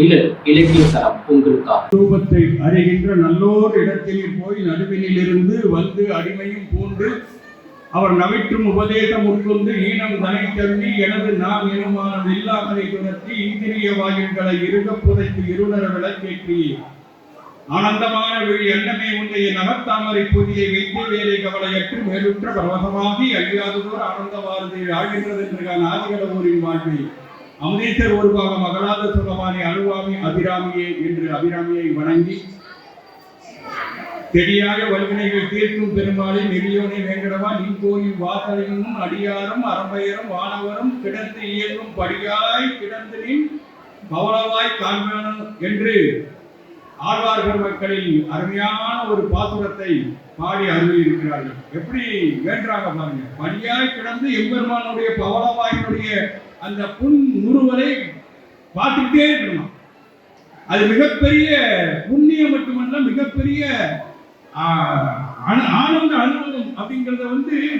இலக்கிய தரம் உங்களுக்காக. ரூபத்தை அறிகின்ற நல்லோர் இடத்தில் போய் நடுவினிலிருந்து வந்து அடிமையும் பூண்டு அவர் நவிற்றும் உபதேசம் உட்கொண்டு ஈனம் தனை தள்ளி எனது நான் எனுமான இல்லாமலை துரத்தி இந்திரிய வாயில்களை இருக புதைத்து இருளர விளக்கேற்றி ஆனந்தமான விழி எண்ணமே உன்னைய நகத்தாமரை பூஜையை வைத்து வேலை கவலையற்று மேலுற்ற பரவசமாகி அழியாததோர் ஆனந்த வாரதை ஆழ்கின்றது என்ற ஆதிகள ஊரின் வாழ்வை அமுதீசர் ஒரு பாகம் அகலாத சுகமானி அணுவாமி அபிராமியே என்று அபிராமியை வணங்கி தெரியாத வல்வினைகள் தீர்க்கும் பெருமாளை நெறியோனை வேங்கடவா நின் கோயில் வாசலினும் அடியாரும் அறம்பெயரும் வானவரும் கிடந்து இயங்கும் படியாய் கிடந்து நின் பவளவாய் காண்பனும் என்று ஆழ்வார் பெருமக்களில் அருமையான ஒரு பாசுரத்தை பாடி அருளி இருக்கிறார்கள். எப்படி வேண்டாங்க பாருங்க, படியாய் கிடந்து எம்பெருமானுடைய பவளவாயினுடைய அந்த புன் முறுவலை பார்த்துக்கிட்டே இருக்கணும். அது மிகப்பெரிய புண்ணியம் மட்டுமல்ல, மிகப்பெரிய ஆனந்த அனுபவம் அப்படிங்கிறத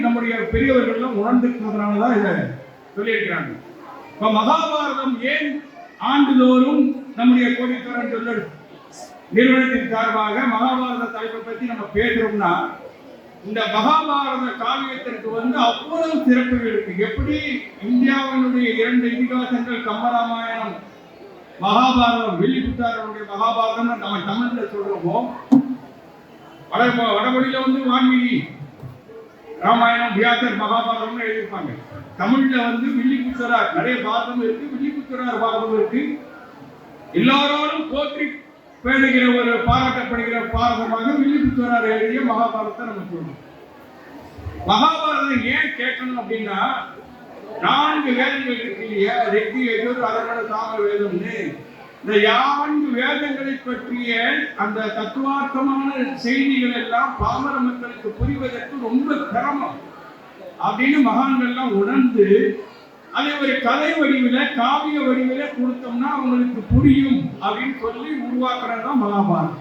நம்முடைய பெரியவர்கள் உணர்ந்துக்கிறதுனாலதான் இதை சொல்லியிருக்கிறாங்க. இப்ப மகாபாரதம் ஏன் ஆண்டுதோறும் நம்முடைய கோடீஸ்வரன் சொல்லல் நிறுவனத்தின் சார்பாக மகாபாரத தலைப்பை பற்றி நம்ம பேசுறோம்னா, இந்த மகாபாரத காவியத்திற்கு அவ்வளவு சிறப்புகள் இருக்கு. எப்படி இந்தியாவினுடைய 2 இதிகாசங்கள் கம்பராமாயணம், மகாபாரதம், வில்லிபுத்தாரனுடைய மகாபாரதம் நம்ம தமிழ்ல சொல்றோமோ, வடமொழியில வான்மீகி ராமாயணம், வியாசர் மகாபாரதம்னு எழுதியிருப்பாங்க. தமிழ்ல வில்லிபுத்தரார் நிறைய பாரதம் இருக்கு, வில்லிபுத்தரார் பாரதம் இருக்கு. எல்லாராலும் போற்றி பேணுகிற ஒரு பாராட்டப்படுகிற பாரதமாக வில்லிபுத்தரார் எழுதிய மகாபாரதத்தை நம்ம சொல்றோம். மகாபாரதம் ஏன் கேட்கணும் அப்படின்னா, 4 வேதங்கள் இருக்கு இல்லையா, ரெட்டி எதிர் அதனோட சாம வேதம்னு, இந்த 4 வேதங்களை பற்றிய அந்த தத்துவார்த்தமான செய்திகள் எல்லாம் பாமர மக்களுக்கு புரிவதற்கு ரொம்ப சிரமம் அப்படின்னு மகான்கள்லாம் உணர்ந்து அதை ஒரு கதை வடிவில காவிய வடிவில கொடுத்தோம்னா அவங்களுக்கு புரியும் அப்படின்னு சொல்லி உருவாக்குறது தான் மகாபாரதம்.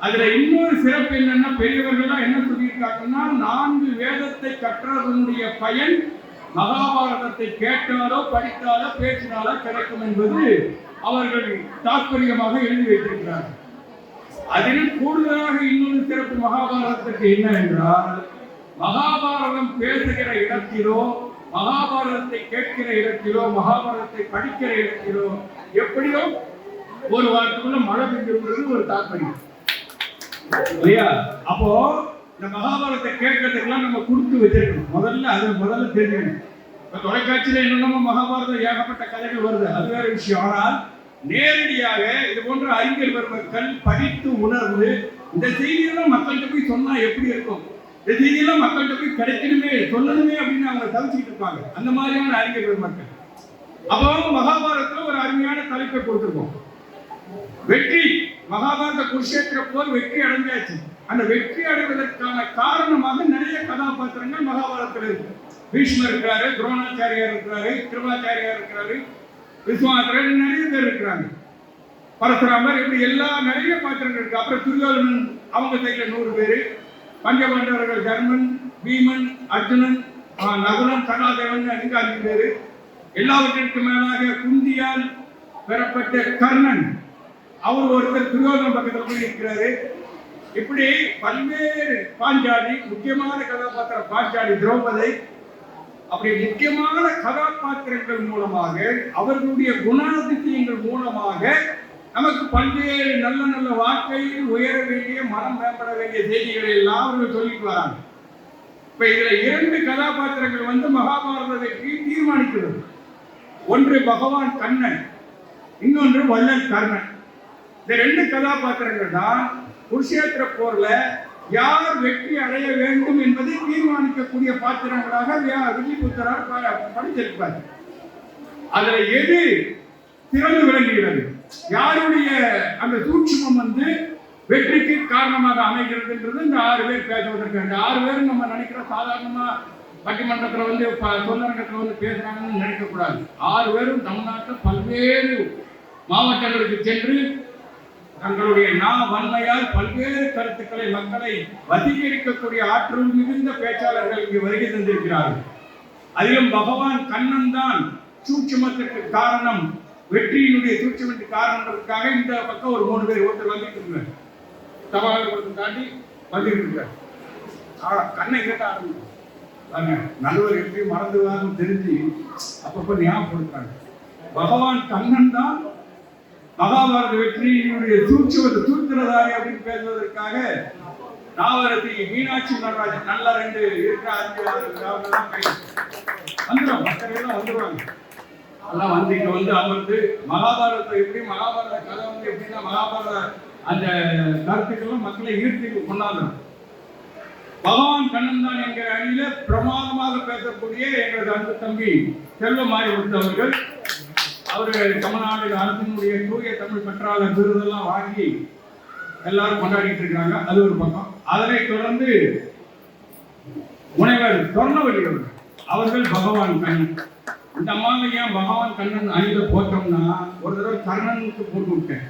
அதுல இன்னொரு சிறப்பு என்னன்னா, பெரியவர்கள் என்ன சொல்லியிருக்காங்கன்னா, 4 வேதத்தை கற்றதனுடைய பயன் மகாபாரதத்தை கேட்டாலோ படித்தாலோ பேசினாலோ கிடைக்கும் என்பது அவர்கள் தாற்பயமாக எழுதி வைத்திருக்கிறார்கள். அதிலும் கூடுதலாக இன்னொரு சிறப்பு மகாபாரதத்துக்கு என்ன என்றால், மகாபாரதம் பேசுகிற இடத்திலோ, மகாபாரதத்தை கேட்கிற இடத்திலோ, மகாபாரதத்தை படிக்கிற இடத்திலோ எப்படியோ ஒரு வாரத்துக்குள்ள மழை பெய்கிறது ஒரு தாற்பயம் இல்லையா? அப்போ இந்த மகாபாரதத்தை கேட்கறதுக்கெல்லாம் நம்ம கொடுத்து வச்சிருக்கணும். முதல்ல தெரிஞ்சுக்கணும். இப்ப தொலைக்காட்சியில என்னென்னமோ மகாபாரதம் ஏகப்பட்ட கதைகள் வருது, அது வேற விஷயம். ஆனால் நேரடியாக இது போன்ற அறிஞர் பெருமக்கள் படித்து உணர்ந்து இந்த செய்தியெல்லாம் மக்கள்கிட்ட போய் சொன்னா எப்படி இருக்கும், இந்த செய்தியெல்லாம் மக்கள்கிட்ட போய் கிடைக்கணுமே சொல்லணுமே அப்படின்னு அவங்க தவிச்சிட்டு இருப்பாங்க. அந்த மாதிரியான அறிஞர் பெருமக்கள். அப்போ மகாபாரதத்துல ஒரு அருமையான தலைப்பை கொடுத்துருக்கோம், வெற்றி. மகாபாரத குருஷேத்திர போர் வெற்றி அடைஞ்சாச்சு. அந்த வெற்றி அடைவதற்கான காரணமாக நிறைய கதாபாத்திரங்கள் மகாபாரதத்தில் இருக்கு. பீஷ்மர் இருக்கிறாரு, துரோணாச்சாரியார் இருக்கிறாரு, கிருபாச்சாரியார் இருக்கிறாரு, விஸ்வாமித்திரர், நிறைய பேர் இருக்கிறாங்க, பரசுராமர், இப்படி நிறைய பாத்திரங்கள் இருக்கு. அப்புறம் துரியோதனன் அவங்க சைட்ல 100 பேரு, பஞ்சபாண்டவர்கள் தர்மன், பீமன், அர்ஜுனன், நகுலன், சகாதேவன் 5 பேரு. எல்லாவற்றிற்கு மேலாக குந்தியால் பெறப்பட்ட கர்ணன், அவர் ஒருத்தர் துரியோதன பக்கத்தில் போய் இருக்கிறாரு. இப்படி பல்வேறு பாஞ்சாலி, முக்கியமான கதாபாத்திரம் பாஞ்சாலி, திரௌபதி, அப்படி முக்கியமான கதாபாத்திரங்கள் மூலமாக அவர்களுடைய குணாதிசயங்கள் மூலமாக நமக்கு பல்வேறு நல்ல நல்ல வாழ்க்கையில் உயர வேண்டிய, மனம் மேம்பட வேண்டிய செய்திகளை எல்லாம் அவர்கள் சொல்லிட்டு வராங்க. இப்ப இதுல 2 கதாபாத்திரங்கள் மகாபாரதத்தை தீர்மானிக்கிறது. ஒன்று பகவான் கண்ணன், இன்னொன்று வள்ளல் கர்ணன். இந்த 2 கதாபாத்திரங்கள் தான் குருஷேத்திர போர்ல யார் வெற்றி அடைய வேண்டும் என்பதை தீர்மானிக்கக்கூடிய பாத்திரங்களாக வில்லிபுத்தரார் படித்திருப்பார். அதுல எது சிறந்து விளங்குகிறது, யாருடைய அந்த சூட்சுமம் வெற்றிக்கு காரணமாக அமைகிறதுன்றது இந்த 6 பேர் பேசுவதற்கு. இந்த 6 பேரும் நம்ம நினைக்கிற சாதாரணமா பட்டிமன்றத்தில் சொல்லரங்கத்தில் பேசுறாங்கன்னு நினைக்கக்கூடாது. 6 பேரும் தமிழ்நாட்டில் பல்வேறு மாவட்டங்களுக்கு சென்று தங்களுடைய வன்மையால் பல்வேறு கருத்துக்களை மக்களை வசீகரிக்கக்கூடிய ஆற்றல் மிகுந்த பேச்சாளர்கள் இங்கு வருகை தந்திருக்கிறார்கள். அதிலும் பகவான் கண்ணன் தான் சூட்சுமத்திற்கு காரணம். வெற்றியினுடைய சூழ்ச்சி காரணத்திற்காக இந்த பக்கம் ஒரு 3 பேர் ஒருத்தர் வந்துட்டு இருக்காரு, சபாவில் ஒருத்தர் தாண்டி வந்துட்டு இருக்காரு. கண்ணை கேட்ட ஆரம்பிச்சு நடுவர் எப்படி மறந்துவாருன்னு தெரிஞ்சு அப்பப்ப ஞாபகப்படுத்துறாங்க. பகவான் கண்ணன் தான் மகாபாரத வெற்றியினுடைய சூழ்ச்சிரதாரி அப்படின்னு பேசுவதற்காக நாவரத்தி மீனாட்சி நடராஜன் நல்ல 2 இருக்க 5 வந்துடும், மக்கள் வந்துடுவாங்க. எல்லாம் வந்து இங்க வந்து அமர்ந்து மகாபாரதத்தை எப்படி மகாபாரத கதை வந்து எப்படின்னா மகாபாரத அந்த கருத்துக்கெல்லாம் மக்களை ஈர்த்து கொண்டாடுறோம். பகவான் கண்ணன் தான் என்கிற அணியில பிரமாதமாக பேசக்கூடிய எங்களது அன்பு தம்பி செல்வமாரி அவர்கள், அவர்கள் தமிழ்நாடு அரசினுடைய தூய தமிழ் பற்றாளர் விருதெல்லாம் வாங்கி எல்லாரும் கொண்டாடிட்டு இருக்காங்க. அது ஒரு பக்கம். அதனை தொடர்ந்து முனைவர் சொர்ணவல்லி அவர்கள் பகவான் கண்ணன். இந்த அம்மாவை ஏன் பகவான் கண்ணன் அணியில போட்டோம்னா, ஒரு தடவை கர்ணனுக்கு போட்டு விட்டேன்.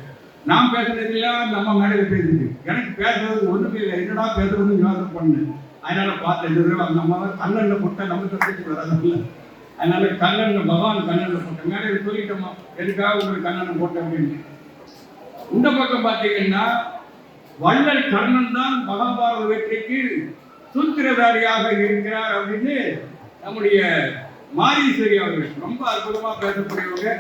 நான் பேசுறதுல அந்த அம்மா மேடையில் பேசுது, எனக்கு பேசுறது ஒண்ணுமே இல்லை, என்னடா பேசுறதுன்னு யோசனை பண்ணேன். அதனால பார்த்தேன் அந்த அம்மாவை கண்ணன்ல போட்ட நமக்கு பேச்சு வராது. அதனால கண்ணன் பகவான் கண்ணன்ல போட்டேன். மேடையில் சொல்லிட்டோமா எதுக்காக உங்களுக்கு கண்ணனை போட்டேன் அப்படின்னு. இந்த பக்கம் பார்த்தீங்கன்னா வள்ளல் கர்ணன் தான் மகாபாரத வெற்றிக்கு சூத்திரதாரியாக இருக்கிறார் அப்படின்னு நம்முடைய மாரீஸ்வரி அவர்கள் ரொம்ப அற்புதமா பேசக்கூடியவங்க.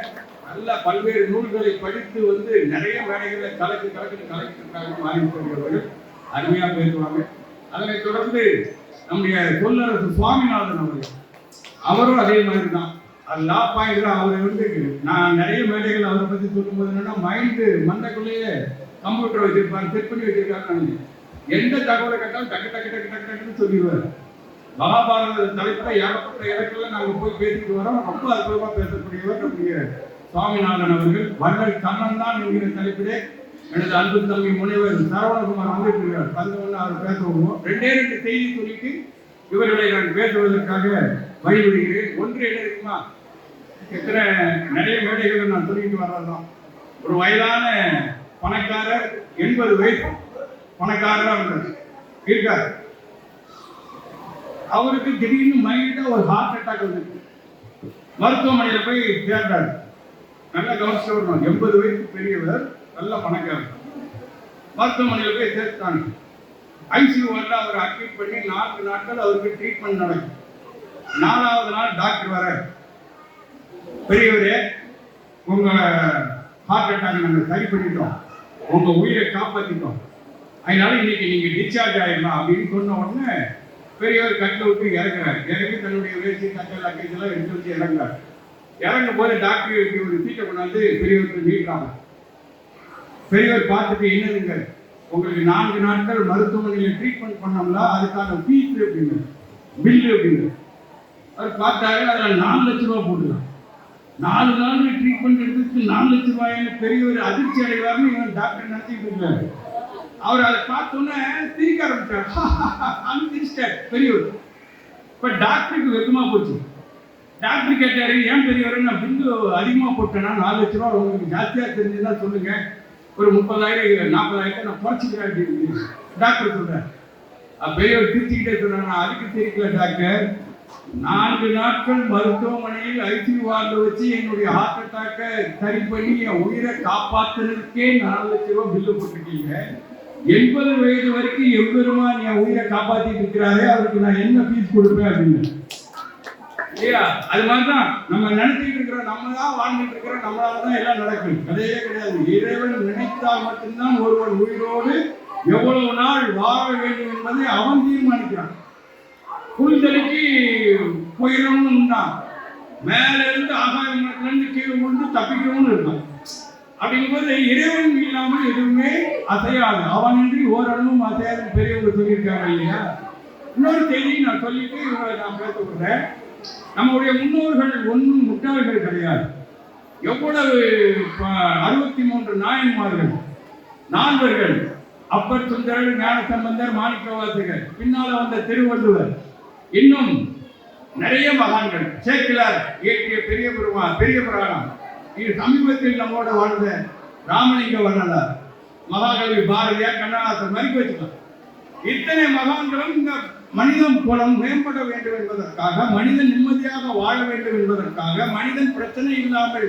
நல்ல பல்வேறு நூல்களை படித்து வந்து நிறைய வேலைகளை கலக்கிருக்காங்க மாரீஸ்வரி அவர்கள். அருமையா பேசுவாங்க. அதனை தொடர்ந்து நம்முடைய சொல்லரசு சுவாமிநாதன் அவர்கள், அவரும் அதே மாதிரி தான். அது லா பாயிண்ட் தான். அவர் வந்து நான் நிறைய வேலைகள் அவரை பத்தி சொல்லும்போது என்னன்னா மைண்டு மண்டக்குள்ளேயே கம்ப்யூட்டர் வச்சிருப்பாரு, செட் பண்ணி வச்சிருக்காங்க. எந்த தகவலை கேட்டாலும் டக்கு டக்கு டக்கு டக்கு டக்குன்னு சொல்லிடுவார். மகாபாரத தலைப்புல ஏகப்பட்ட இடத்துல நாங்கள் போய் பேசிட்டு வரோம். ரொம்ப அற்புதமா பேசக்கூடியவர் நம்முடைய சுவாமிநாதன் அவர்கள். வள்ளல் கண்ணன் தான் என்கிற தலைப்பிலே எனது அன்பு தம்பி முனைவர் சரவணகுமார் வந்துட்டு இருக்கார். வந்தவொன்னு அவர் பேசுவோம். 2 செய்தி சொல்லிட்டு இவர்களை நான் பேசுவதற்காக வழிவிடுகிறேன். ஒன்று என்ன இருக்குமா, எத்தனை நிறைய மேடைகளை நான் சொல்லிட்டு வர்றதுதான். ஒரு வயதான பணக்காரர் 80 வயசு பணக்காரராக இருக்கார். அவருக்கு திடீர்னு மைல்டா ஒரு ஹார்ட் அட்டாக் வந்துருக்கு. மருத்துவமனையில் போய் சேர்ந்தார். நல்லா கவனிச்சு வரணும், 80 வயசு பெரியவர், நல்ல பணக்காரர். மருத்துவமனையில் போய் சேர்த்தாங்க. ஐசியூவில் அவர் அட்மிட் பண்ணி 4 நாட்கள் அவருக்கு ட்ரீட்மெண்ட் நடக்கும். 4வது நாள் டாக்டர் வர, பெரியவரே உங்க ஹார்ட் அட்டாக் நாங்கள் சரி பண்ணிட்டோம், உங்க உயிரை காப்பாற்றிட்டோம், அதனால இன்னைக்கு நீங்க டிஸ்சார்ஜ் ஆயிடலாம் அப்படின்னு சொன்ன உடனே பெரியவர் கட்டில் விட்டு இறங்குறாரு. இறங்கி தன்னுடைய வேஷ்டி கட்டல் லக்கேஜ் எல்லாம் எடுத்து வச்சு இறங்குறாரு. இறங்கும் போது டாக்டர் இப்படி ஒரு சீட்டை கொண்டாந்து பெரியவருக்கு நீட்டுறாங்க. பெரியவர் பார்த்துட்டு என்னதுங்க, உங்களுக்கு 4 நாட்கள் மருத்துவமனையில் ட்ரீட்மெண்ட் பண்ணோம்ல, அதுக்கான ஃபீஸ் அப்படின்னு பில்லு அப்படின்னு அவர் பார்த்தாரு. அதில் 4 லட்ச ரூபா போட்டுக்கலாம். 4 நாள் ட்ரீட்மெண்ட் எடுத்துட்டு 4 லட்ச ரூபாய்னு பெரியவர் அதிர்ச்சி அடைவார்னு இவன் டாக்டர் நினைச்சிட்டு இருக்காரு. அவர் அதை பார்த்தோன்னே சிரிக்க ஆரம்பிச்சார் பெரியவர். இப்ப டாக்டருக்கு வெக்கமா போச்சு. டாக்டர் கேட்டாரு, ஏன் பெரியவர் நான் பில்லு அதிகமா போட்டேன்னா 4 லட்ச ரூபா உங்களுக்கு ஜாஸ்தியா தெரிஞ்சுன்னா சொல்லுங்க, ஒரு 30,000 40,000 நான் குறைச்சிக்கிறேன் டாக்டர் சொல்றேன். பெரியவர் திருச்சிக்கிட்டே சொன்னாங்க, அதுக்கு சிரிக்கல டாக்டர், 4 நாட்கள் மருத்துவமனையில் ஐசியூ வார்டில் வச்சு என்னுடைய ஹார்ட் அட்டாக்கை சரி பண்ணி என் உயிரை காப்பாற்றுறதுக்கே 4 லட்ச ரூபா பில்லு போட்டிருக்கீங்க. 80 வயது வரைக்கும் எவ்வளவுமா என் உயிரை காப்பாத்திட்டு இருக்கிறாரே, அவருக்கு நான் என்ன ஃபீஸ் கொடுப்பேன் அப்படின்னு. இல்லையா? அது மாதிரிதான் நம்ம நினைச்சிட்டு இருக்கிறோம், நம்ம தான் வாழ்ந்துட்டு இருக்கிறோம், நம்மளாலதான் எல்லாம் நடக்கும். கதையே கிடையாது. இறைவன் நினைத்தால் மட்டும்தான் ஒருவன் உயிரோடு எவ்வளவு நாள் வாழ வேண்டும் என்பதை அவன் தீர்மானிக்கிறான். புரிதலுக்கு போயிடணும்னு உண்டான், மேல இருந்து ஆகாயத்துல இருந்து கீழே விழுந்து தப்பிக்கணும்னு இருக்கான். அப்படிங்கும்போது இறைவன் இல்லாமல் எதுவுமே அசையாது, அவனின்றி ஓரளவும் அசையாது பெரியவங்க சொல்லியிருக்காங்க இல்லையா. இன்னொரு செய்தி நான் சொல்லிட்டு இவங்களை நான் பேச விடுறேன். நம்முடைய முன்னோர்கள் ஒன்றும் முட்டாள்கள் கிடையாது. எவ்வளவு 63 நாயன்மார்கள், நால்வர்கள், அப்பர் சுந்தரர், ஞானசம்பந்தர், மாணிக்கவாசகர், பின்னால வந்த திருவள்ளுவர், இன்னும் நிறைய மகான்கள், சேக்கிழார் இயற்றிய பெரிய புராணம், இது சமீபத்தில் நம்மோட வாழ்ந்த ராமலிங்க வள்ளலார், மகாகவி பாரதியார், கண்ணதாசன் மறிக்க வச்சுக்கலாம். இத்தனை மகான்களும் இந்த மனிதன் குலம் மேம்பட வேண்டும் என்பதற்காக, மனிதன் நிம்மதியாக வாழ வேண்டும் என்பதற்காக, மனிதன் பிரச்சனை இல்லாமல்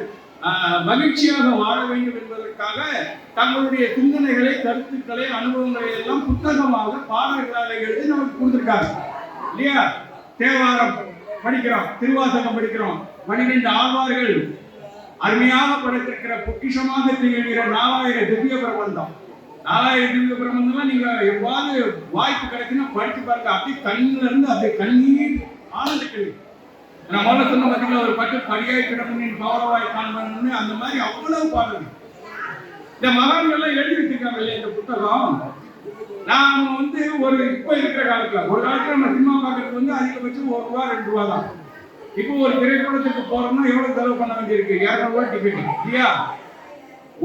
மகிழ்ச்சியாக வாழ வேண்டும் என்பதற்காக தங்களுடைய சிந்தனைகளை, கருத்துக்களை, அனுபவங்களை எல்லாம் புத்தகமாக பாடல்களாக எழுதி நமக்கு கொடுத்துருக்காங்க இல்லையா? தேவாரம் படிக்கிறோம், திருவாசகம் படிக்கிறோம், 12 ஆழ்வார்கள் அருமையாக படைத்திருக்கிற பொக்கிஷமாக திகழ்கிற 4000 திவ்ய பிரபந்தம். 4000 திவ்ய பிரபந்தம்லாம் நீங்க எவ்வாறு வாய்ப்பு கிடைக்குன்னா படிச்சு பாருங்க. அப்படியே கண்ணில இருந்து அப்படியே கண்ணீர் ஆனந்த கேள்வி. நான் முதல்ல சொன்ன பார்த்தீங்களா, ஒரு பட்டு படியாய் கிடப்பின் கௌரவாய் காண்பன்னு, அந்த மாதிரி அவ்வளவு பாடல் இந்த மகான்கள்லாம் எழுதி வச்சிருக்காங்க இல்லையா இந்த புத்தகம். நான் ஒரு இப்ப இருக்கிற காலத்துல, ஒரு காலத்துல நம்ம சினிமா பார்க்கறதுக்கு அதிகபட்சம் ₹1 ₹2 தான். இப்போ ஒரு திரைப்படத்துக்கு போறோம்னா எவ்வளவு செலவு பண்ண வேண்டியிருக்கு? ₹200 டிக்கெட் இல்லையா?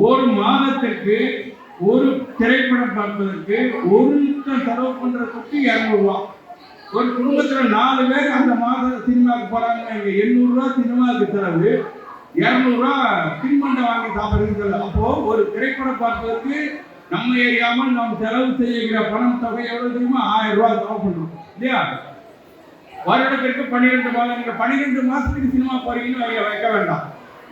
ஒரு மாதத்திற்கு ஒரு திரைப்படம் பார்ப்பதற்கு ஒரு செலவு பண்றதுக்கு ₹200. ஒரு குடும்பத்துல 4 பேர் அந்த மாதம் சினிமாவுக்கு போறாங்க, ₹800 சினிமாவுக்கு செலவு, ₹200 தின்பண்டம் வாங்கி சாப்பிடுறது. அப்போ ஒரு திரைப்படம் பார்ப்பதற்கு நம்ம ஏரியாமல் நாம் செலவு செய்கிற பணம் தொகை எவ்வளவு தெரியுமா? ₹1000 செலவு பண்றோம் இல்லையா? வருடத்திற்கு 12 மாதம். நீங்க 12 மாசத்துக்கு சினிமா போறீங்கன்னு வைக்க வேண்டாம்.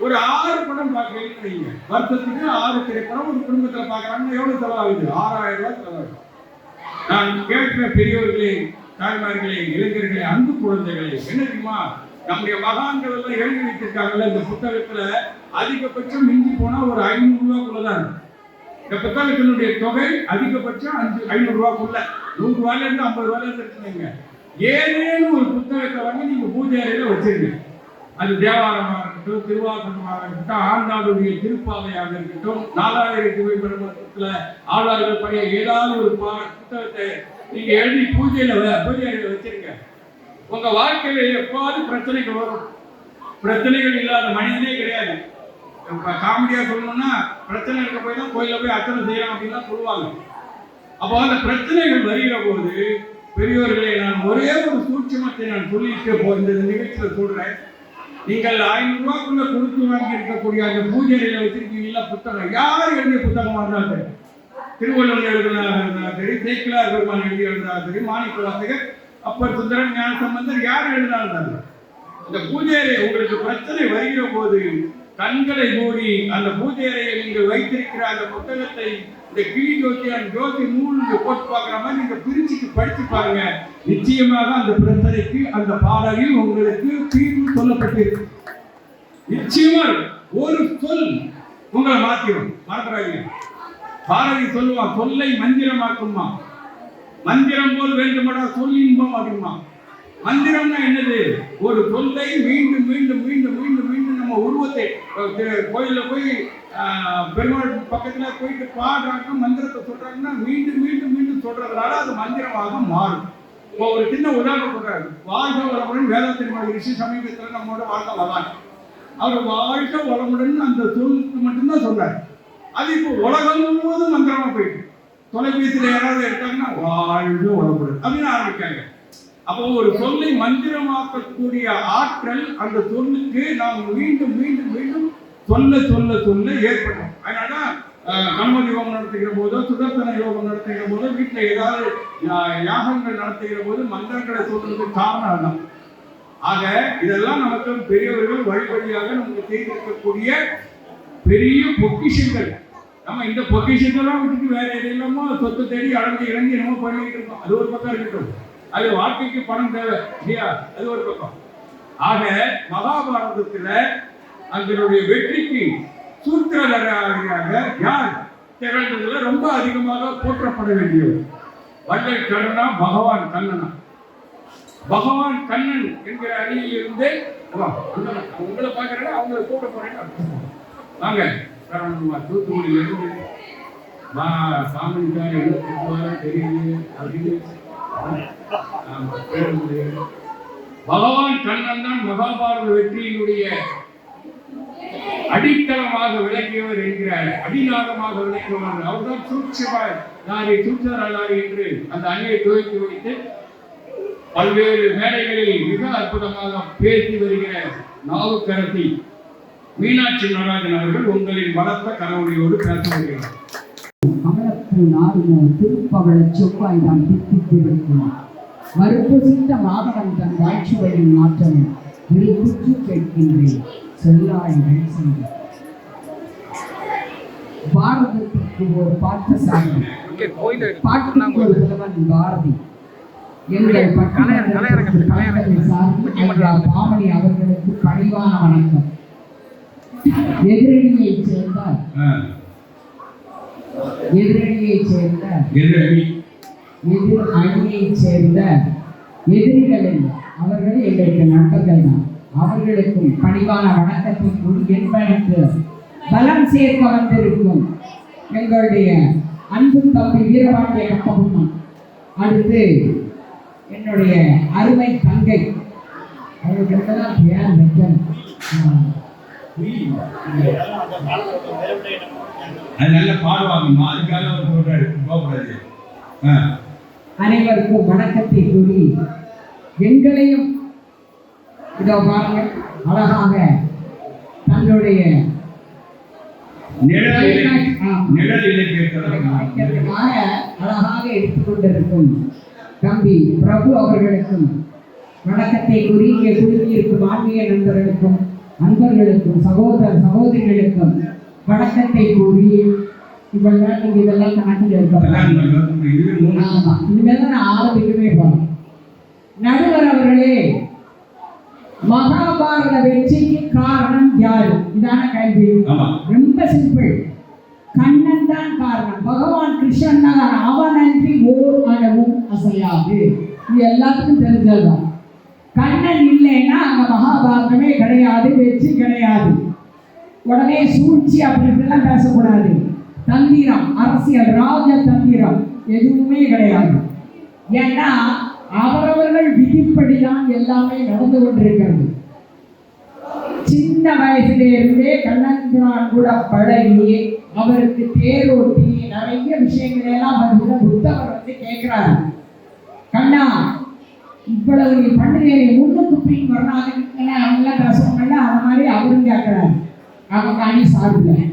ஒரு 6 படம் பார்க்கறீங்கன்னு வைங்க, வருஷத்துக்கு 6 திரைப்படம் ஒரு குடும்பத்துல பார்க்கறாங்கன்னா எவ்வளவு செலவாகுது? ₹6000 செலவாகுது. நான் கேட்கிற பெரியவர்களே, தாய்மார்களே, இளைஞர்களே, அன்பு குழந்தைகளே, என்ன தெரியுமா? நம்முடைய மகான்கள் எல்லாம் எழுதி வைத்திருக்காங்கல்ல இந்த புத்தகத்துல, அதிகபட்சம் மிஞ்சி போனா ஒரு ₹500 இந்த புத்தகத்தினுடைய தொகை அதிகபட்சம் ₹500 ₹100 இருந்து ₹50 இருக்குங்க. ஏதேனும் ஒரு புத்தகத்தை வாங்கி நீங்க பூஜை அறையில வச்சிருங்க. அது தேவாரமாக இருக்கட்டும், திருவாசகமாக இருக்கட்டும், ஆண்டாளுடைய திருப்பாவையாக இருக்கட்டும், 4000 திவ்ய பிரபந்தத்துல ஆழ்வார்கள் பழைய ஏதாவது ஒரு புத்தகத்தை நீங்க எழுதி பூஜை அறையில வச்சிருங்க. உங்க வாழ்க்கையில எப்பாவது பிரச்சனைகள் வரும். பிரச்சனைகள் இல்லாத மனிதனே கிடையாது. காமெடியா சொல்லணும்னா, பிரச்சனை இருக்க போய் தான் கோயில போய் அர்ச்சனை செய்யலாம் அப்படின்னு சொல்லுவாங்க. அப்போ அந்த பிரச்சனைகள் வருகிற போது பெரியவர்களை நான் ஒரே ஒரு சூட்சமத்தை நான் சொல்லிட்டு இந்த நிகழ்ச்சியில சொல்றேன். நீங்கள் ₹500 கொடுத்து வாங்கி இருக்கக்கூடிய அந்த பூஜையில வச்சிருக்கீங்களா புத்தகம், யார் எழுதிய புத்தகமாக இருந்தாலும் சரி, திருவள்ளுவர் எழுதினாக இருந்தாலும் சரி, சேக்கிழார் பெருமான் எழுதி எழுதினாலும் சரி, மாணிக்க வாசகர், அப்பர் சுந்தரன், ஞான சம்பந்தர், யார் எழுதினாலும் சரி, இந்த பூஜை அறை உங்களுக்கு பிரச்சனை வருகிற போது கண்களை மூடி அந்த பூஜை அறையை நீங்கள் வைத்திருக்கிற அந்த புத்தகத்தை இந்த கிளி ஜோதி நூல் போட்டு பார்க்குற மாதிரி நீங்க பிரிச்சுட்டு படிச்சு பாருங்க. நிச்சயமாக அந்த பிரச்சனைக்கு அந்த பாடலில் உங்களுக்கு தீர்வு சொல்லப்பட்டிருக்கு. நிச்சயமா ஒரு சொல் உங்களை மாத்திரும். மறந்துடாதீங்க. பாரதி சொல்லுவான், சொல்லை மந்திரமாக்குமா, மந்திரம் போல் வேண்டுமாடா சொல் இன்பம் அப்படிமா. மந்திரம்னா என்னது? ஒரு சொல்லை மீண்டும் மீண்டும் மீண்டும் மீண்டும் மீண்டும் நம்ம உருவத்தை கோயில போய் பெருமாள் பக்கத்துல போயிட்டு பாடுறாங்க, மந்திரத்தை சொல்றாங்கன்னா மீண்டும் மீண்டும் மீண்டும் சொல்றதுனால அது மந்திரமாக மாறும். இப்போ ஒரு சின்ன உதாரணம் சொல்றாரு. வாழ்க வளமுடன் வேதாத்திரி ரிஷி சமீபத்தில் நம்மோட வாழ்க வளம், அவர் வாழ்க வளமுடன் அந்த சொல்லுக்கு மட்டும்தான் சொல்றாரு. அது இப்போ உலகம் முழுவதும் மந்திரமா போயிட்டு தொலைபேசியில யாராவது எடுத்தாங்கன்னா வாழ்க வளமுடன் அப்படின்னு ஆரம்பிக்காங்க. அப்போ ஒரு சொல்லை மந்திரமாக்கக்கூடிய ஆற்றல் அந்த சொல்லுக்கு நாம் மீண்டும் மீண்டும் மீண்டும் சொல்ல சொல்ல சொல்ல ஏற்படும். அதனால கணபதி யோகம் நடத்துகிற போதோ, சுதர்சன யோகம் நடத்துகிற போதோ, வீட்டில் ஏதாவது யாகங்கள் நடத்துகிற போது மந்திரங்களை சொல்றதுக்கு காரணம் தான். ஆக இதெல்லாம் நமக்கு பெரியவர்கள் வழி வழியாக நமக்கு செய்திருக்கக்கூடிய பெரிய பொக்கிஷங்கள். நம்ம இந்த பொக்கிஷத்தெல்லாம் விட்டுட்டு வேற எதையில்லாமோ சொத்து தேடி அடைஞ்சு இறங்கி நம்ம பண்ணிட்டு இருக்கோம். அது ஒரு பக்கம் இருக்கட்டும். அது வாழ்க்கைக்கு பணம் தேவை இல்லையா? அது ஒரு பக்கம். ஆக மகாபாரதத்துல அதனுடைய வெற்றிக்கு சூத்திரதாரியாக யார் திகழ்ந்ததுல ரொம்ப அதிகமாக போற்றப்பட வேண்டியவர் வள்ளல் கண்ணனா, பகவான் கண்ணனா. பகவான் கண்ணன் என்கிற அணியில் இருந்து உங்களை பார்க்கறேன், அவங்களை கூட்ட போறேன். வாங்க தூத்துக்குடியில இருந்து சாமிக்கார தெரியுது அப்படின்னு பகவான் கண்ணன் தான் மகாபாரத வெற்றியினுடைய அடித்தளமாக விளங்கியவர் என்கிறார், அடிநாதமாக விளங்கியவர். அவர்தான் சூட்சராரி என்று அந்த அணியை துவக்கி வைத்து பல்வேறு மேடைகளில் மிக அற்புதமாக பேசி வருகிற நாவுக்கரசி மீனாட்சி நடராஜன் அவர்கள் உங்களின் பலத்த கனவுடையோடு பேச வருகிறார். திருப்பவள செவ்வாய் தான் திட்டித்து வைக்கும் மறுபுசித்த மாதவன் தன் வாழ்ச்சி வழி மாற்றம் விருப்புற்று கேட்கின்றேன் செல்லாய் செய்த பாரதத்திற்கு ஒரு பாட்டசாலை, பாட்டுக்கு ஒரு புலவன் பாரதி. எங்கள் பாமணி அவர்களுக்கு பணிவான வணக்கம். எதிரணியைச் சேர்ந்த எதிர் அணியைச் சேர்ந்த எதிரிகள் அவர்கள் எங்களுக்கு நண்பர்கள் தான். அவர்களுக்கும் பணிவான வணக்கத்தை கூறி என்பதற்கு பலம் சேர்க்க வந்திருக்கும் எங்களுடைய அன்பு தம்பி வீரபாண்டிய கட்டபொம்மன், அடுத்து என்னுடைய அருமை தங்கை, அவர்களுக்கு தான் பேர் வைக்கணும். அது நல்ல பாடுவாங்கம்மா, அதுக்காக அவர் சொல்றாரு, போகக்கூடாது. அனைவருக்கும் வணக்கத்தை கூறி எங்களையும் இதோ பாருங்க அழகாக தன்னுடைய அழகாக எடுத்துக்கொண்டிருக்கும் தம்பி பிரபு அவர்களுக்கும் வணக்கத்தை கூறி இங்கே குழுமியிருக்கும் ஆன்மீக நண்பர்களுக்கும் அன்பர்களுக்கும் சகோதர சகோதரிகளுக்கும் வணக்கத்தை கூறி இவெல்லாம் நீங்க இதெல்லாம் கணக்கில் இருக்கலாம். இனிமேல் நான் ஆரம்பிக்கவே போறேன். நடுவர் அவர்களே, மகாபாரத வெற்றிக்கு காரணம் யாரு? இதான கேள்வி. ரொம்ப சிம்பிள். கண்ணன் தான் காரணம். பகவான் கிருஷ்ணன் தான். அவனன்றி ஓர் அளவும் அசையாது. இது எல்லாத்துக்கும் தெரிஞ்சதுதான். கண்ணன் இல்லைன்னா அங்க மகாபாரதமே கிடையாது, வெற்றி கிடையாது. உடனே சூழ்ச்சி அப்படின்ட்டுலாம் பேசக்கூடாது. தந்திரம், அரசியல், ராஜ தந்திரம் எதுவுமே கிடையாது. ஏன்னா அவரவர்கள் விதிப்படிதான் எல்லாமே நடந்து கொண்டிருக்கிறது. சின்ன வயசுலேருந்தே கண்ணன் கூட பழகி அவருக்கு தேரோட்டி நிறைய விஷயங்களெல்லாம் வந்து புத்தவர் வந்து கேட்கிறாரு, கண்ணா இவ்வளவு நீ பண்ணுறீங்க, முன்னுக்கு பின் வரணும் அவங்களாம் பேசுவாங்கல்ல, அந்த மாதிரி அவரும் கேட்கிறாரு. அவங்க அணி சார்பில்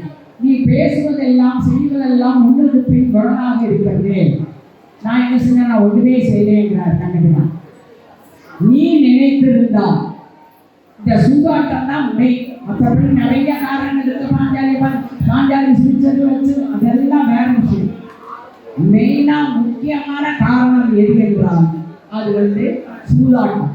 நீ பேசுவதெல்லாம் செய்வதெல்லாம் முன்னுக்கு பின் வரனாக இருக்கிறது. நான் என்ன சொன்ன, நான் ஒன்றுமே செய்யலேங்கிறார் கண்ணபிரான். நீ நினைத்திருந்தால் இந்த சூதாட்டம் தான் மெய். மற்றபடி நிறைய காரணங்கள் இருக்கு. பாஞ்சாலி சிரிச்சது வச்சு அதெல்லாம் வேற விஷயம். மெயினா முக்கியமான காரணம் எது என்றால் அது வந்து சூதாட்டம்.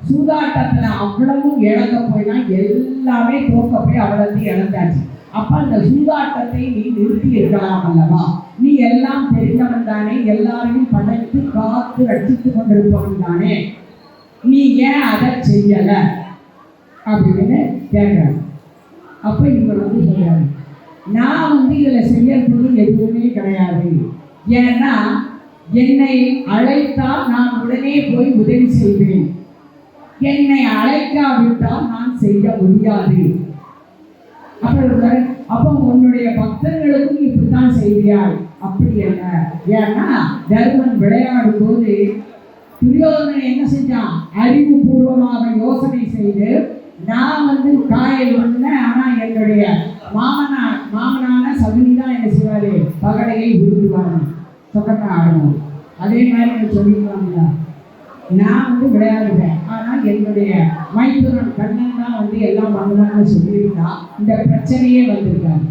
சூதாட்டத்துல அவ்வளவும் இழக்க போய்னா எல்லாமே தோக்க போய் அவ்வளவு இழந்தாச்சு. அப்ப அந்த சூதாட்டத்தை நீ நிறுத்தி இருக்கலாம் அல்லவா? நீ எல்லாம் தெரிந்தவன் தானே, எல்லாரையும் படைத்து காத்து ரட்சித்துக் கொண்டிருப்பவன் தானே, நீ ஏன் அதை செய்யல அப்படின்னு கேட்கிறாரு. அப்ப இவர் வந்து சொல்றாரு, நான் வந்து இதுல செய்யறதுக்கு எதுவுமே கிடையாது. ஏன்னா என்னை அழைத்தால் நான் உடனே போய் உதவி செய்வேன், என்னை அழைக்காவிட்டால் நான் செய்ய முடியாது. அப்போ உன்னுடைய பக்தர்களுக்கும் இப்படித்தான் செய்கிறாய். அப்படி அல்ல. ஏன்னா தர்மன் விளையாடும் போது துரியோதனை என்ன செஞ்சான், அறிவுபூர்வமாக யோசனை செய்து நான் வந்து காயல் வந்தேன், ஆனா என்னுடைய மாமனான சகுனி தான் என்ன செய்வாரு, பகடையை உருட்டுவாங்க, சொக்கட்டா ஆடணும். அதே மாதிரி சொல்லிக்கலாம்ல, நான் வந்து விளையாடுவேன், ஆனால் என்னுடைய மைத்துனன் கண்ணன் தான் வந்து எல்லாம் பண்ணுவான்னு சொல்லியிருந்தா இந்த பிரச்சனையே வந்திருக்காரு.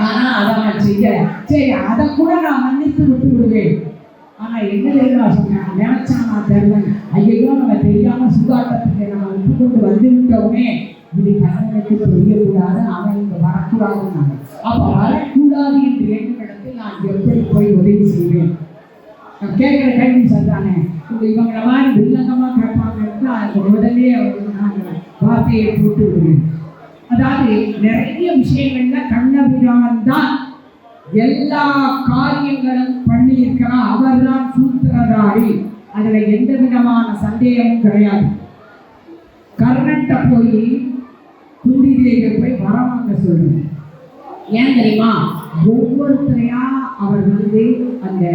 ஆனால் அதை நான் செய்ய சரி, அதை கூட நான் மன்னித்து விட்டு விடுவேன். ஆனால் என்ன தெரியுமா சொன்னேன், நினைச்சா நான் தருவேன், ஐயோ நம்ம தெரியாமல் சூதாட்டத்துக்கு நம்ம விட்டு கொண்டு வந்து விட்டோமே, இது கண்ணனுக்கு தெரியக்கூடாது, அவன் இங்கே வரக்கூடாதுன்னாங்க. அப்போ வரக்கூடாது என்று எண்ணும் இடத்தில் நான் எப்படி போய் உதவி செய்வேன்? கேட்குற கேள்வி சொல்றானே, இவங்களை மாதிரி வில்லங்கமாக கேட்பாங்க. அந்த முதலே நாங்கள் வார்த்தையை போட்டு விடுவேன். அதாவது நிறைய விஷயங்கள்ல கண்ணபிரான் தான் எல்லா காரியங்களும் பண்ணி இருக்கலாம். அவர் தான் சூத்திரதாரி, அதுல எந்த விதமான சந்தேகமும் கிடையாது. கர்ணன்ட்ட போய் குந்தி தேவியை போய் வரவாங்க சொல்லுங்க. ஏன் தெரியுமா, ஒவ்வொருத்தரையா அவர் வந்து அந்த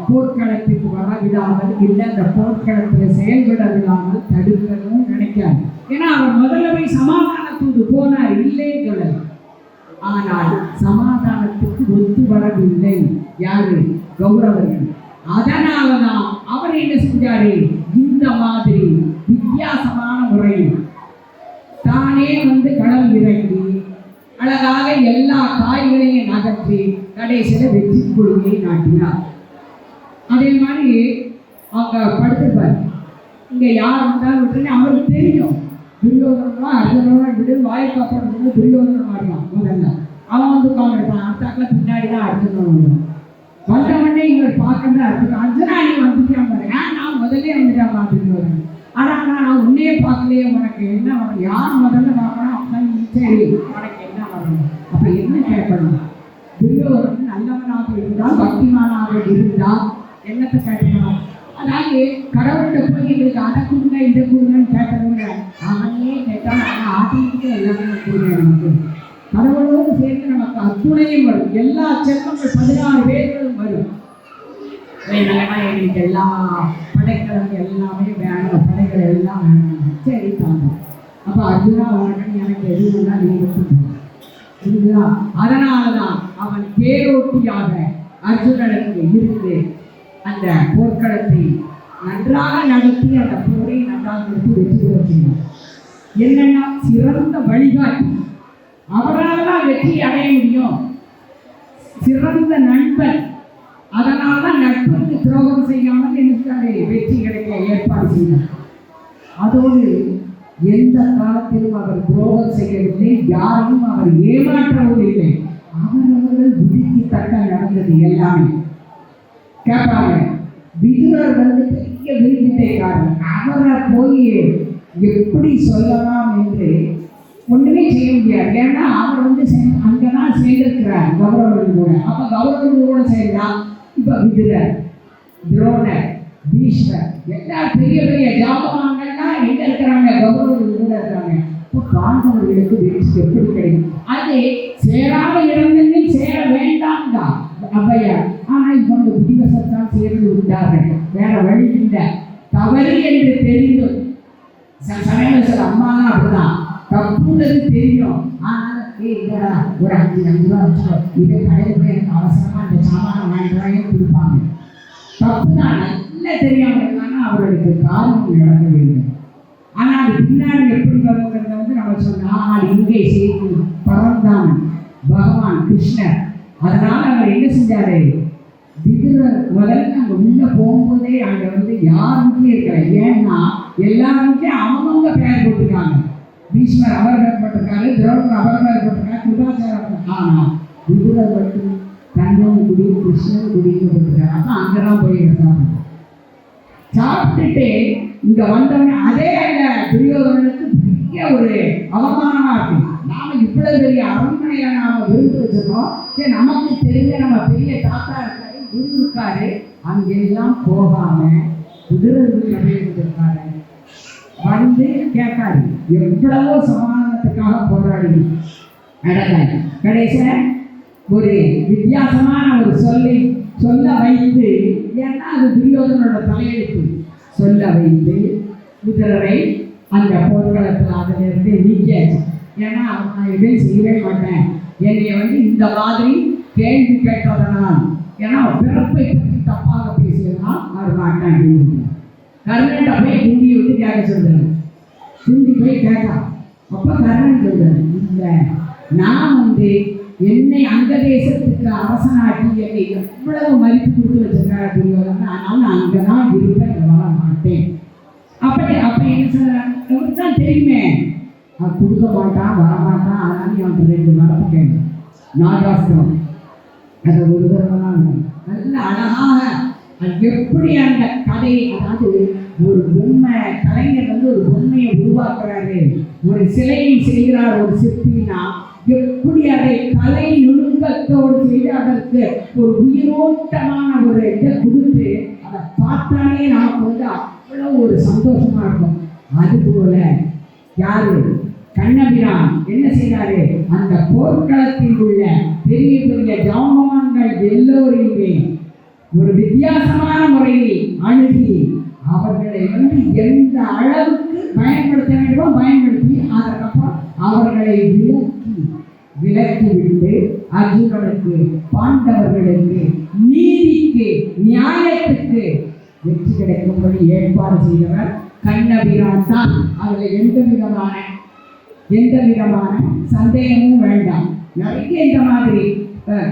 போர்க்களத்துக்கு வர விடாமல், இல்லை அந்த போர்க்களத்தில் செயல்பட விடாமல் தடுக்கணும்னு நினைக்காது. ஏன்னா அவர் முதல்ல போய் சமாதானத்துக்கு போனார், இல்லையே சொல்லல. ஆனால் சமாதானத்துக்கு ஒத்து வரவில்லை யாரு, கௌரவர்கள். அதனாலதான் அவர் என்ன செஞ்சாரு, இந்த மாதிரி வித்தியாசமான முறையில் தானே வந்து களம் இறங்கி அழகாக எல்லா காய்களையும் நகர்த்தி கடைசியில் வெற்றி கொள்கையை நாட்டினார். அதே மாதிரி அவங்க படுத்துப்பார். இங்கே யார் வந்தாலும் விட்டுன்னு அவருக்கு தெரியும். துரியோதனா அர்ஜுனோட விடு வாய் காப்பாடுறது துரியோதனம் ஆடுவான். முதல்ல அவன் வந்து உட்காந்துருப்பான். அடுத்தாக்கில் பின்னாடி தான் அர்ஜுனன் வருவான். வந்தவொடனே இங்கே பார்க்கணும் அர்ஜுனன். அர்ஜுனா நீ வந்துட்டேன் பாருங்க, நான் முதல்ல வந்துட்டேன் பார்த்துட்டு வரேன். ஆனால் நான் உன்னையே பார்க்கலையே, உனக்கு என்ன வரணும்? யார் முதல்ல பார்க்கணும்? அப்படின்னா சரி உனக்கு என்ன வரணும்? அப்போ என்ன கேட்கணும்? துரியோதனன் நல்லவனாக இருந்தால், பக்திமானாக இருந்தால் என்னத்தை கேட்கணும்? அதாவது கடவுள்கிட்ட போய் எங்களுக்கு அதை கொடுங்க இதை கொடுங்கன்னு கேட்கறவங்க அவனே கேட்டால் ஆனால் ஆட்டோமேட்டிக்காக எல்லாமே கொடுங்க. நமக்கு கடவுளோடு சேர்ந்து நமக்கு அத்துணையும் வரும். எல்லா செல்வங்கள் 16 பேர்களும் வரும். எங்களுக்கு எல்லா படைகளும் எல்லாமே வேணும், படைகள் எல்லாம் வேணும். சரி தாங்க. அப்போ அர்ஜுனா உனக்கு எனக்கு எது வேணால் நீ இருக்குங்களா? அதனால தான் அவன் தேரோட்டியாக அர்ஜுனனுக்கு இருந்து அந்த போர்க்களத்தை நன்றாக நடத்தி அந்த போரை நன்றாக நடத்தி வெற்றி பெற்றார். என்னன்னா சிறந்த வழிகாட்டி, அவரால் தான் வெற்றி அடைய முடியும். சிறந்த நண்பன், அதனால தான் நட்புக்கு துரோகம் செய்யாமல் எனக்கு வெற்றி கிடைக்க ஏற்பாடு செய்தார். அதோடு எந்த காலத்திலும் அவர் துரோகம் செய்யவில்லை, யாரையும் அவர் ஏமாற்றவும் இல்லை. அவரவர்கள் விதிக்கு தக்க நடந்தது எல்லாமே. கேட்பாங்க, விதுரர் வந்து பெரிய விரும்பித்தைக்காரர், அவரை போய் எப்படி சொல்லலாம் என்று ஒன்றுமே செய்ய முடியாது. ஏன்னா அவர் வந்து அங்கதான் சேர்ந்திருக்கிறார் கௌரவர்கள் கூட. அப்போ கௌரவர்கள் கூட சேர்ந்தா இப்போ விதுரர், துரோணர், பீஷ்மர் எல்லா பெரிய பெரிய ஜாபகங்கள்லாம் எங்கே இருக்கிறாங்க? கௌரவர்கள் கூட இருக்காங்க. இப்போ பாண்டவர்களுக்கு வெற்றி எப்படி கிடைக்கும்? அது சேராத இடங்களில் சேர வேண்டாம் தான் அவ்வையார். ஆனால் இப்போ அந்த புதிவசத்தான் சேர்ந்து விட்டார்கள். வேற வழி இல்லை. தவறு என்று தெரிந்தும் சமயத்தில் அம்மா தான் அப்படிதான் தப்புன்றது தெரியும். ஆனால் ஒரு 5 ரூபா வச்சோ இதை கடையில் போய் எனக்கு அவசரமாக அந்த சாமான வாங்கிட்டு கொடுப்பாங்க. தப்பு தான் நல்லா தெரியாமல் இருந்தாங்கன்னா அவர்களுக்கு காரணம் நடக்க வேண்டும். ஆனால் அது பின்னாடி எப்படி வருங்கிறத வந்து நம்ம சொன்னால் இங்கே செய்து பரந்தாமன் பகவான் கிருஷ்ணர். அதனால் அவர் என்ன செஞ்சாரு? விதுரர் முதல்ல அங்கே உள்ளே போகும்போதே அங்கே வந்து யாருமே இருக்கிறார். ஏன்னா எல்லாருமே அவங்கவுங்க பெயர் போட்டிருக்காங்க. பீஷ்மர் அவர் பெயர் போட்டிருக்காரு, துரோணர் அவர் பெயர் போட்டிருக்காரு, கிருபாச்சாரம். ஆனால் விதுரர் மட்டும் தங்கம் குடி கிருஷ்ணன் குடின்னு போட்டிருக்காரு. அப்போ அங்கே தான் போய் சாப்பிட்டுட்டு இங்கே வந்தவொடனே அதே அந்த துரியோதனனுக்கு பெரிய ஒரு அவமானமாக இருக்கு. நாம் இவ்வளோ பெரிய அரண்மனையில் நாம் விருந்து வச்சிருக்கோம். சரி, நமக்கு தெரிஞ்ச நம்ம பெரிய தாத்தா இருக்காரு, குரு இருக்காரு, அங்கெல்லாம் போகாமல் குதிரைக்காரு வந்து கேட்காரு. எவ்வளவோ சமாதானத்துக்காக போராடி நடந்தாரு. கடைசியில் ஒரு வித்தியாசமான ஒரு சொல்ல வைத்து, ஏன்னா அது துரியோதனோட தலையெழுத்து, சொல்ல வைத்து குதிரரை அந்த போர்க்களத்தில் அதிலிருந்து நீக்கியாச்சு. ஏன்னா நான் எதையும் செய்யவே மாட்டேன், என்னை வந்து இந்த மாதிரி கேள்வி கேட்டதனால், ஏன்னா பிறப்பை பற்றி தப்பாக பேசியதனால் அவர் மாட்டேன் அப்படின்னு கர்ணன்ட்ட போய் குந்தியை விட்டு கேட்க சொல்றாரு. குந்தி போய் கேட்டான். அப்போ கர்ணன் சொல்றாரு, இல்லை நான் வந்து என்னை அந்த தேசத்துக்கு அரசனாக்கி என்னை எவ்வளவு மதிப்பு கொடுத்து வச்சிருக்காரு துரியோதனன், ஆனால் நான் அங்கே தான் இருப்பேன், வர மாட்டேன். அப்படி என்ன சொல்றாங்க? அவருக்கு தான் தெரியுமே அவன் கொடுக்க மாட்டான், வரமாட்டான். அதனால அவனுக்கு 2 நடப்பு கேட்கும் நாகாஸ்திரம். அதை ஒரு தடவைலாம் நல்ல அழகாக அது எப்படி அந்த கதை, அதாவது ஒரு பொம்மை கலைஞர் வந்து ஒரு பொம்மையை உருவாக்குறாரு, ஒரு சிலையை செய்கிறார் ஒரு சிற்பினா, எப்படி அதை கலை நுணுக்கத்தோடு செய்து அதற்கு ஒரு உயிரோட்டமான ஒரு இதை கொடுத்து அதை பார்த்தாலே நமக்கு வந்து அவ்வளோ ஒரு சந்தோஷமா இருக்கும். அதுபோல யாரு கண்ணபிரான் என்ன செய்தாரு? அந்த போர்க்களத்தில் உள்ள பெரிய பெரிய ஜாம்பவான்கள் எல்லோரையுமே ஒரு வித்தியாசமான முறையில் அணுகி அவர்களை வந்து எந்த அளவுக்கு பயன்படுத்த வேண்டுமோ பயன்படுத்தி அதற்கப்புறம் அவர்களை விலக்கிவிட்டு அர்ஜுனனுக்கு, பாண்டவர்களுக்கு, நீதிக்கு, நியாயத்துக்கு வெற்றி கிடைக்கும்படி ஏற்பாடு செய்தவர் கண்ணபிரான் தான். அதில் எந்த விதமான எந்த விதமான சந்தேகமும் வேண்டாம். நிறைய இந்த மாதிரி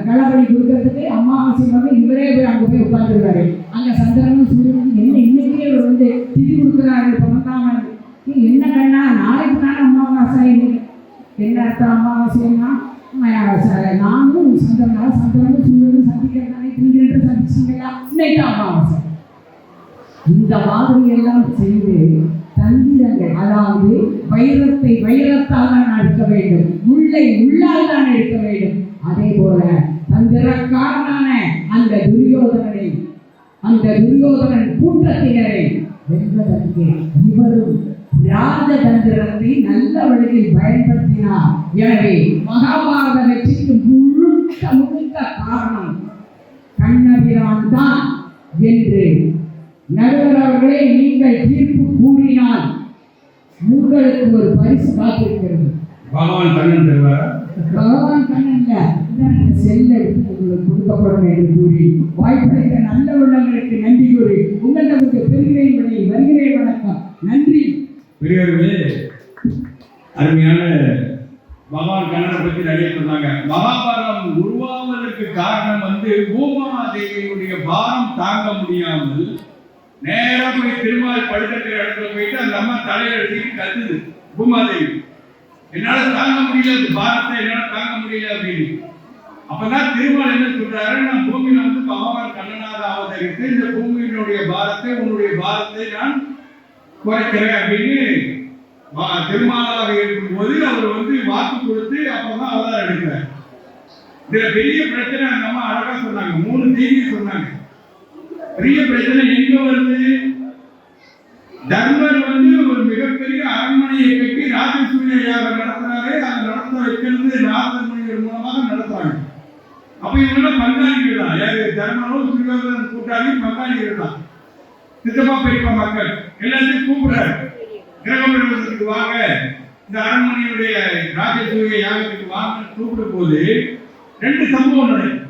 களவழி கொடுக்கறதுக்கு அமாவாசை வந்து இவரே போய் அங்கே போய் உட்காந்துருக்காரு. அங்கே சந்திரனும் சூரியனும் என்ன இன்னைக்கே இவர் வந்து திதி கொடுக்குறாரு. பணத்தாம என்ன கண்ணா நாளைக்கு தானே அமாவாசை, என்ன அர்த்தம் அமாவாசைன்னா நானும் சந்திரனும் சூரியனும் சந்திக்கிறதானே திடீரென்று சந்திச்சிங்களா, இன்னைக்கு அமாவாசை. இந்த மாதிரி எல்லாம் செய்து தந்திரங்கள், அதாவது வைரத்தை வைரத்தால் தான் எடுக்க வேண்டும், முல்லை முள்ளால் தான் எடுக்க வேண்டும். அதே போல தந்திரக்காரனான அந்த துரியோதனன் கூட்டத்தினரை வெல்வதற்கு இவரும் ராஜதந்திரத்தை நல்ல வழியில் பயன்படுத்தினார். எனவே மகாபாரத வெற்றிக்கு முழுக்க காரணம் கண்ணபிரான் தான் என்று நடுவர் அவர்களே, நீங்கள் தீர்ப்பு கூறினால் உங்களுக்கு ஒரு பரிசு காத்திருக்கிறது. பகவான் கண்ணன் தருவாரா? பகவான் கண்ணன்ல இந்த செல்ல எடுத்து உங்களுக்கு கொடுக்கப்படும் என்று கூறி வாய்ப்பளித்த நல்ல உள்ளங்களுக்கு நன்றி கூறி உங்களுக்கு பெறுகிறேன் விடை வருகிறேன். வணக்கம், நன்றி. பெரியவர்களே, அருமையான பகவான் கண்ணனை பற்றி நிறைய சொன்னாங்க. மகாபாரதம் உருவாவதற்கு காரணம் வந்து பூமாதேவியுடைய பாரம் தாங்க முடியாமல் நேராக போய் திருமால் படுக்கிற இடத்துல போயிட்டு அந்த அம்மா தலையை எடுத்துட்டு கத்துது. பூமாதேவி, என்னால தாங்க முடியல, பாரத்தை என்னால தாங்க முடியல அப்படின்னு. அப்பதான் திருமால் என்ன சொல்றாரு, நான் பூமியில வந்து பகவான் கண்ணனாக அவதரித்து இந்த பூமியினுடைய பாரத்தை உன்னுடைய பாரத்தை நான் குறைக்கிறேன் அப்படின்னு திருமாலாக இருக்கும்போது அவர் வந்து வாக்கு கொடுத்து அப்பதான் அவதாரம் எடுக்கிறார். இதுல பெரிய பிரச்சனை அந்த அம்மா அழகா சொன்னாங்க, 3 செய்தி சொன்னாங்க. பெரிய பிரச்சனை எங்க வருது? தர்மர் வந்து ஒரு மிகப்பெரிய அரண்மனையை கட்டி ராஜசூய யாகம் நடத்துறாரு. அதை நடத்த வைக்கிறது நாரதர் முனிவர் மூலமாக நடத்துறாங்க. அப்ப இவங்க பங்காளிகள் தான். யாரு? தர்மரும் துரியோதனன் கூட்டாளி பங்காளிகள் தான். சித்தப்பா பெரியப்பா மக்கள் எல்லாத்தையும் கூப்பிடுறாரு. கிரகபிரவேசத்துக்கு வாங்க, இந்த அரண்மனையுடைய ராஜசூய யாகத்துக்கு வாங்க கூப்பிடும் போது 2 சம்பவம் நடக்கும்.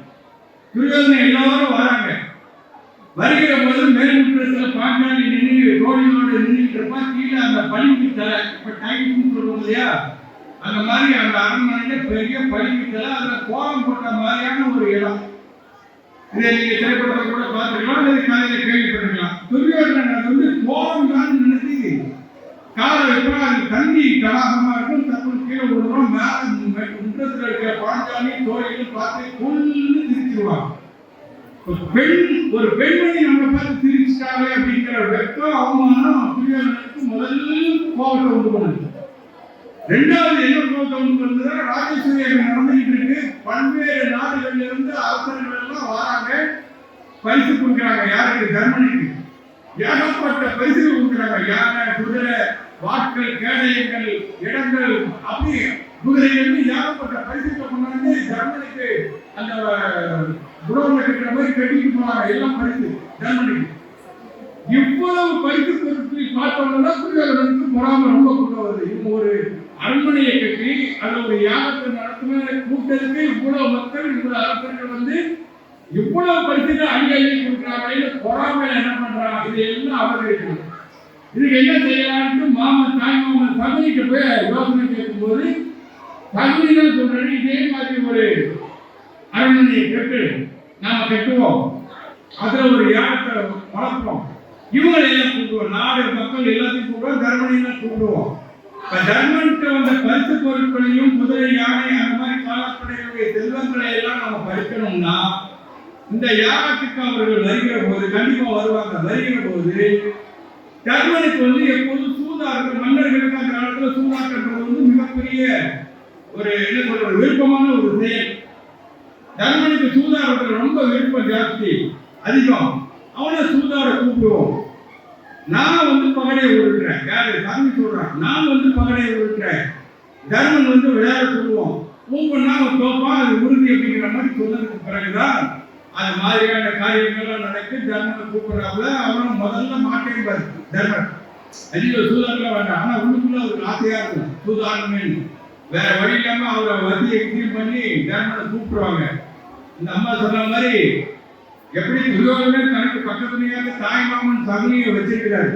துரியோதனன் எல்லாரும் வராங்க. வருகிற போது மேல்முற்றத்தில் பாஞ்சாலி நின்று ரோடியோடு நின்றுட்டு இருப்பா. கீழே அந்த பளிங்கு தலை, இப்ப டைம் சொல்லுவோம் இல்லையா, அந்த மாதிரி அந்த அரண்மனையில பெரிய பளிங்கு தலை, அதுல கோலம் போட்ட மாதிரியான ஒரு இடம். இதை நீங்க திரைப்படத்தை கூட பார்த்துக்கலாம், அல்லது கதையில கேள்விப்பட்டிருக்கலாம். துரியோதனன் அது வந்து கோலம் தான் நினைச்சு காலை வைப்பா, அது தண்ணி கலாகமா இருக்கும். தப்பு கீழே விடுறோம். மேல முற்றத்தில் இருக்கிற பாஞ்சாலி தோழிகள் பார்த்து கொள்ளு திருச்சிடுவாங்க. ஒரு பெண்மணி நம்ம பார்த்து சிரிச்சிட்டாங்க அப்படிங்கிற வெக்கம் அவமானம் துரியோதனனுக்கு முதல்ல கோபத்தை உண்டு பண்ணுது. 2வது என்ன கோபத்தை உண்டு பண்ணுது? ராஜசூய நடந்துகிட்டு இருக்கு. பல்வேறு நாடுகள்ல இருந்து அரசர்கள் எல்லாம் வராங்க, பரிசு கொடுக்குறாங்க. யாருக்கு? தர்மனுக்கு. ஏகப்பட்ட பரிசுகள் கொடுக்குறாங்க. யானை, குதிரை, வாட்கள், கேடயங்கள், இடங்கள், அப்படி குதிரைகள் ஏகப்பட்ட பரிசுகளை கொண்டாந்து தர்மனுக்கு அந்த குடோன்ல கட்டுற மாதிரி கட்டிட்டு போனாங்க. எல்லாம் பரிசு தர்மனுக்கு. இவ்வளவு பரிசு பொருட்களை பார்த்தோம்னா துரியோதனனுக்கு பொறாம ரொம்ப கொண்டு வருது. இவங்க ஒரு அரண்மனையை கட்டி அதுல ஒரு யாகத்தை நடத்தின கூட்டத்துக்கு இவ்வளவு மக்கள், இவ்வளவு அரசர்கள் வந்து இவ்வளவு பரிசுகள் அங்கேயே கொடுக்குறாங்க. பொறாமையில என்ன பண்றாங்க? இது எல்லாம் அபகரிக்கணும். இதுக்கு என்ன செய்யலாம்னு தாய் மாமன் சகுனிக்கு போய் யோசனை கேட்கும் போது சகுனி தான் சொல்றாரு, இதே மாதிரி ஒரு அரண்மனையை கட்டு, நாம கட்டுவோம், அதுல ஒரு யாகத்தை வளர்ப்போம், இவங்களை எல்லாம் கூப்பிடுவோம், நாடு மக்கள் எல்லாத்தையும் கூப்பிடுவோம், தர்மனையும் கூப்பிடுவோம். தர்மனுக்கு வந்த பரிசு பொருட்களையும் குதிரை, யானை, அந்த மாதிரி காலப்படைகளுடைய செல்வங்களை எல்லாம் நம்ம பறிக்கணும்னா இந்த யாகத்துக்கு அவர்கள் வருகிற போது கண்டிப்பா வருவாங்க. வருகிற போது தர்மனுக்கு வந்து எப்போதும் சூதாடுற மன்னர்களுக்கு அந்த காலத்துல சூதாடுறது வந்து மிகப்பெரிய ஒரு என்ன சொல்றது விருப்பமான ஒரு செயல். தர்மனுக்கு சூதாடுறது ரொம்ப விருப்பம் ஜாஸ்தி, அதிகம். அவனை சூதாட கூப்பிடுவோம். நான் வந்து பகடையை உருட்டுறேன். யாரு? தர்மன் சொல்றான், நான் வந்து பகடையை உருட்டுறேன். தர்மன் வந்து விளையாட சொல்லுவோம். ஒவ்வொன்றா அவன் தோப்பா, அது உறுதி அப்படிங்கிற மாதிரி சொன்னதுக்கு பிறகுதான் அது மாதிரியான காரியங்கள்லாம் நடக்கு. தர்மனை கூப்பிடுறாப்புல அவனும் முதல்ல மாட்டேன் தர்மன். அதிக சூதாடலாம் வேண்டாம், ஆனா உள்ளுக்குள்ள ஒரு ஆசையா இருக்கும் சூதாடமே. வேற வழி இல்லாம அவரை வசதியை எக்ஸீம் பண்ணி தர்மனை கூப்பிடுவாங்க. இந்த அம்மா சொன்ன மாதிரி எப்படி துரியோதனன் தனக்கு பக்கத்துலயாக தாய் மாமன் சகுனியை வச்சிருக்கிறாரு.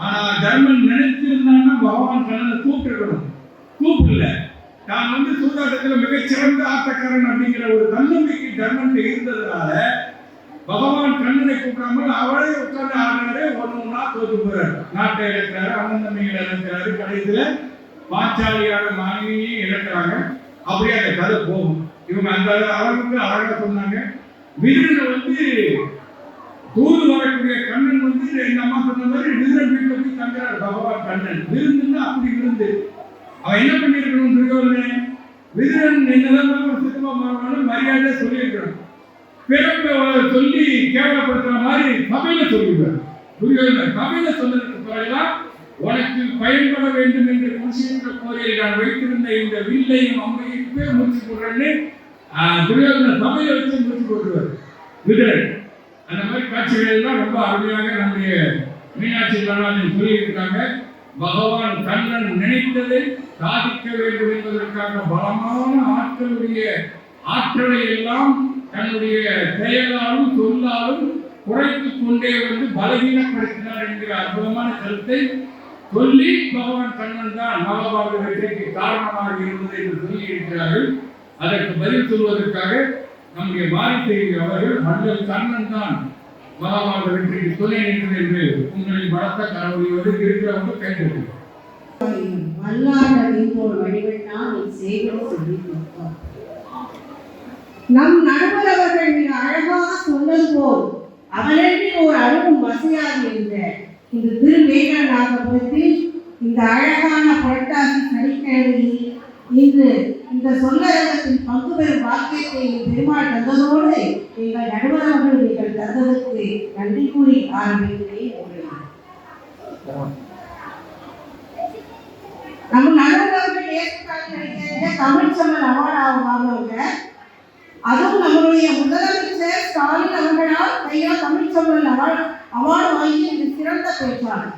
ஆனா தர்மன் நினைச்சிருந்தான்னா பகவான் கண்ணனை கூப்பிட்டுருக்கணும். கூப்பிடல. தான் சூதாட்டத்தில் மிகச்சிறந்த ஆட்டக்காரன் அப்படிங்கிற ஒரு தன்னம்பிக்கை கர்ணன் இருந்ததுனால பகவான் கண்ணனை கூப்பிடாமல் அவரே உட்கார்ந்து ஆடுறாரு. ஒன்னா தோற்று போறாரு. நாட்டை இழக்கிறாரு, அண்ணன் தம்பிகளை இழக்கிறாரு. கடைசியில பாஞ்சாலியான மனைவியை இழக்கிறாங்க. அப்படியே அந்த கதை போகும். இவங்க அந்த அளவுக்கு அழகா சொன்னாங்க. விருதுல தூது வரக்கூடிய கண்ணன் எங்க அம்மா சொன்ன மாதிரி விருதன் வீட்டுல போய் தங்குறாரு பகவான் கண்ணன். விருந்துன்னா அப்படி விருந்து. அவன் என்ன பண்ணிருக்கணும்? துரியோதனன் விருதன் என்னதான் ஒரு சித்தமா மரியாதை சொல்லியிருக்கிறான். பிறப்பு சொல்லி கேவலப்படுத்துற மாதிரி சபையில சொல்லிடுவார். துரியோதனன் சபையில சொன்னதுக்கு பிறகுதான் உனக்கு பயன்பட வேண்டும் என்று குருஷேந்திர கோரியில் நான் வைத்திருந்த இந்த வில்லையும் அம்மையுமே முடிச்சு போடுறேன்னு துரியோதன சபையை வச்சு முடிச்சு போடுவார் விதுரன். அந்த மாதிரி காட்சிகள் எல்லாம் ரொம்ப அருமையாக நம்முடைய மீனாட்சி கண்ணன் சொல்லியிருக்காங்க. பகவான் கண்ணன் நினைத்ததை சாதிக்க வேண்டும் என்பதற்காக பலமான ஆற்றலை எல்லாம் தன்னுடைய செயலாலும் சொல்லாலும் குறைத்துக் கொண்டே பலவீனப்படுத்தினார் என்கிற அற்புதமான கருத்தை சொல்லி பகவான் கண்ணன் தான் மகாபாரத வெற்றிக்கு காரணமாக இருந்தது என்று சொல்லி இருக்கிறார்கள். அதற்கு பதில் சொல்வதற்காக நம்முடைய வாரிசை அவர்கள் மண்டல் கண்ணன் தான் மகாபாரத வெற்றிக்கு துணை நின்றது என்று உங்களின் பலத்த கனவுடையோடு இருக்கிறவங்க கைது நம் நடுவர் அவர்கள் மிக அழகாக சொன்னது போல் அவனன்றி ஒரு அணுவும் வசையாது என்ற இந்த திருவேங்கடநாதபுரத்தில் இந்த அழகான புரட்டாசி சனிக்கிழமையில் இன்று இந்த சொல்லரங்கத்தில் பங்கு பெறும் வாக்கியத்தை பெருமாள் தந்ததோடு எங்கள் நடுவர் அவர்கள் நீங்கள் தந்ததற்கு நன்றி கூறி ஆரம்பிக்கிறேன். நம்ம நடுவர் அவர்கள் ஏற்காக தமிழ் சம்மன் அவார்டு வாங்குவாங்க. அதுவும் நம்மளுடைய முதலமைச்சர் ஸ்டாலின் அவர்களால் கையா தமிழ் சம்மன் அவார்டு வாங்கி இந்த சிறந்த பேச்சாளர்.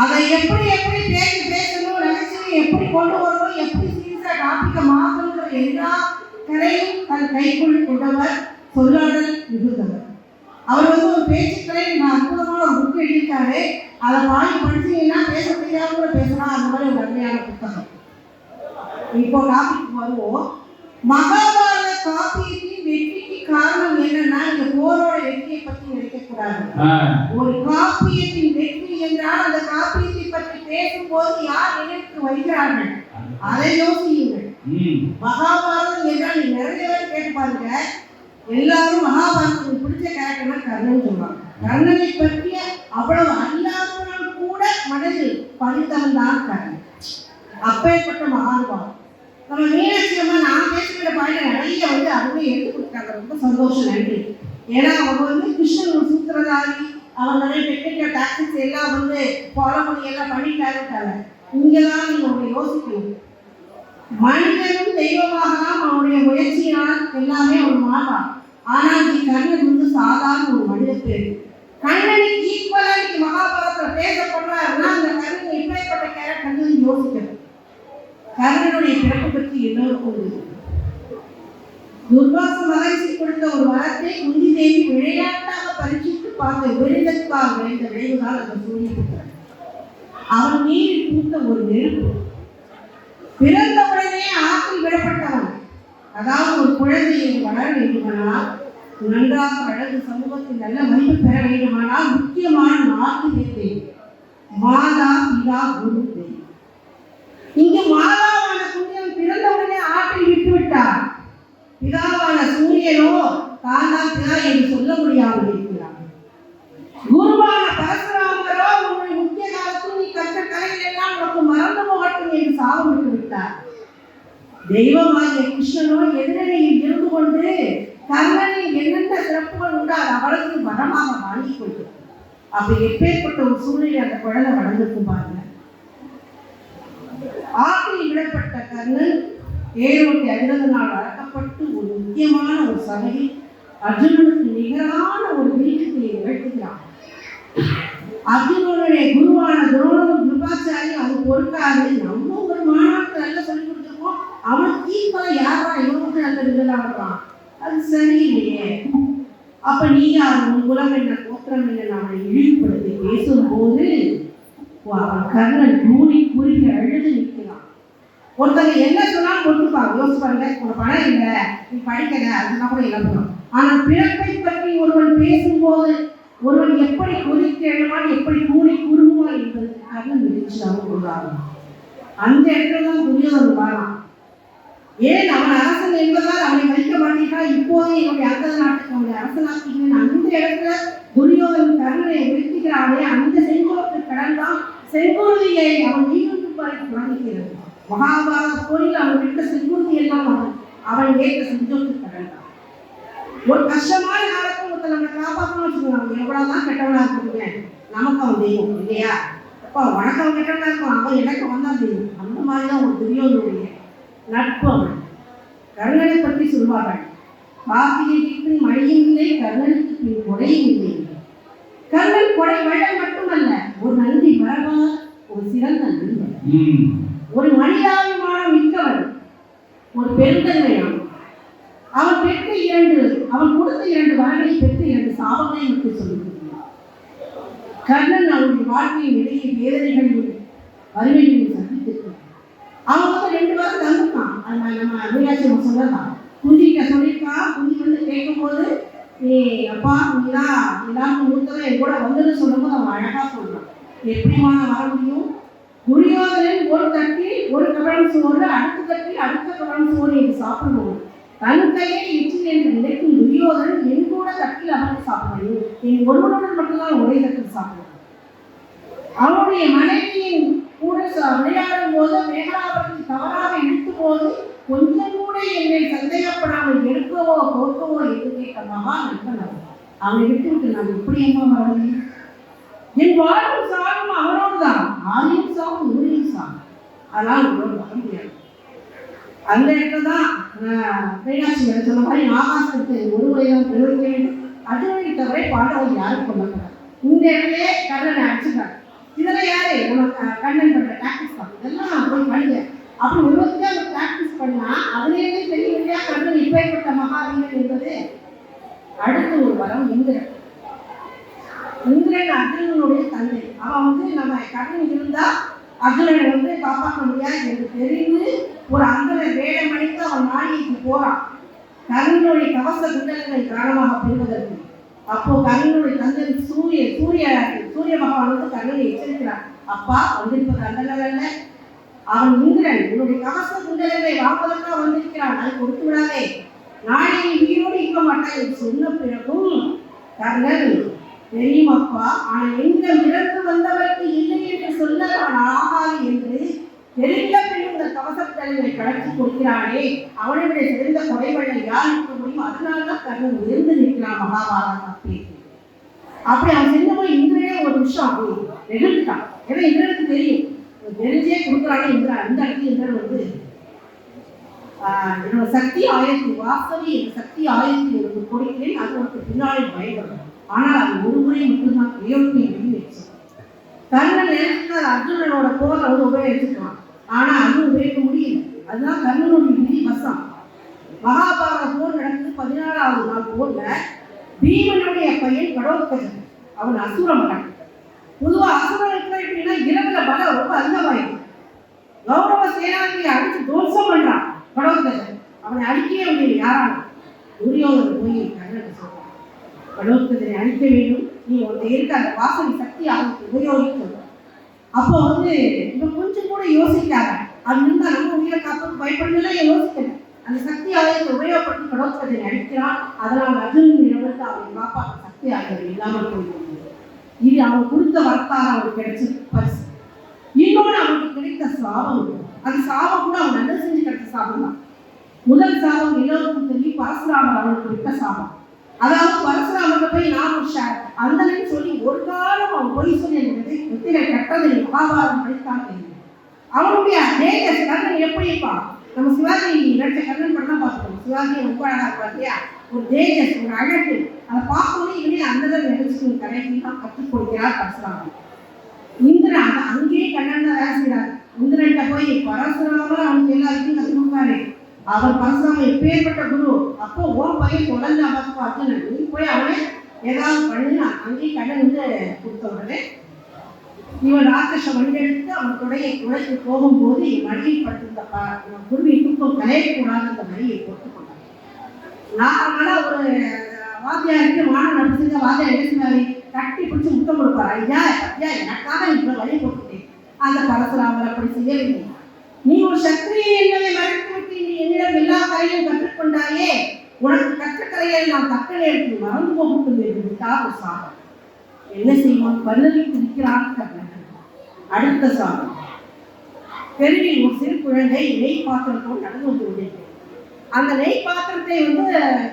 அதை எப்படி பேசணும், நகைச்சுவை எப்படி கொண்டு வரணும், எப்படி சீரியஸா டாபிக்க மாற்றணுன்ற எல்லா கலையும் தன் கைக்குள் கொண்டவர், சொல்லாடல் மிகுந்தவர். அவர் ஒரு பேச்சுக்களை அற்புதமான ஒரு புக் எழுதிட்டாரு. அதை வாங்கி படிச்சீங்கன்னா பேச முடியாம கூட பேசலாம். அந்த மாதிரி ஒரு அருமையான புத்தகம். இப்போ டாபிக் வருவோம். மகாபாரத காப்பியத்தின் வெற்றிக்கு காரணம் என்னன்னா, இந்த போரோட வெற்றியை பற்றி நினைக்கக்கூடாது. ஒரு காப்பியத்தின் வெற்றி என்றால் அந்த காப்பியத்தை பற்றி பேசும்போது யார் நினைத்து வருகிறார்கள் அதை யோசியுங்கள். மகாபாரதம் என்றால் நீ நிறைய பேர் கேட்டு பாருங்க, எல்லாரும் மகாபாரதத்துக்கு பிடிச்ச கேரக்டர் கர்ணன் சொல்றாங்க. கர்ணனை பற்றிய அவ்வளவு அல்லாதவர்கள் கூட மனதில் பதித்தவன் தான் கர்ணன். அப்பேற்பட்ட மகானுபாவம். நம்ம மீனாட்சி அம்மா நான் பேசுகிற பாயிண்ட் நிறைய அவங்க எடுத்து கொடுத்தாங்க. ரொம்ப சந்தோஷம், நன்றி. ஏன்னா அவங்க கிருஷ்ணன் ஒரு சூத்திரதாரி, அவங்க நிறைய டெக்னிக்கல் டாக்டிக்ஸ் எல்லாம் ஃபாலோ பண்ணி எல்லாம் பண்ணிட்டாருக்காங்க. இங்கதான் நீங்க யோசிக்கணும். மனிதனும் தெய்வமாகலாம் அவனுடைய முயற்சியினால் எல்லாமே அவன் மாறான். ஆனால் நீ கர்ணன் சாதாரண ஒரு மனித பேர். கண்ணனுக்கு ஈக்குவலா இன்னைக்கு மகாபாரதத்தில் பேசப்படுறாருன்னா அந்த கர்ணன் எப்படிப்பட்ட கேரக்டர் யோசிக்கணும். கர்ணனுடைய பிறப்பு பற்றி எல்லோருக்கும் துர்வாச மகரிஷி கொடுத்த ஒரு வரத்தை குந்தி தேவி விளையாட்டாக பரீட்சித்து பார்க்க விருதற்காக வேண்ட விளைவுதான் அந்த சூரியபுத்திரன். அவன் நீரில் பூத்த ஒரு நெருப்பு. பிறந்த உடனே ஆற்றில் விடப்பட்டவன். அதாவது ஒரு குழந்தையை வளர வேண்டுமானால், நன்றாக வளர்ந்து சமூகத்தில் நல்ல மதிப்பு பெற வேண்டுமானால் முக்கியமான 4 பேர் மாதா, பிதா, குரு. இங்கு மாதாவான சூரியன் பிறந்தவுடனே ஆற்றில் விட்டுவிட்டார். பிதாவான சூரியனோ தானா பிதா என்று சொல்ல முடியாமல் இருக்கிறார். குருவான பரசுராமரோ உன்னுடைய முக்கிய காலத்தில் நீ கற்ற கலைகள் எல்லாம் உனக்கு மறந்து போகட்டும் என்று சாபம் விட்டு விட்டார். தெய்வமாகிய கிருஷ்ணனோ எதிரணியில் இருந்து கொண்டு கர்ணனில் என்னென்ன சிறப்புகள் உண்டோ அது அவளுக்கு வரமாக வாங்கிக் கொள்ளும். அப்படி எப்பேற்பட்ட ஒரு சூழ்நிலை அந்த குழந்தை வளர்ந்துக்கும் பாருங்க. ஆற்றில் விடப்பட்ட கர்ணன் 750 நாள் வளர்க்கப்பட்டு ஒரு முக்கியமான ஒரு சபையில் அர்ஜுனனுக்கு நிகரான ஒரு விருப்பத்தை நிகழ்த்துகிறான். அர்ஜுனனுடைய குருவான துரோணனும் கிருபாச்சாரி அது பொறுக்காது. நம்ம ஒரு மாணவனுக்கு நல்லா சொல்லிக் கொடுத்துருக்கோம், அவனுக்கு ஈக்குவலா யாரா இவனுக்கு நல்ல ரிசல்ட் இருக்கான், அது சரியில்லையே. அப்ப நீங்க அவன் குலம் என்ன கோத்திரம் என்ன அவனை இழிவுபடுத்தி பேசும்போது அவன் கர்ணன் கூடி குறுகி அழுது நிற்கிறான். ஒருத்தங்க என்ன சொன்னாலும் கொடுத்துப்பாங்க. யோசிச்சு பாருங்க, ஒரு பணம் இல்லை, நீ படிக்கல, அதுனா கூட இழப்பணும். ஆனால் பிறப்பை பற்றி ஒருவன் பேசும்போது ஒருவன் எப்படி கொதித்தெழுவான், எப்படி கூறி குறுங்குவான் என்பதற்காக நிகழ்ச்சி அவங்க சொல்றாங்க. அந்த இடத்துல தான் துரியோதனன் வாரான். ஏன் அவன் அரசன் என்பதால் அவனை வைக்க மாட்டேங்கிறா, இப்போது என்னுடைய அர்த்த நாட்டுக்கு அவனுடைய அரசனாக்கினேன். அந்த இடத்துல துரியோதனன் கர்ணனை வெறுக்கிறானே, அந்த செங்கோட்டு கடன் தான் செங்குருதியை அவன் நீண்டு தொடங்குகிறது. மகாபாரத போரில் அவன் விட்ட செங்குருதி எல்லாம் அவன் ஏற்ற செஞ்சோட்டு கடன் தான். ஒரு கஷ்டமான காலத்தில் ஒருத்தர் நம்ம காப்பாற்றணும்னு வச்சுக்கோங்க, எவ்வளவுதான் கெட்டவனா இருக்குங்க, நமக்கு அவன் தெய்வம் இல்லையா? அப்போ வணக்கம் கெட்டவனா இருக்கும், அவன் எனக்கு வந்தா தெரியும். அந்த மாதிரிதான் ஒரு துரியோதனுடைய நட்பு. அவன் கர்ணனை பற்றி சொல்வார்கள், பாக்கியத்திற்கு மழையும் இல்லை, கர்ணனுக்கு பின் கொடையும் இல்லை. கர்ணன் கொடை வெள்ளம் மட்டுமல்ல, ஒரு நன்றி மரபா, ஒரு சிறந்த நண்பன், ஒரு மனிதாபிமானம் மிக்கவன், ஒரு பெருந்தன்மையான். அவன் கொடுத்த 2 வரங்களை பெற்று 2 சாபங்களை விட்டு சொல்லியிருக்கிறான். கர்ணன் அவனுடைய வாழ்க்கையின் இடையே வேதனைகள் வறுமைகளை சந்தித்திருக்கிறான். அவன் 2 வாரம் தந்துட்டான். நம்ம மீனாட்சி சொல்லலாம், குஞ்சிகிட்ட சொல்லியிருக்கான். குஞ்சி வந்து கேட்கும்போது, நீ அப்பா நீதான் எல்லாருக்கும் மூத்தவன், என் கூட வந்துன்னு சொல்லும்போது அவன் அழகா சொல்றான். எப்படிமா வர முடியும்? துரியோதனன் ஒரு தட்டில் ஒரு கவனம் சோறு, அடுத்த தட்டில் அடுத்த கவனம் சோறு என்று சாப்பிடுவோம். தன் கையை இச்சில் என்று நினைக்கும் துரியோதனன் என் கூட தட்டில் அமர்ந்து சாப்பிடுவேன். என் ஒருவனுடன் மட்டும்தான் ஒரே தட்டில் சாப்பிடுவேன். அவனுடைய மனைவியின் கூட விளையாடும் போது மேகலாபுரத்தை தவறாக இழுத்து போது கொஞ்சம் கூட என்னை சந்தேகப்படாமல் எடுக்கவோ கொடுக்கவோ என்று கேட்ட மகா நண்பன். அவனை விட்டு நான் எப்படி அம்மா வர முடியும்? என் வாழும் சாகும் அவனோடு தான், ஆரையும் சாகும் ஊரையும் சாகும், அதனால் உங்களோட வர முடியாது. அந்த இடத்துல தான் மீனாட்சி சொன்ன மாதிரி ஆகாசத்தை ஒருவரை தான் தெரிவிக்க வேண்டும். அர்ஜுனனை தவிர பாண்டவர்கள் யாரும் கொள்ளக்கூடாது. இந்த இடத்துலயே கர்ணனை அடிச்சுட்டாங்க. இதெல்லாம் யாரு நம்ம கண்ணன் பண்ற ப்ராக்டிஸ் தான். இதெல்லாம் போய் படிங்க. அப்படி ஒருவருக்கே அந்த ப்ராக்டிஸ் பண்ணா அதுலேயே தெரிய இல்லையா கர்ணன் இப்பேற்பட்ட மகாவீரன் என்பது. அடுத்து ஒரு வரம் இந்திரன். இந்திரன் அர்ஜுனனுடைய தந்தை. அவன் நம்ம கர்ணன் இருந்தா அர்ஜுனனை காப்பாற்ற முடியாது என்று தெரிந்து ஒரு அந்தன வேடம் அணித்து அவன் மாளிகைக்கு போறான், கர்ணனுடைய கவச குண்டலங்களை காரணமாக பெறுவதற்கு. அப்போ கர்ணனுடைய தந்தை சூரிய பகவான் கர்ணனை எச்சரிக்கிறான், அப்பா வந்திருப்பது அந்தனல்ல, அவன் இந்திரன், உன்னுடைய கவச குண்டலங்களை வாங்குவதற்காக வந்திருக்கிறான், அதை கொடுத்து விடாதே, நாளை உயிரோடு இருக்க மாட்டான் என்று சொன்ன பிறகும் கர்ணன், தெரியும் அப்பா, ஆனால் எங்கள் இறந்து வந்தவருக்கு இல்லை என்று சொல்ல நான் ஆகாது என்று தெரிந்த பின் இந்த கவசத்தலைகளை கலக்கி கொடுக்கிறானே, அவனை விட சிறந்த கொடைவள்ளை யார் இருக்க முடியும்? அதனால்தான் கர்ணன் உயர்ந்து நிற்கிறான் மகாபாரதம். அப்படி அவன் செஞ்சபோது இந்திரனே ஒரு விஷயம் அப்படி நெகிழ்ந்துட்டான். ஏன்னா இந்திரனுக்கு தெரியும், தெரிஞ்சே கொடுக்குறானே இந்திரன். அந்த இடத்துல இந்திரன் என்னோட சக்தி ஆயிரத்தி வாசவி, என் சக்தி ஆயிரத்தி எனக்கு கொடுக்கிறேன், அது உனக்கு பின்னாலே பயன்படும். ஆனால் அது ஒரு முறை மட்டும்தான் பிரயோகத்தை வெளியேற்று. கர்ணன் நினைச்சால் அர்ஜுனனோட போரை உபயோகிச்சுக்கலாம், ஆனா அதுவும் உபயோகிக்க முடியல. அதுதான் கர்ணனுடைய விதி வசம். மகாபாரத போர் நடக்குது. 14வது நாள் போர்ல பீமனுடைய பையன் கடோத்கஜன், அவன் அசுர மகன். பொதுவா அசுரனுக்கு எப்படின்னா இரவுல பலம் ரொம்ப அதிகமாயிடும். கௌரவ சேனாதியை அடிச்சு தோஷம் பண்றான் கடோத்கஜன். அவனை அடிக்கவே முடியும் யாராலும். துரியோதனன் போய் கர்ணன் சொல்றான், கடோத்கஜனை அழிக்க வேண்டும், நீ உன்னை இருக்க அந்த வாசனை சக்தி அவனுக்கு உபயோகிக்க. அப்போ இவன் கொஞ்சம் கூட யோசிக்காத, அது இருந்தா நம்ம உயிரை காப்பது பயப்படலாம் யோசிக்கல. அந்த சக்தி ஆயுதத்தை உபயோகப்படுத்தி கடோத்கஜனை அழிக்கிறான். அதனால் அர்ஜுனன் இடமிருந்து அவனை காப்பாற்ற சக்தி ஆயுதம் இல்லாமல் போயிருந்தது. இது அவன் கொடுத்த வரத்தால் அவனுக்கு கிடைச்ச பரிசு. இன்னொன்று அவனுக்கு கிடைத்த சாபம். அந்த சாபம் கூட அவன் நல்லது செஞ்சு கிடைச்ச சாபம் தான். முதல் சாபம் எல்லோருக்கும் தெரியும், பரசுராமர் அவனுக்கு விட்ட சாபம். அதாவது பரசுராமர் போய் நான் அந்தன்னு சொல்லி ஒரு காலம் அவன் போய் சொல்லி வெற்றிலை கட்டதை மகாபாரதம் படித்தான் தெரியும். அவனுடைய தேஜஸ் கர்ணன் எப்படி இருப்பான்? நம்ம சிவாஜி நடிச்ச கர்ணன் படம் பார்த்துக்கணும். சிவாஜியை ரொம்ப அழகா பார்த்தியா, ஒரு தேஜஸ், ஒரு அழகு, அதை பார்க்கணும். இவனே அந்த நினைச்சு கடைசி தான் கற்றுக் கொடுக்கிறார் பரசுராமன். இந்திரன் அங்கேயே கண்ணன் தான் வேலை செய்யறாரு. இந்திரன்கிட்ட போய் பரசுராமர் அவனுக்கு எல்லாருக்கும் கற்றுக் கொடுத்தாரு. அவர் பரசுராமன் எப்பேற்பட்ட குரு. அப்போ ஓன் பையன் தொடர்ந்து பார்த்து அர்ஜுனன், நீ போய் அவனை ஏதாவது பண்ணினா அங்கேயே கண்ணன் கொடுத்த உடனே இவன் ராட்சச மண்டெடுத்து அவன் தொடையை குழைத்து போகும்போது மடியை பட்டிருந்த குருவியை தூக்கம் கலையக்கூடாது அந்த மடியை போட்டுக் கொண்டான். நார்மலா ஒரு வாத்தியாருக்கு மாணவன் நடத்துங்க வாத்தியார் என்ன செய்வாரு, கட்டி பிடிச்சி முத்தம் கொடுப்பாரு. ஐயா ஐயா எனக்காக இவ்வளவு வழி போட்டுட்டேன். அந்த பரசுராமர் அப்படி செய்யவில்லை. நீ ஒரு சத்திரியன் என்பதை மறைத்துவிட்டு நீ என்னிடம் எல்லா கலையும் கற்றுக்கொண்டாயே, உனக்கு கற்ற கலையை நான் தக்க நேரத்தில் மறந்து போகட்டும் என்று விட்டார் ஒரு சாபம். என்ன செய்வோம், பல்லவி குதிக்கிறான் கர்ணன். அடுத்த சாபம், தெருவில் ஒரு சிறு குழந்தை நெய் பாத்திரத்தோடு நடந்து வந்து கொண்டிருக்கிறது. அந்த நெய் பாத்திரத்தை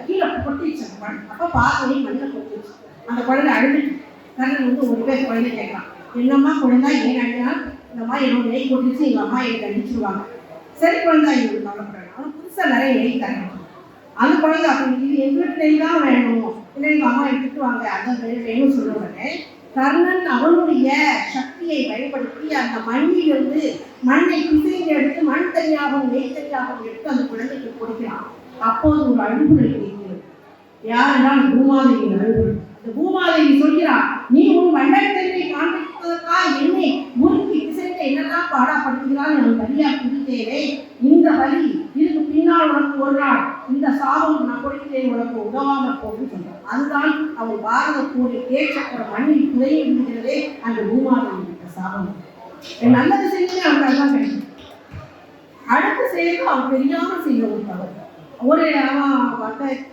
கீழே கொட்டிச்சு. அப்ப பாத்திரை மண்ணில் கொட்டிச்சு. அந்த குழந்தை அழுதுட்டு கர்ணன் ஒரு பேர் குழந்தை கேட்கலாம், என்னம்மா குழந்தை ஏன் அழுதினா, இந்த மாதிரி என்னோட நெய் கொட்டிச்சு, எங்க அம்மா என்னை கண்டிச்சிருவாங்க. சரி குழந்தை இவங்க கவலைப்படுறாங்க. அவன் புதுசா நிறைய நெய் தரணும். அந்த குழந்தை அப்படி இது எங்களுக்கு நெய் தான் வேணும், இல்லை எங்க அம்மா எடுத்துட்டுவாங்க அந்த நெய் வேணும்னு சொல்ல உடனே கர்ணன் அவனுடைய சக்தியை பயன்படுத்தி அந்த மண்ணிலிருந்து மண்ணை பிசைந்து எடுத்து மண் தனியாகவும் நெய் தனியாகவும் எடுத்து அந்த குழந்தைக்கு கொடுக்கிறான். அப்போது ஒரு அழுகுறை கேட்கிறது. யாரென்றால் பூமாதேவி அழுகுறை. இந்த பூமாதேவி சொல்கிறார், நீ உன் மண்டலத்தை காண்பிப்பதற்காக என்னை முறுக்கி பிசைந்த என்னெல்லாம் பாடப்படுத்துகிறான் நான் வழியா பிடித்தேனே, இந்த வழி இதுக்கு பின்னால் உனக்கு ஒரு நாள் இந்த சாபம் நான் கொடுக்கிறேன் உனக்கு உதவாமல் போகும் சொல்றான். அதுதான் அவன் பாரத போரில் கேட்கப்பட மண்ணில் புதைய விடுகிறதே அந்த பூமாதேவி சாபம். நல்லது செஞ்சு அவனுக்கு அதுதான் கிடைக்கும். அடுத்த செயலுக்கு அவன் தெரியாமல் செய்ய ஒரு தவறு. அவன்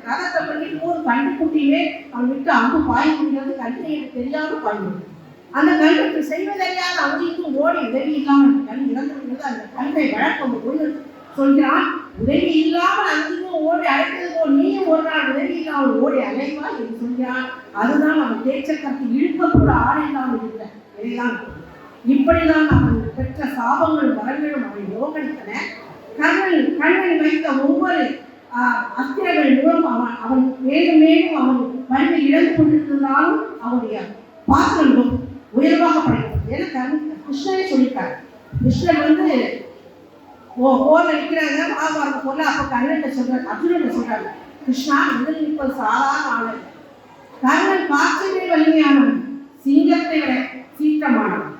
ரகத்தை பண்ணிட்டு ஒரு கண்டுக்குட்டியுமே அவன் விட்டு அம்பு பாய் முடியாது, கண்ணை தெரியாமல் பாய்ந்து அந்த கண்ணுக்கு செய்வதறியாத அவனுக்கும் ஓடி உதவி இல்லாமல் கண் இறந்து விடுகிறது. அந்த கண்ணை வழக்கம் சொல்கிறான், உதவி இல்லாமல் அங்கேயும் ஓடி அழைத்தது போல் நீயும் ஒரு நாள் உதவி இல்லாமல் ஓடி அலைவா என்று சொல்கிறான். அதுதான் அவன் தேச்சக்கத்தில் இழுக்கக்கூட ஆள் இல்லாமல் இருக்கிற நிலைதான். இப்படிதான் அவன் பெற்ற சாபங்கள் வரங்களும் அவனை யோகடித்தன. கண்ணன் வைத்த ஒவ்வொரு அஸ்திரங்கள் மூலம் அவன் மேலும் மேலும் அவன் வலிமை இழந்து கொண்டிருந்தாலும் அவனுடைய பாத்திரங்களும் உயர்வாக படைக்கிறது. ஏன்னா கிருஷ்ணனே சொல்லிட்டார். கிருஷ்ணன் போர் அடிக்கிறாங்க மகாபாரத போல. அப்ப கண்ணன் சொல்றாரு, அர்ஜுனன் சொல்றாங்க, கிருஷ்ணா முதல் நிற்பது சாதாரண ஆளு. கர்ணன் காற்றிலே வலிமையானவன், சிங்கத்தை விட சீற்றமானவன்,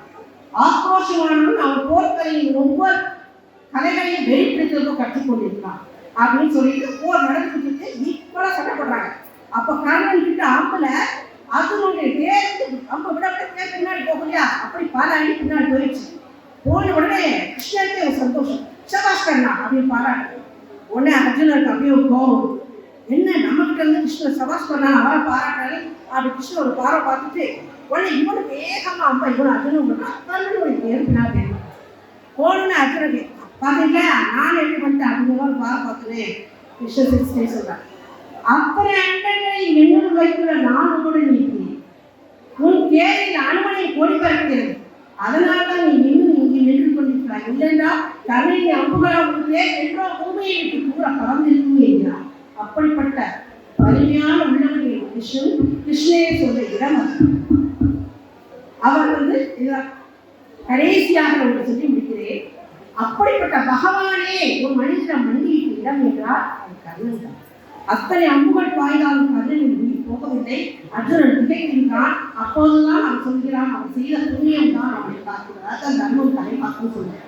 ஆக்ரோஷமானவன். அவன் போர்க்கலையின் ஒவ்வொரு கலைகளையும் வெளிப்படுத்துவதோ கற்றுக்கொண்டிருக்கான் அப்படின்னு சொல்லிட்டு போர் நடந்துட்டு ஈக்குவலா சண்டை போடுறாங்க. அப்ப கர்ணன் கிட்ட அம்புல அர்ஜுனுடைய தேர்ந்து அம்பு விட பின்னாடி போகலையா, அப்படி பல அடி பின்னாடி போயிடுச்சு. போன உடனே கிருஷ்ணனுக்கு ஒரு சந்தோஷம், சபாஷ் கர்ணா அப்படின்னு பாராட்டு. உடனே அர்ஜுனனுக்கு அப்படியே ஒரு கோபம், என்ன நம்ம கிட்ட இருந்து கிருஷ்ணன் சபாஷ் கர்ணா அவரை பாராட்டாரு. அப்படி கிருஷ்ணன் ஒரு பார்வை பார்த்துட்டு உடனே இவனு வேகமா அம்பா இவனு அர்ஜுனன் கர்ணனுடைய பேர் பின்னாடி வேணும். போனோன்னு அர்ஜுனனுக்கு பார்த்தீங்களா நான் எப்படி பண்ணிட்டேன் அப்படிங்கிற பார்வை பார்த்துனேன். கிருஷ்ணன் சொல்றான், அத்தனை அண்டங்களை என்னுள் வைத்துள்ள நான் உங்களுடன் நீக்கிறேன். உன் தேரில் அனுமனை கொடி பறக்கிறது, அதனால்தான் நீ இன்னும் இங்கே நின்று கொண்டிருக்கிறாய். இல்லைன்னா கர்ணனை அம்புகளே என்றோ பூமியை விட்டு தூர பறந்திருக்கும் என்கிறார். அப்படிப்பட்ட வலிமையான உள்ளவர்கள் கிருஷ்ணனே சொல்ற இடம் அவர் கடைசியாக ஒன்று சொல்லி முடிக்கிறேன். அப்படிப்பட்ட பகவானே ஒரு மனிதன் மண்டிக்கு இடம் என்றால் அது கர்ணன் தான். அத்தனை அம்புகள் பாய்ந்தாலும் கர்ணனின் உயிர் போகவில்லை. அர்ஜுனன் திகைக்கின்றான். அப்போதுதான் அவன் சொல்கிறான், அவன் செய்த புண்ணியம் தான் அவனை காக்கிறார். அந்த தர்மம் தலை பார்க்கும் சொல்றான்.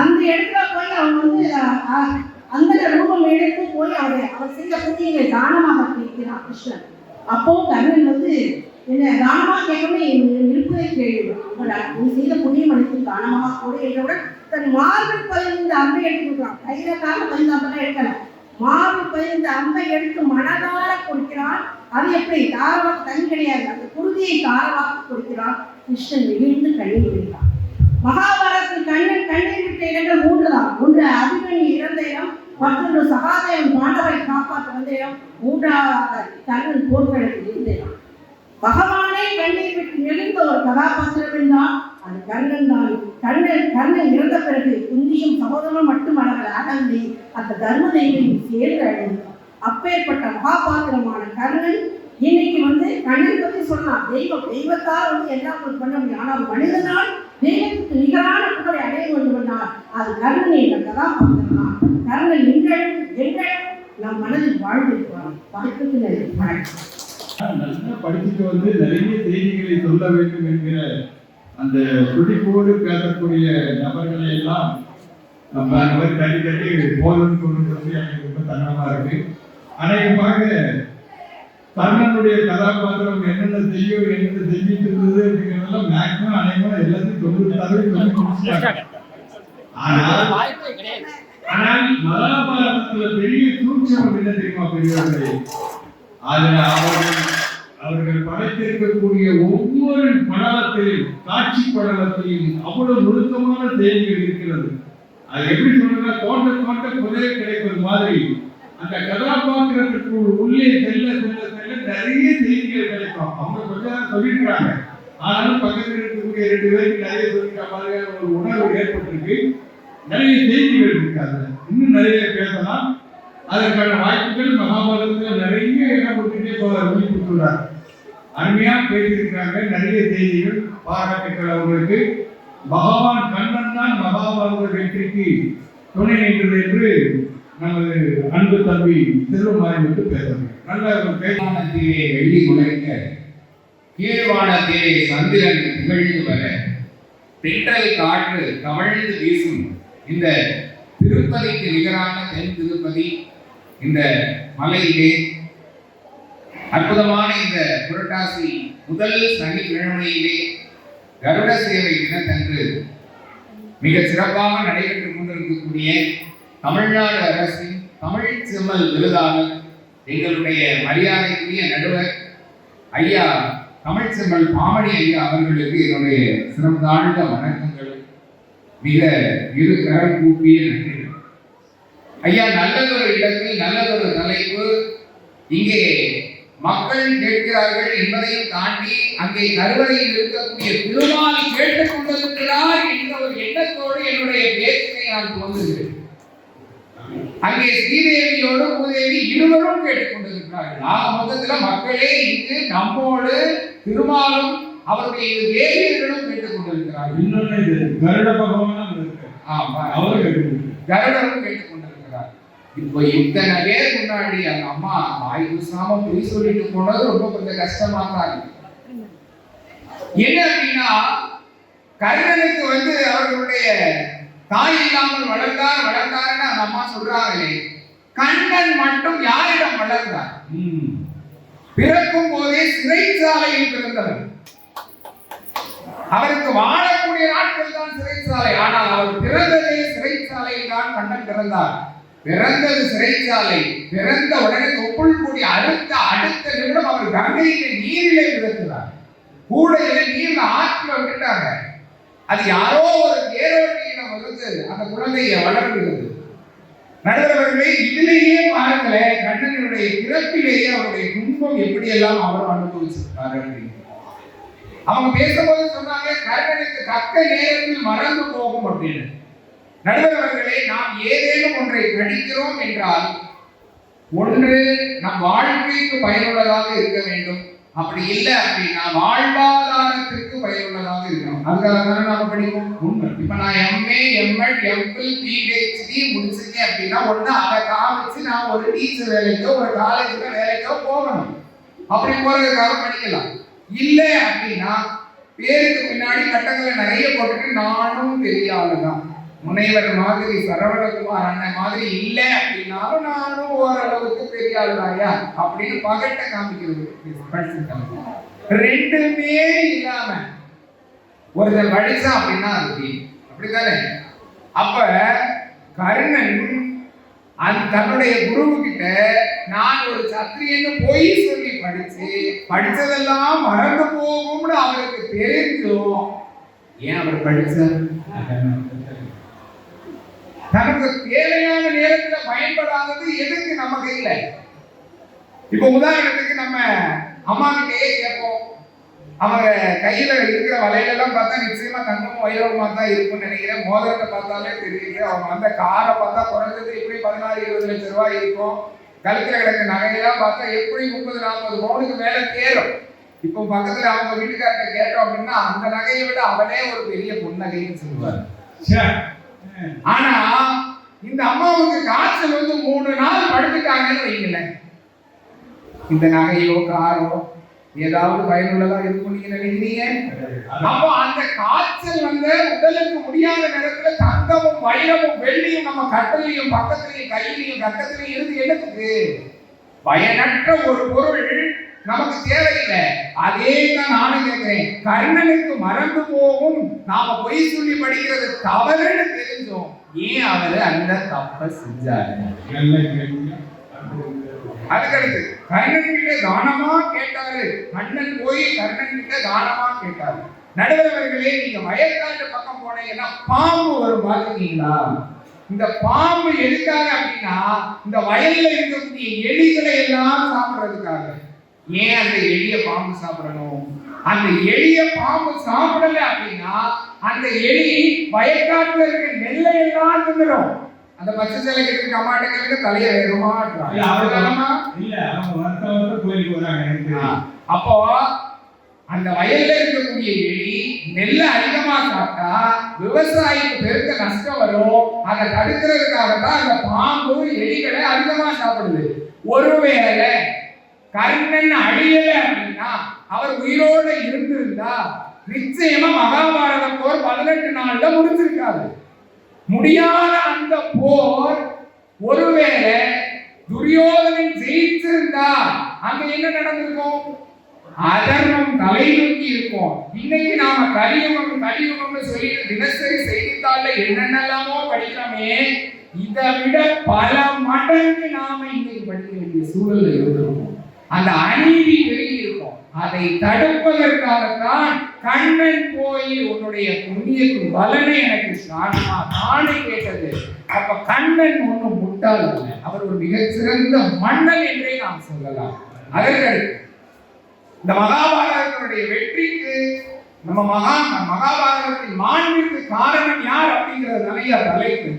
அந்த இடத்துல போய் அவன் அந்த ரூபம் எடுத்து போய் அவன் செய்த புண்ணியங்களை தானமாக கேட்கிறான் கிருஷ்ணன். அப்போ கர்ணன் என்ன தானமாக கேட்கவே இருப்பதை கேள்வி, நீ செய்த புண்ணியம் அனைத்து தானமாக கூட என்றவுடன் தன் மார்பில் பதிந்து அம்பை எடுத்துக்கிறான். கையில கால பதிந்து அம்பெல்லாம் எடுக்கல, மார்பில் பதிந்து அம்பை எடுத்து மனதார கொடுக்கிறான். அது எப்படி தாரவாக தனி கிடையாது, அந்த குருதியை தாரவாக கொடுக்கிறான். கிருஷ்ணன் நெகிழ்ந்து கண்ணீர் விடுகிறான். மகாபாரதத்தில் கண்ணன் கண்ணீர் விட்ட இடங்கள் மூன்று தான். ஒன்று அபிமன்யு இறந்த இடம், மற்றொன்று சகாதேவன் பாண்டவரை காப்பாற்ற வந்த இடம், மூன்றாவது கர்ணன் போர்க்களத்தில் இருந்த இடம். பகவானை கண்ணீர் விட்டு நெளிந்த ஒரு கதாபாத்திரம் என்றால் அது கர்ணன் தான். கர்ணன் இறந்த பிறகு குந்தியும் சகோதரனும் மட்டுமல்ல அகந்தி அந்த தர்ம தெய்வம் சேர்ந்து அடைந்தார். அப்பேற்பட்ட மகாபாத்திரமான கர்ணன் இன்னைக்கு கண்ணன் பற்றி சொன்னான். தெய்வத்தால் எல்லாம் பண்ண முடியும். ஆனால் மனிதனால் தெய்வத்துக்கு நிகரான புகழை அடைய வேண்டும் என்றால் அது கர்ணன் என்ற கதாபாத்திரம் தான். கர்ணன் எங்களும் நம் மனதில் வாழ்ந்திருக்கிறான். வாழ்க்கைக்கு நல்லா படிச்சுட்டு நிறைய செய்திகளை சொல்ல வேண்டும் என்கிற அந்த துடிப்போடு பேசக்கூடிய நபர்களை எல்லாம் நம்ம அந்த மாதிரி தட்டி தட்டி போதும்னு சொல்றது எனக்கு ரொம்ப தன்னமா இருக்கு. அநேகமாக கர்ணனுடைய கதாபாத்திரம் என்னென்ன செய்யும் என்னென்ன செஞ்சுட்டு இருந்தது அப்படிங்கிறதெல்லாம் மேக்ஸிமம் அநேகமாக எல்லாத்தையும் 90% ஆனால் மகாபாரதத்துல பெரிய சூட்சமம் என்ன தெரியுமா பெரியவர்களே? அதுல அவர்கள் படைத்திருக்கக்கூடிய ஒவ்வொரு படலத்திலும் காட்சி படலத்திலும் அவ்வளவு நுணுக்கமான செய்திகள் இருக்கிறது. அது எப்படி சொல்றதுன்னா தோட்ட புதைய கிடைப்பது மாதிரி அந்த கதாபாத்திரத்துக்கு உள்ளே செல்ல செல்ல செல்ல நிறைய செய்திகள் கிடைக்கும். அவங்க கொஞ்சம் சொல்லியிருக்காங்க, ஆனாலும் பக்கத்தில் இருக்கக்கூடிய 2 பேருக்கு நிறைய சொல்லிக்கிற மாதிரியான ஒரு உணர்வு ஏற்பட்டிருக்கு. நிறைய செய்திகள் இருக்காது, இன்னும் நிறைய பேசலாம். அதற்கான வாய்ப்புகள் மகாபாரதத்தில் நிறைய இடம் கொடுத்துட்டே கொடுத்துள்ளார். அருமையா பேசியிருக்காங்க, நிறைய செய்திகள் பாராட்டுக்கள் அவர்களுக்கு. பகவான் கண்ணன் தான் மகாபாரத வெற்றிக்கு துணை நின்றது என்று நமது அன்பு தம்பி செல்வமாரி வந்து பேசுறாங்க. நல்ல தீரை வெள்ளி முளைக்க கீழ்வானத்தீரை சந்திரன் திகழ்ந்து வர தென்றல் காற்று கவழ்ந்து வீசும் இந்த திருப்பதிக்கு நிகரான தென் திருப்பதி இந்த மலையிலே அற்புதமான இந்த புரட்டாசி முதல் சனிக்கிழமையிலே கருட சேவை தினத்தன்று மிக சிறப்பாக நடைபெற்றுக் கொண்டிருக்கக்கூடிய தமிழ்நாடு அரசின் தமிழ் செம்மல் விருதாளர் எங்களுடைய மரியாதைக்குரிய நடுவர் ஐயா தமிழ் செம்மல் பாமணி ஐயா அவர்களுக்கு என்னுடைய சிறந்தாழ்ந்த வணக்கங்கள், மிக இரு கரம் கூப்பிய நன்றிகள். ஐயா, நல்லதொரு இடத்தில் நல்லதொரு தலைப்பு இங்கே மக்கள் கேட்கிறார்கள் என்பதையும் தாண்டி அங்கே கருவறையில் இருக்கக்கூடிய திருமால் கேட்டுக் கொண்டிருக்கிறார் என்ற ஒரு எண்ணத்தோடு என்னுடைய பேச்சினை நான் துவங்குகிறேன். அங்கே ஸ்ரீதேவியோடு பூதேவி இருவரும் கேட்டுக் கொண்டிருக்கிறார்கள். ஆக மொத்தத்தில் மக்களே இங்கு நம்மோடு திருமாலும் அவருடைய தேவியர்களும் கேட்டுக் கொண்டிருக்கிறார்கள். இன்னொன்று கருட பகவானும் கருடரும் கேட்டுக் கொண்டிருக்கிறார். இப்போ இத்தனை பேர் முன்னாடி அந்த அம்மா வாய் கூசாம போய் சொல்லிட்டு போனது ரொம்ப கொஞ்சம் கஷ்டமா தான் இருக்கு. என்ன அப்படின்னா, கர்ணனுக்கு அவர்களுடைய தாய் இல்லாமல் வளர்ந்தாருன்னு அந்த அம்மா சொல்றாங்களே, கண்ணன் மட்டும் யாரிடம் வளர்ந்தார்? பிறக்கும் போதே சிறைச்சாலையில் பிறந்தவர். அவருக்கு வாழக்கூடிய நாட்கள் தான் சிறைச்சாலை. ஆனால் அவர் பிறந்ததே சிறைச்சாலையில் தான் கண்ணன் பிறந்தார். பிறந்தது சிறைச்சாலை. பிறந்த உடனே தொப்புள் கூடி அடுத்த நிமிடம் அவர் கங்கையிலே நீரிலே விழுந்தார். கூடையில நீர்ல ஆற்றில விட்டுட்டாங்க. அது யாரோ ஒரு ஏரோட்டியிடம் அந்த குழந்தையை வளர்கிறது. நடுவர்களே, இதிலேயே பாருங்களேன், கண்ணனுடைய பிறப்பிலேயே அவருடைய துன்பம் எப்படியெல்லாம் அவர் அனுபவிச்சிருக்காரு அப்படின்னு. அவங்க பேசும்போது சொன்னாங்க, கர்ணனுக்கு தக்க நேரத்தில் மறந்து போகும் அப்படின்னு. நடுவர்களே, நாம் ஏதேனும் ஒன்றை படிக்கிறோம் என்றால் ஒன்று நம் வாழ்க்கைக்கு பயனுள்ளதாக இருக்க வேண்டும். அப்படி இல்லை அப்படின்னா வாழ்வாதாரத்திற்கு பயனுள்ளதாக இருக்கணும். அதுக்காக தானே நாம படிப்போம். உண்மை. இப்ப நான் எம்ஏ, எம்எட், எம்பில், பிஹெச்டி முடிச்சிருக்கேன் அப்படின்னா ஒண்ணு அதை காமிச்சு நான் ஒரு டீச்சர் வேலைக்கோ ஒரு காலேஜ்ல வேலைக்கோ போகணும். அப்படி போறதுக்காக படிக்கலாம். இல்லை அப்படின்னா பேருக்கு பின்னாடி கட்டங்களை நிறைய போட்டுட்டு நானும் பெரிய ஆளுதான், முனைவர் மாதிரி சரவணகுமார் அண்ணன் மாதிரி இல்லை அப்படின்னாலும் நானும் ஓரளவுக்கு பெரிய ஆளுதாயா அப்படின்னு பகட்ட காமிக்கிறது. ரெண்டுமே இல்லாம ஒருத்தர் படிச்சா அப்படின்னா அது அப்படித்தானே. அப்ப கர்ணன் தன்னுடைய குருவு கிட்ட நான் ஒரு சத்திரியன்னு பொய் சொல்லி படிச்சதெல்லாம் மறந்து போகும்னு அவருக்கு தெரிஞ்சும் ஏன் அவர் படிச்சார்? தனக்கு தேவையான நேரத்தில் பயன்படாதது எதுக்கு நம்ம கையில? இப்ப உதாரணத்துக்கு நம்ம அம்மா கிட்டே கேட்போம், அவங்க கையில இருக்கிற வலையிலெல்லாம் பார்த்தா நிச்சயமா தங்கமும் வைரவமா தான் இருக்கும்னு நினைக்கிறேன். மோதிரத்தை பார்த்தாலே தெரியுது. அவங்க அந்த காரை பார்த்தா குறைஞ்சது எப்படி 16-20 லட்சம் ரூபாய் இருக்கும். கழுத்துல கிடக்க நகையெல்லாம் பார்த்தா எப்படி 30-40 பவுனுக்கு மேல தேரும். இப்போ பக்கத்துல அவங்க வீட்டுக்கார்ட்ட கேட்டோம் அப்படின்னா அந்த நகையை விட அவனே ஒரு பெரிய பொன்னகைன்னு சொல்லுவார். ஆனா இந்த அம்மாவுக்கு காய்ச்சல் 3 நாள் படுத்துட்டாங்கன்னு வைக்கல, இந்த நகையோ காரோ ஏதாவது பயனுள்ளதா இருக்கும் நீங்க நினைக்கிறீங்க? அப்போ அந்த காய்ச்சல் உடலுக்கு முடியாத நேரத்துல தங்கமும் வைரமும் வெள்ளியும் நம்ம கட்டலையும் பக்கத்திலையும் கையிலையும் கட்டத்திலையும் இருந்து என்னத்துக்கு? பயனற்ற ஒரு பொருள் நமக்கு தேவையில்லை. அதே தான் நானும் கேட்கிறேன். கர்ணனுக்கு மறந்து போகும் நாம பொய் சொல்லி படிக்கிறது தவறுன்னு தெரிஞ்சோம், ஏன் அவரு அந்த தப்ப செஞ்சாரு? அதுக்கடுத்து கர்ணன் கிட்ட தானமா கேட்டாரு. கண்ணன் போய் கர்ணன் கிட்ட தானமா கேட்டாரு. நடுவர்களே, நீங்க வயற்காட்டு பக்கம் போனீங்கன்னா பாம்பு வரும் பாத்துக்கீங்களா? இந்த பாம்பு எதுக்காக அப்படின்னா இந்த வயல்ல இருக்கக்கூடிய எலிகளை எல்லாம் சாப்பிடுறதுக்காக. ஏன் அந்த எளிய பாம்பு சாப்பிடணும்? அந்த எளிய பாம்பு சாப்பிடல அப்படின்னா அந்த எலி வயற்காட்டுல இருக்க நெல்லை எல்லாம் தின்னுடும். அந்த பச்சை சேலை கட்டி அம்மாட்ட தலைய வேறுமா? அப்போ அந்த வயல்ல இருக்கக்கூடிய எலி நெல்லை அதிகமா சாப்பிட்டா விவசாயிக்கு பெருத்த நஷ்டம் வரும். அதை தடுக்கிறதுக்காக தான் அந்த பாம்பு எலிகளை அதிகமா சாப்பிடுது. ஒருவேளை கர்ணன் அழியல அப்படின்னா அவர் உயிரோட இருந்திருந்தா நிச்சயமா மகாபாரத போர் 18 நாள்ல முடிஞ்சிருக்காது. முடியாத அந்த போர் ஒருவேளை துரியோதனன் ஜெயிச்சிருந்தா அங்க என்ன நடந்திருக்கும்? அதர்மம் தலை நோக்கி இருக்கும். இன்னைக்கு நாம கலியுகம்னு சொல்லி தினசரி செய்தித்தாள்ல என்னென்னலாமோ படிக்கிறோமே, இதை விட பல மடங்கு நாம இன்னைக்கு படிக்க வேண்டிய சூழல்ல இருந்திருக்கும். அந்த அநீதி பெருகி இருக்கும். அதை தடுப்பதற்காகத்தான் கண்ணன் போய் உன்னுடைய புண்ணியத்தின் பலனை எனக்கு நானே கேட்டது. அப்ப கண்ணன் ஒன்றும் முட்டாள் அல்ல, அவர் ஒரு மிகச்சிறந்த மன்னன் என்றே நாம் சொல்லலாம். அதற்கு இந்த மகாபாரதத்தினுடைய வெற்றிக்கு நம்ம மகாபாரதத்தின் மாண்பிற்கு காரணம் யார் அப்படிங்கிறது நிறைய தலைப்பு.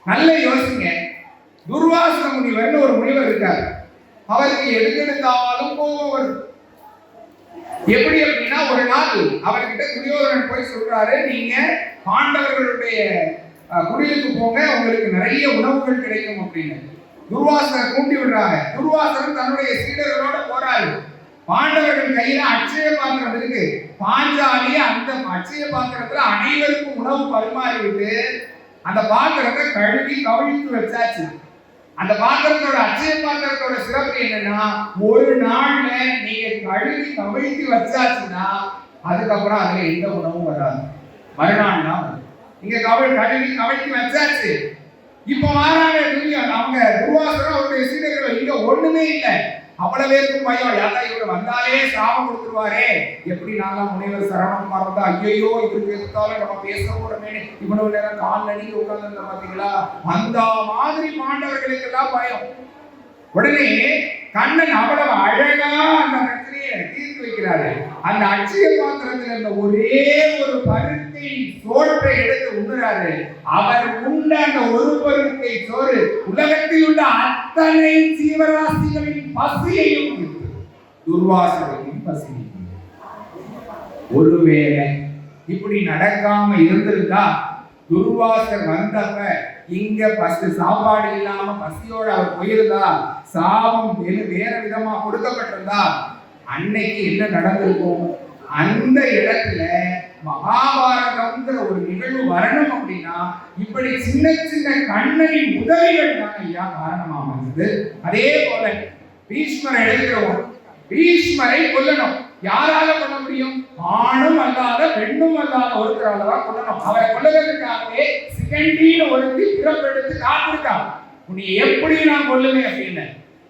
நல்ல யோசிங்க. துர்வாச முனிவர் ஒரு முனிவர் இருக்கார். அவருக்கு எடுத்தாலும் கோபம் வரும். எப்படி அப்படின்னா ஒரு நாள் அவர்கிட்ட துரியோதனன் போய் சொல்றாரு, நீங்க பாண்டவர்களுடைய குடிலுக்கு போங்க, உங்களுக்கு நிறைய உணவுகள் கிடைக்கும் அப்படின்னு. துர்வாசனை கூட்டி விடுறாங்க. துர்வாசனம் தன்னுடைய சீடர்களோட போறாரு. பாண்டவர்கள் கையில அட்சய பாத்திரம் இருக்கு. பாஞ்சாலி அந்த அட்சய பாத்திரத்துல அனைவருக்கும் உணவு பரிமாறி விட்டு அந்த பாத்திரத்தை கழுவி கவிழ்த்து வச்சாச்சு. அந்த பாத்திரத்தோட அட்சய பாத்திரத்தோட சிறப்பு என்னன்னா, ஒரு நாள்ல நீங்க கழுவி கவிழ்த்து வச்சாச்சுன்னா அதுக்கப்புறம் அதுல எந்த உணவும் வராது. மறுநாள் தான் நீங்க கழுவி கவிழ்த்து வச்சாச்சு. இப்ப மாறாக அவங்க துர்வாசனம் அவருடைய சீடர்கள் இங்க ஒண்ணுமே இல்லை. அவ்வளவு பேருக்கும் பயம். யாரா இவர் வந்தாலே சாபம் கொடுத்துருவாரே, எப்படி நான்லாம் முனைவர் சரவணம் மறந்தா ஐயோ இவர் பேசுத்தாலும் நம்ம பேச போறோமே, இவ்வளவு நேரம் கால் நடிக்க உட்கார்ந்து பாத்தீங்களா, அந்த மாதிரி பாண்டவர்களுக்கு எல்லாம் பயம். உடனே கண்ணன் அவ்வளவு அழகா அந்த பிரச்சனையை தீர்த்து வைக்கிறாரு. அந்த அட்சய பாத்திரத்தில் இருந்த ஒரே ஒரு பருக்கை சோற்றை எடுத்து உண்ணுறாரு. அவர் உண்ட அந்த ஒரு பருக்கை சோறு உலகத்தில் உள்ள அத்தனை ஜீவராசிகளின் பசியையும் துர்வாசனையும் பசியையும். ஒருவேளை இப்படி நடக்காம இருந்திருந்தா துர்வாசர் வந்தப்ப இங்க சாப்பாடு இல்லாம பசியோட அவர் போயிருந்தா, சாபம் வேற விதமா கொடுக்கப்பட்டிருந்தா அன்னைக்கு என்ன நடந்திருக்கும்? அந்த இடத்துல மகாபாரதம்ங்கிற ஒரு நிகழ்வு வரணும் அப்படின்னா இப்படி சின்ன சின்ன கண்ணனின் உதவிகள் தான் ஐயா காரணமா அமைந்தது. அதே போல பீஷ்மரை எடுக்கிறோம். பீஷ்மரை கொல்லணும். யாரால கொல்ல முடியும்? ஆணும் அல்லாத பெண்ணும் அல்லாத ஒருத்தரால தான் கொல்லணும். அவரை கொல்லுவதற்காகவே சிகண்டின்னு ஒருத்தி பிறப்பெடுத்து காத்திருக்காங்க. உன்னை எப்படி நான் கொல்லுவேன் அப்படின்னு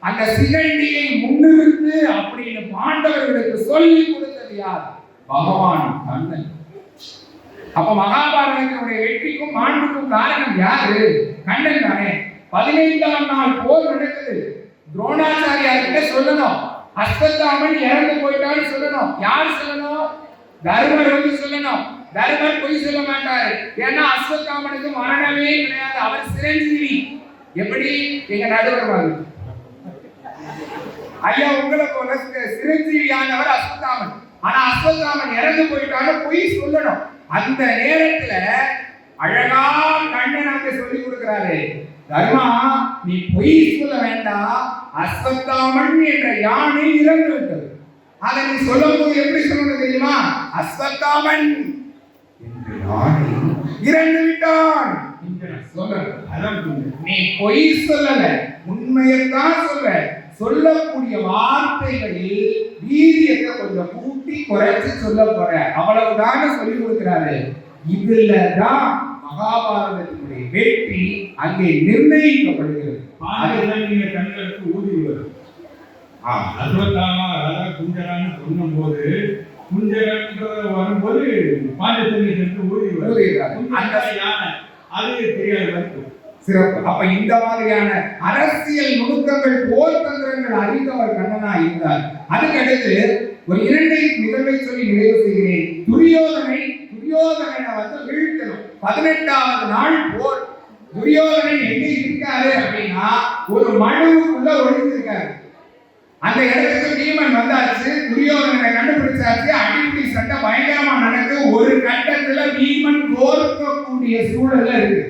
அந்த சிகண்டியை முன்னிறுத்து அப்படின்னு பாண்டவர்களுக்கு சொல்லி கொடுத்தது யார்? பகவான் கண்ணன். அப்ப மகாபாரதத்தினுடைய வெற்றிக்கும் மாண்புக்கும் காரணம் யாரு? கண்ணன் தானே. 15ஆம் நாள் போர் நடக்குது. துரோணாச்சாரியார் கிட்ட சொல்லணும், அஸ்வத்தாமன் இறந்து போயிட்டான்னு சொல்லணும். யார் சொல்லணும்? தர்மர் வந்து சொல்லணும். தர்மர் பொய் சொல்ல மாட்டாரு. ஏன்னா அஸ்வத்தாமனுக்கு மரணமே கிடையாது, அவர் சிரஞ்சீவி. எப்படி? எங்க நடுவர் மாதிரி ஐயா உங்களை போல சிரஞ்சீவியானவர் அஸ்வத்தாமன். ஆனா அஸ்வத்தாமன் இறந்து போயிட்டான்னு பொய் சொல்லணும். அந்த நேரத்துல அழகா கண்ணன் அங்க சொல்லி கொடுக்கிறாரு, தர்மா நீ பொய் சொல்ல வேண்டாம், அஸ்வத்தாமன் என்ற யானை இறந்து விட்டது. அதை நீ சொல்லும் போது எப்படி சொல்லணும் தெரியுமா? அஸ்வத்தாமன் என்று யானை இறந்து விட்டான் என்று சொல்லணும். அதான் நீ பொய் சொல்லல, உண்மையைத்தான் சொல்ற. சொல்லக்கூடிய வார்த்தைகளில் வீரியத்தை கொஞ்சம் கூட்டி குறைச்சு சொல்ல போற, அவ்வளவுதான சொல்லி கொடுக்கிறாரு. இதுலதான் மகாபாரதத்தினுடைய வெற்றி அங்கே நிர்ணயிக்கப்படுகிறது. நீங்க கண்களுக்கு ஊதி வரும். அஸ்வத்தாமா ராஜா குஞ்சரான்னு சொல்லும் போது குஞ்சரன்ற வரும்போது பாண்டியத்திற்கு ஊதி வரும். யானை அது தெரியாத வரைக்கும் சிறப்பு. அப்ப இந்த மாதிரியான அரசியல் நுணுக்கங்கள், போர் தந்திரங்கள் அறிந்தவர் கண்ணனா இருந்தார். அதுக்கடுத்து ஒரு 2 நிகழ்வை சொல்லி நிறைவு செய்கிறேன். துரியோதனை வந்து வீழ்த்தணும். 18வது நாள் போர். துரியோதனன் எங்க இருக்காரு அப்படின்னா ஒரு மடுவுக்குள்ள ஒளிஞ்சிருக்காரு. அந்த இடத்துக்கு பீமன் வந்தாச்சு, துரியோதனனை கண்டுபிடிச்சாச்சு. அடிப்படை சண்டை பயங்கரமா நடக்கு. ஒரு கட்டத்துல பீமன் தோற்கக்கூடிய சூழல்ல இருக்கு.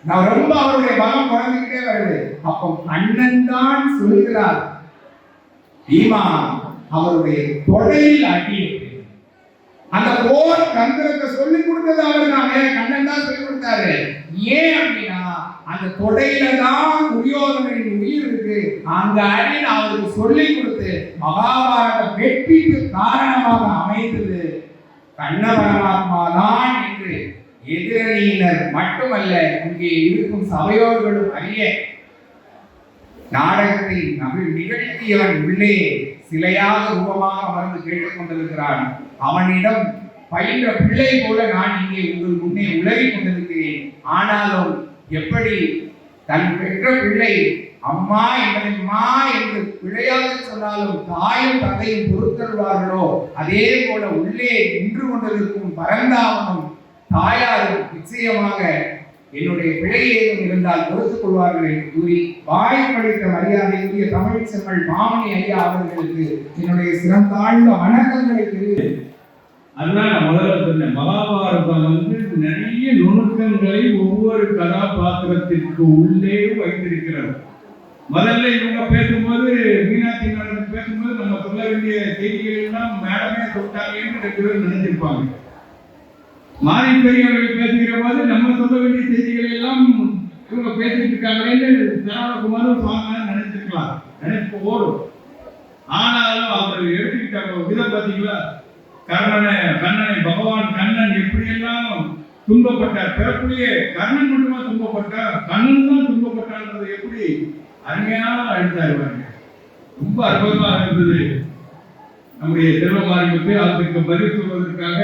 நான் ரொம்ப அவருடைய பலம் குறைஞ்சுக்கிட்டே வருது. அப்போ அண்ணன் தான் சொல்கிறார், பீமா அவருடைய தொடையில் அடி. அந்த போர் தந்திரத்தை சொல்லி கொடுத்தது அவர் தான், கண்ணன் தான் சொல்லி கொடுத்தாரு. ஏன் அப்படின்னா அந்த தொடையில தான் துரியோதனின் உயிர் இருக்கு. அந்த அடி அவருக்கு சொல்லி கொடுத்து மகாபாரத வெற்றிக்கு காரணமாக அமைந்தது கண்ண பரமாத்மா தான் என்று எதிரணியினர் மட்டுமல்ல, இங்கே இருக்கும் சபையோர்களும் அறிய நாடகத்தை நிகழ்த்தியவன் உள்ளே சிலையாக ரூபமாக அமர்ந்து கேட்டுக் கொண்டிருக்கிறான். அவனிடம் பயின்ற பிள்ளை போல நான் இங்கே உங்கள் முன்னே உலகிக் கொண்டிருக்கிறேன். ஆனாலும் எப்படி தன் பெற்ற பிள்ளை அம்மா என்பதை மா என்று பிழையாக சொன்னாலும் தாயும் தந்தையும் பொறுத்தருவார்களோ, அதே போல உள்ளே நின்று கொண்டிருக்கும் பரந்தாமனும் தாயாரும் நிச்சயமாக என்னுடைய பிழை ஏதும் இருந்தால் பொறுத்துக் கொள்வார்கள் என்று கூறி வாய் படித்த மரியாதைக்குரிய தமிழ் செம்மல் மாமணி ஐயா அவர்களுக்கு என்னுடைய சிறந்தாழ்ந்த வணக்கங்களை தெரிவித்து, அதுதான் நான் முதல்ல சொன்னேன். மகாபாரதம் வந்து நிறைய நுணுக்கங்களை ஒவ்வொரு கதாபாத்திரத்திற்கு உள்ளே வைத்திருக்கிறது. முதல்ல இவங்க பேசும்போது, மீனாட்சி நாடகம் பேசும்போது நம்ம சொல்ல வேண்டிய செய்திகள் எல்லாம் மேடமே சொல்லிட்டாங்கன்னு 2 பேரும் நினைச்சிருப்பாங்க. மாறி பெரியவர்கள் பேசுகிற போது நம்ம சொல்ல வேண்டிய செய்திகள் எல்லாம் இவங்க பேசிட்டு இருக்காங்களேன்னு சரவணகுமாரும் சுவாமி நினைச்சிருக்கலாம், நினைப்பு ஓடும். ஆனாலும் அவர் எடுத்துக்கிட்ட விதம் பார்த்தீங்களா? கண்ணனை பகவான் கண்ணன் எப்படியெல்லாம் துன்பப்பட்டார். பிறப்புலேயே கண்ணன் மட்டுமா துன்பப்பட்டார், கண்ணன் தான் துன்பப்பட்டார்ன்றது எப்படி அருமையான எழுத்தாரு. ரொம்ப அற்புதமாக இருந்தது. நம்முடைய செல்வமாரிக்கு அதற்கு பதில் சொல்வதற்காக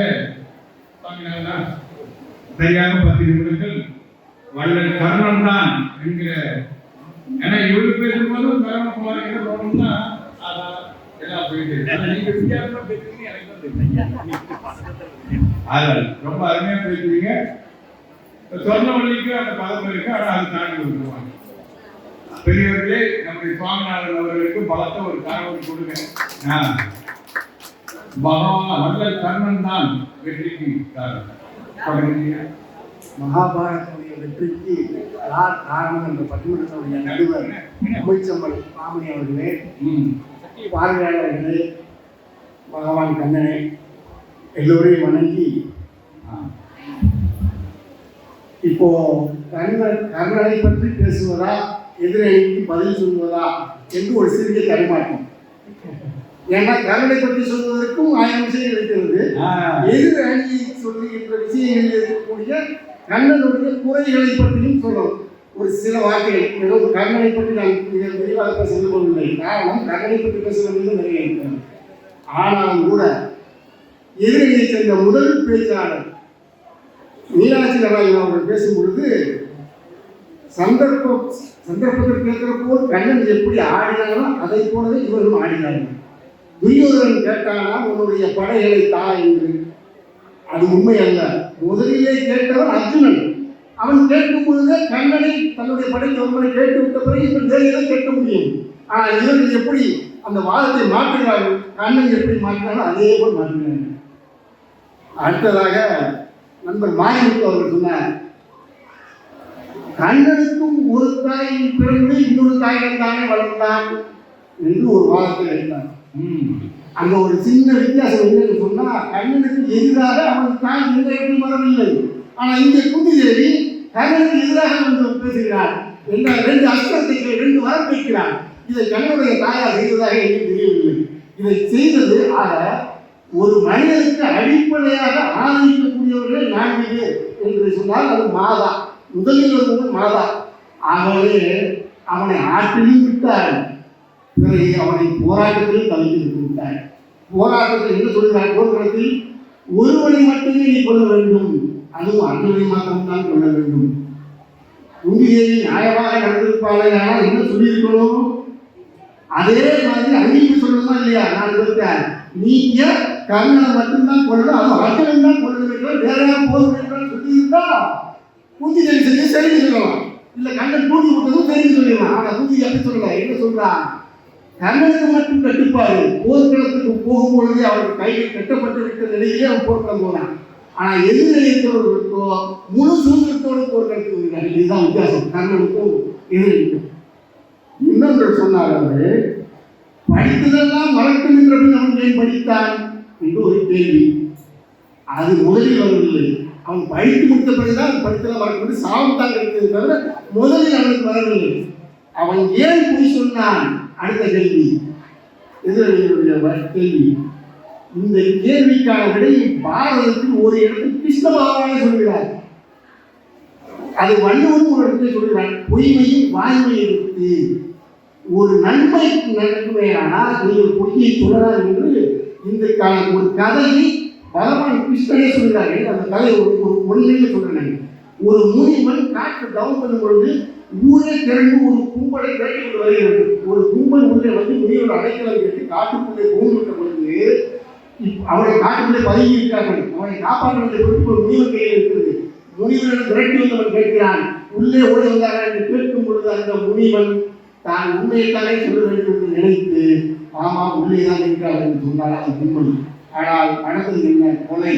சரியாக 10 நிமிடங்கள் வள்ளல் கர்ணன் தான் என்கிற, ஏன்னா இவரு பேசும்போது சரவணகுமார் என்ன சொல்லணும்னா எல்லாம் போயிட்டு நீங்க வித்தியாசமா பேசுறீங்க, எனக்கு ரொம்ப அருமையா பேசுவீங்க. சொன்னவள்ளிக்கு அந்த பதம் இருக்கு, ஆனால் அது தாண்டி விட்டுருவாங்க. பெரியவர்களே, நம்முடைய சுவாமிநாதன் அவர்களுக்கு பலத்த ஒரு காரணம் கொடுங்க. பகவான் வள்ளல் கர்ணன் தான் வெற்றிக்கு காரணம். மகாபாரதத்துடைய வெற்றிக்கு யார் காரணம் என்ற பட்டிமன்றத்துடைய நடுவர் தமிழ்ச்செம்மல் மாமணி அவர்களே, பார்வையாளர்களே, பகவான் கண்ணனை எல்லோரையும் வணங்கி, இப்போ கர்ணனை பற்றி பேசுவதா எதிரணிக்கு பதில் சொல்வதா என்று ஒரு சிறிய தடுமாற்றம். ஏன்னா கர்ணனை பற்றி சொல்வதற்கும் 1000 விஷயங்கள் இருக்கிறது. எதிர் அணியை சொல்லுகின்ற விஷயங்களில் இருக்கக்கூடிய கண்ணனுடைய குறைகளை பற்றியும் சொல்லணும். ஒரு சில வார்த்தைகள் கர்ணனை பற்றி நான் விரிவாக பேச விரும்பவில்லை. காரணம் கர்ணனை பற்றி பேச வேண்டியது நிறைய இருக்கிறது. ஆனாலும் கூட எதிரணியை சேர்ந்த முதல் பேச்சாளர் மீனாட்சி நாராயணன் அவர்கள் பேசும் பொழுது சந்தர்ப்பத்திற்கு ஏற்ற போது கண்ணன் எப்படி ஆடினாரோ அதை போலவே இவர்களும் ஆடினார்கள். துரியோதனன் கேட்டானா உன்னுடைய படைகளை தா என்று. அது உண்மை அல்ல. முதலிலே கேட்டவன் அர்ஜுனன். அவன் கேட்கும் பொழுதே கண்ணனை தன்னுடைய படைக்கு ஒருவனை கேட்டு விட்ட பிறகு இவன் வேலையை கேட்க முடியும். ஆனால் இவர்கள் எப்படி அந்த வாதத்தை மாற்றுகிறார்கள், கண்ணன் எப்படி மாற்றினாலும் அதே போல் மாற்றினார்கள். அடுத்ததாக நண்பர் மாரிமுத்து அவர்கள் சொன்னார், கண்ணனுக்கும் ஒரு தாய் பிறந்து இன்னொரு தாயிடம் தானே வளர்ந்தான் என்று ஒரு வாதத்தை அளித்தார். அங்க ஒரு சின்ன வித்தியாசம் என்னன்னு சொன்னா, கண்ணனுக்கு எதிராக அவன் தான் எந்த இடத்தில் வரவில்லை. ஆனா இங்கே குந்தி தேவி கண்ணனுக்கு எதிராக வந்து பேசுகிறார் என்றால் 2 அஸ்திரத்தை 2 வரம் வைக்கிறார். இதை கண்ணனுடைய தாயார் செய்ததாக எனக்கு தெரியவில்லை. இதை செய்தது ஆக ஒரு மனிதனுக்கு அடிப்படையாக ஆதரிக்கக்கூடியவர்கள் 4 பேர் என்று சொன்னால் அது மாதா. முதலில் வருவது மாதா. அவனை ஆற்றிலும் விட்டார், பிறகு அவனை போராட்டத்திலும் கலந்து விட்டார். போராட்டத்தில் என்ன சொல்கிறார்? போராட்டத்தில் ஒருவனை மட்டுமே நீ கொள்ள வேண்டும், அதுவும் அன்றனை மாத்திரம்தான் கொள்ள வேண்டும். குந்திதேவி நியாயமாக நடந்திருப்பாளே, ஆனால் என்ன சொல்லியிருக்கணும்? அதே மாதிரி அன்னைக்கு சொல்லணுமா இல்லையா? நான் இருக்கேன், நீங்க கர்ணனை மட்டும்தான் கொள்ளணும், அதுவும் அர்ஜுனன் தான் கொள்ளணும், வேற யாரும் போதும் சொல்லியிருந்தா குந்திதேவி செஞ்சு சரின்னு சொல்லலாம். இல்ல கண்ணன் தூண்டி விட்டதும் சரின்னு சொல்லிடலாம். ஆனா குந்தி அப்படி சொல்லலாம். என்ன சொல்றான்? கண்ணனுக்கு மட்டும் கட்டுப்பாடு. போர்க்களத்துக்கு போகும்பொழுதே அவருக்கு கையில் கட்டப்பட்டு விட்ட நிலையிலே அவன் போர்க்களம் போனான். ஆனா எதிரில் இருக்கிறவர்களுக்கோ முழு சுதந்திரத்தோடு போர்க்களத்துக்கு வருகிறார். இதுதான் வித்தியாசம் கண்ணனுக்கும் எதிரிக்கும். இன்னொன்று சொன்னார், அவரு படித்ததெல்லாம் மறக்கும் என்ற பின் அவன் ஏன் படித்தான் என்று ஒரு கேள்வி. அது முதலில் வரவில்லை. அவன் படித்து முடித்த பிறகுதான் படித்தெல்லாம் மறக்கும் சாபம் தான் கிடைத்தது தவிர முதலில் அவனுக்கு வரவில்லை. அவன் ஏன் போய் சொன்னான்? அடுத்த கேள்வி, எதிரிகளுடைய கேள்வி. இந்த கேள்விக்கான விடையை பாரதத்தில் ஒரு இடத்தில் கிருஷ்ண பகவானே சொல்கிறார். அது வள்ளுவரும் ஒரு இடத்துல சொல்கிறார், பொய்மையும் வாய்மையை எடுத்து ஒரு நன்மை நடக்குமே ஆனால் நீங்கள் பொய்யை சொல்லலாம் என்று இன்றைக்கான ஒரு கதையை பகவான் கிருஷ்ணனே சொல்கிறார். அந்த கதை ஒரு ஒன்றிலே சொல்றேன். ஒரு முனிவன் காற்று டவுன் பண்ணும் பொழுது ஊரே திரண்டு ஒரு கும்பலை வேட்டைக்கு வருகிறது. ஒரு கும்பல் உள்ளே வந்து முனிவன் அடைக்கலம் கேட்டு காட்டுக்குள்ளே போகின்ற பொழுது அவனை காட்டுக்குள்ளே பதுங்கி இருக்கார்கள். அவனை காப்பாற்றுவதை பொறுப்பு ஒரு முனிவன் கையில் இருக்கிறது. முனிவனிடம் விரட்டி வந்தவன் கேட்கிறான், உள்ளே ஓடி வந்தார்கள் என்று கேட்கும் பொழுது அந்த முனிவன் தான் உண்மையைத்தானே சொல்ல வேண்டும் என்று நினைத்து ஆமா உள்ளேதான் இருக்கிறார் என்று சொன்னால் அது உண்மை. ஆனால் நடந்தது என்ன? கொலை.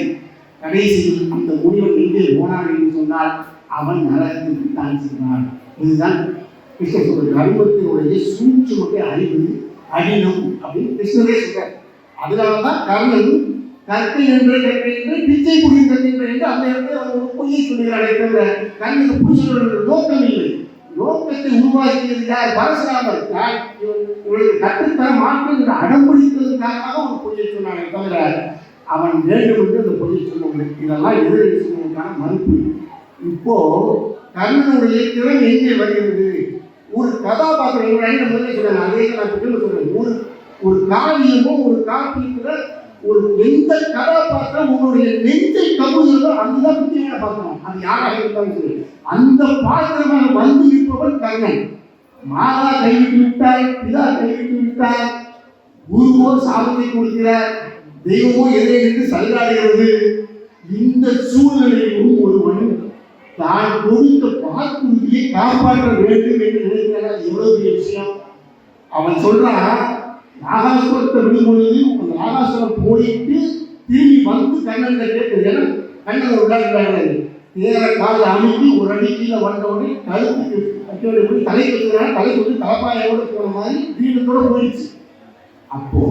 கடைசியில் அந்த முனிவன் எங்கே போனான் என்று சொன்னால் அவன் நரகத்திற்கு தான் சென்றான். இதுதான் கிருஷ்ணன் சொல்ற கர்மத்தினுடைய சூட்சுமத்தை அறிவது அடினம் அப்படின்னு கிருஷ்ணரே சொல்றார். அதனாலதான் கர்ணன் கற்கை என்று பிச்சை புரிகின்ற என்று அந்த இடத்துல அவன் பொய்யை சொல்கிறானே தவிர கர்ணனுக்கு புரிசனுடைய நோக்கம் இல்லை. நோக்கத்தை உருவாக்கியது யார்? பரசுராமர். இவர்களுக்கு கற்றுத்தர மாட்டேன் என்று அடம்பிடித்ததற்காக அவன் பொய்யை சொன்னானே தவிர அவன் வேண்டும் என்று அந்த பொய்யை சொல்லவில்லை. இதெல்லாம் எதிர்த்து சொல்வதற்கான மறுப்பு. இப்போ கர்ணனுடைய திறன் எங்கே வருகிறது? ஒரு கதாபாத்திரம் முதலே சொல்றேன், அதே நான் சொல்றேன். ஒரு காவியமோ ஒரு காப்பியத்துல ஒரு எந்த கதாபாத்திரம் உங்களுடைய நெஞ்சை கவுகிறதோ அதுதான் முக்கியமான பாத்திரம். அது யாராக இருந்தாலும் சரி, அந்த பாத்திரமாக வந்து இருப்பவன் கர்ணன். மாதா கைவிட்டு விட்டார், பிதா கைவிட்டு விட்டார், குருவோ சாபத்தை கொடுக்கிறார், தெய்வமோ எதிரே சல்லாடுகிறது. இந்த சூழ்நிலையிலும் ஒருவன் தான் கொடுத்த வாக்குறுதியை காப்பாற்ற வேண்டும் என்று நினைக்கிறார். எவ்வளவு பெரிய விஷயம்! அவன் சொல்றான், நாகாசுரத்தை விடும்பொழுது அந்த நாகாசுரம் போயிட்டு திரும்பி வந்து கண்ணன் கேட்குது. ஏன்னா கண்ணன் ஒரு விளையாடுறாரு. நேர காலில் அமைக்கி ஒரு அடி கீழே வந்தவுடனே கழுத்துக்கு போய் தலை கட்டுறாங்க. தலை கொண்டு தலைப்பாயோடு போன மாதிரி வீடத்தோட போயிடுச்சு. அப்போ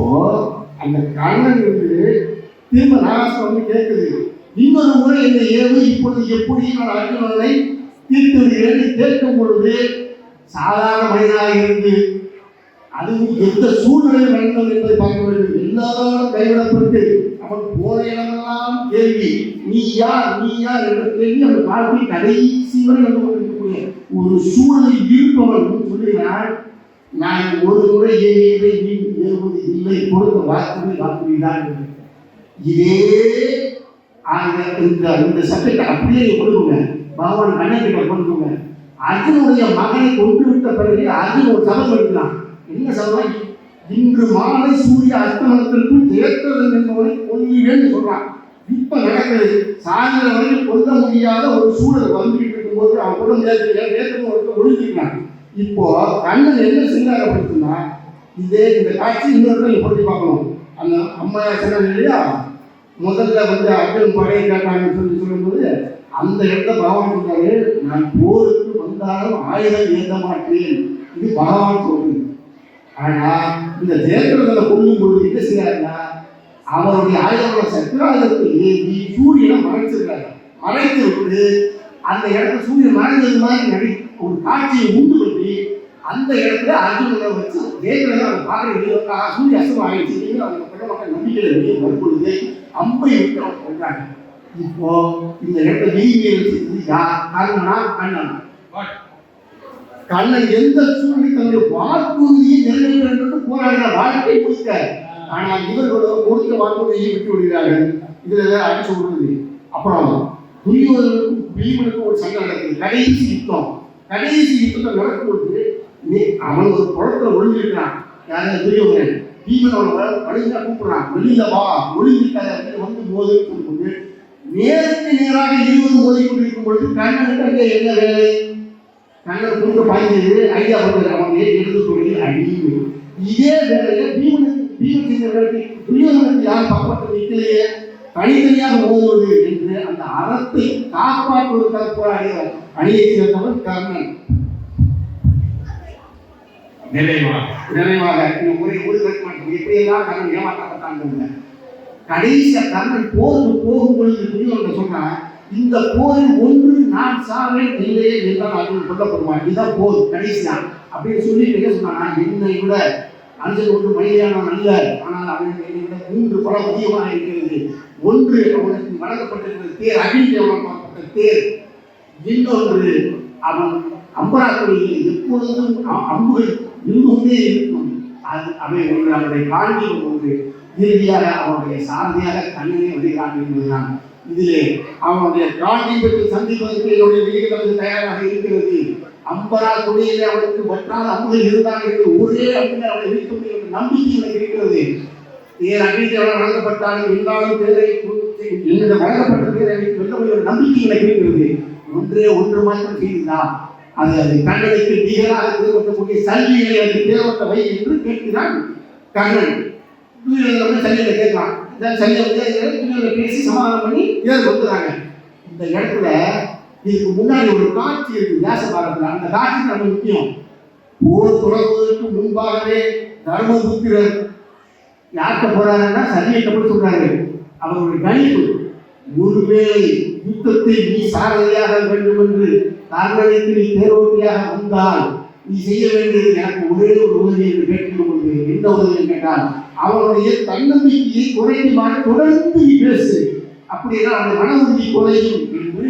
அந்த கண்ணன் வந்து திரும்ப நாகாசுரம் வந்து கேட்குது, இன்னொரு முறை இந்த ஏவு இப்பொழுது எப்படி நான் அர்ஜுனனை தீர்த்து விடுகிறேன் கேட்கும் பொழுது சாதாரண மனிதனாக இருந்து அதுவும் எந்த சூழ்நிலையில் நடந்தது என்பதை பார்க்க வேண்டும். எல்லாரும் கைவிடப்பட்டு அவன் போன இடமெல்லாம் கேள்வி, நீ யார் நீ யார் என்ற கேள்வி அவன் வாழ்க்கை கடைசி வரை வந்து கொண்டிருக்கக்கூடிய ஒரு சூழலில் இருப்பவன் சொல்லுகிறான், நான் ஒரு முறை ஏறியதை நீ ஏறுவது இல்லை, கொடுத்த வாக்குறுதிதான். இதே இந்த சட்டத்தை அப்படியே கொடுக்குங்க, பகவான் கண்ணகிட்ட கொடுக்குங்க. அர்ஜுனுடைய மகனை கொண்டு விட்ட பிறகு அர்ஜுன் ஒரு சபதம் எடுக்கிறான். என்ன சபதம்? இன்று மாலை சூரிய அஸ்தமனத்திற்குள் ஜெயத்ரதன் என்பவனை கொல்லுவேன்னு சொல்றான். இப்ப நடக்கிறது. சாயந்தரம் வரைக்கும் கொல்ல முடியாத ஒரு சூழல் வந்துட்டு இருக்கும்போது அவன் கூட நேற்று ஒழிஞ்சிருக்கான். இப்போ கண்ணன் என்ன சிங்காரப்படுத்தினா, இதே இந்த காட்சி இன்னொரு பொருத்தி பார்க்கணும். அந்த அம்மா சொன்னது இல்லையா, முதல்ல வந்து அர்ஜுன் படையை கேட்டாங்கன்னு சொல்லும்போது அந்த இடத்துல பகவான் சொல்றாரு, நான் போருக்கு வந்தாலும் ஆயுதம் ஏற்ற மாட்டேன். இது பகவான் சொல்றது. ஆனா இந்த ஜெயத்ரதனை கொல்லும் பொழுது என்ன செய்யறாருன்னா அவருடைய ஆயுதங்களை சக்கராயுதத்தை ஏற்றி சூரியனை மறைச்சிருக்காரு. மறைத்து விட்டு அந்த இடத்துல சூரியன் மறைஞ்சது மாதிரி ஒரு காட்சியை உண்டு பண்ணி அந்த இடத்துல அர்ஜுனனை வச்சு ஜெயத்ரதனை அவங்க பார்க்க சூரிய அஸ்தமம் ஆயிடுச்சு அவங்க பெண்ண மக்கள் நம்பிக்கையில வெளியே வரும்பொழுது அம்பை விட்டு அவங்க சொல்றாங்க. இப்போ இந்த இடத்துல நீதியை வச்சு காரணம்னா கண்ணன். கண்ணன் எந்த சூழ்நிலை தன்னுடைய வாக்குறுதியை நிறைவேற்ற வேண்டும் போராடுற வாழ்க்கை முடிக்க. ஆனால் இவர்களோ கொடுத்த வாக்குறுதியை விட்டு விடுகிறார்கள். இதுல அடிச்சு விடுறது. அப்புறம் துரியோதனுக்கும் பீமனுக்கும் ஒரு சண்டை நடக்குது. கடைசி யுத்தத்தை நடக்கும்போது அவன் ஒரு குளத்துல ஒளிஞ்சிருக்கிறான். யாரும் துரியோதனன் பீமன் அவனை வழியா கூப்பிடுறான். வெளியில வா ஒளிஞ்சிருக்காத வந்து போதுன்னு சொல்லும்போது நேருக்கு நேராக 20 மோதி கொண்டிருக்கும் பொழுது கண்ணனுக்கு அங்கே என்ன வேலை? கண்ணன் கொடுக்க பாய்ந்தது ஐயா பண்ணுறது அவன் எழுது தொழில் அழிவு. இதே வேலையை பீமன் செய்தவர்களுக்கு துரியோதனுக்கு யார் பக்கத்தில் நிற்கலையே தனித்தனியாக மோதுவது என்று அந்த அறத்தை காப்பாற்றுவதற்காக போராடிய அணியை சேர்ந்தவன் கர்ணன். நிறைவாக ஒரே ஒரு கட்டம் எப்படியெல்லாம் கர்ணன் ஏமாற்றப்பட்டாங்க. கடைசியா கர்ணன் போருக்கு போகும் பொழுது துரியோதனன் சொன்னான், இந்த போரில் ஒன்று நான் சாவேன் இல்லையே என்றால் அர்ஜுனன் கொல்லப்படுவான். இதுதான் போர் கடைசியா அப்படின்னு சொல்லிட்டு என்ன சொன்னா, என்னை விட அர்ஜுன் ஒன்று மனிதனான அல்ல, ஆனால் அவனுக்கு என்னை விட 3 பலம் அதிகமாக இருக்கிறது. ஒன்று அவனுக்கு வழங்கப்பட்டிருக்கிற தேர், அகிழ்ந்த தேர். இன்னொன்று அவன் அம்பராக்குடியில் எப்பொழுதும் அம்புகள் இருந்து கொண்டே இருக்கும். அவை ஒன்று அவனுடைய காண்பில் ஒன்று. இறுதியாக அவனுடைய சாரதியாக கண்ணனே வருகிறான் என்பதுதான். இதிலே அவனுடைய காண்டி பற்றி சந்திப்பதற்கு என்னுடைய விழிகளுக்கு தயாராக இருக்கிறது. அம்பரா துணியிலே அவனுக்கு வற்றாத அம்புகள் இருந்தால் என்று ஒரே அம்பில் அவனை வைக்க முடியும் நம்பிக்கை எனக்கு இருக்கிறது. தேர் அகிழ்ச்சி அவன் வழங்கப்பட்டாலும் இருந்தாலும் தேரை என்னுடைய வழங்கப்பட்ட தேரை வெல்ல முடியும் நம்பிக்கை எனக்கு இருக்கிறது. ஒன்று மாற்றம் செய்துதான் அது கண்ணனுக்கு நிகராக தேர்வற்றக்கூடிய சல்லிகளை அது தேர்வற்ற வை என்று கேட்கிறான் கண்ணன். சல்லியில கேட்கலாம். சல்லியை பேசி சமாதானம் பண்ணி தேர் வந்துடுறாங்க. இந்த இடத்துல இதுக்கு முன்னாடி ஒரு காட்சி இருக்கு வியாசபாரத்தில். அந்த காட்சி நம்ம முக்கியம். போர் தொடங்குவதற்கு முன்பாகவே தர்மபுத்திரர் யார்கிட்ட போறாருன்னா சல்லியிட்ட போய் சொல்றாரு. அவருடைய கணிப்பு, ஒருவேளை யுத்தத்தை நீ சாரதியாக வேண்டும் என்று கர்ணனுக்கு நீ தேரோட்டியாக வந்தால் நீ செய்ய வேண்டியது எனக்கு ஒரே ஒரு உதவி என்று கேட்கும்போது என்ன உதவி கேட்டால், அவனுடைய தன்னம்பிக்கையை குறையுமாறு தொடர்ந்து நீ பேசு, அப்படின்னா அவனுடைய மன உறுதி குறையும் என்று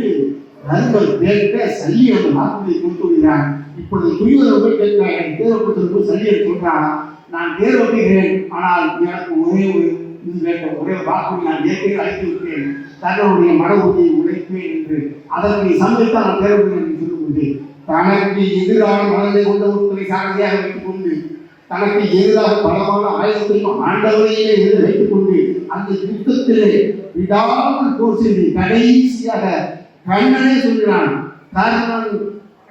நண்பர் கேட்க சல்லி அந்த வாக்குறுதியை கொடுத்து விடுகிறான். இப்பொழுது துரியோதனர்கள் கேட்கிறார்கள், தேரோட்டத்திற்கு சல்லியை சொல்றான், நான் தேரோட்டுகிறேன், ஆனால் எனக்கு ஒரே ஒரு இது வேண்டும், ஒரே ஒரு வாக்குறுதி நான் ஏற்கனவே அழைத்து விட்டேன், தன்னுடைய மன உறுதியை உழைப்பேன் என்று. அதற்கு சமைத்தான் நான் தேரோட்டுகிறேன் என்று சொல்லும்போது தனக்கு எதிரான மனதை கொண்ட ஒருத்தரை சாரதியாக வைத்துக் கொண்டு தனக்கு எதிராக பலமான ஆயுதத்தையும் ஆண்டவரையே வைத்துக் கொண்டு அந்த யுத்தத்திலே விடாமல் போர் செய்து கடைசியாக கண்ணனே சொல்கிறான்,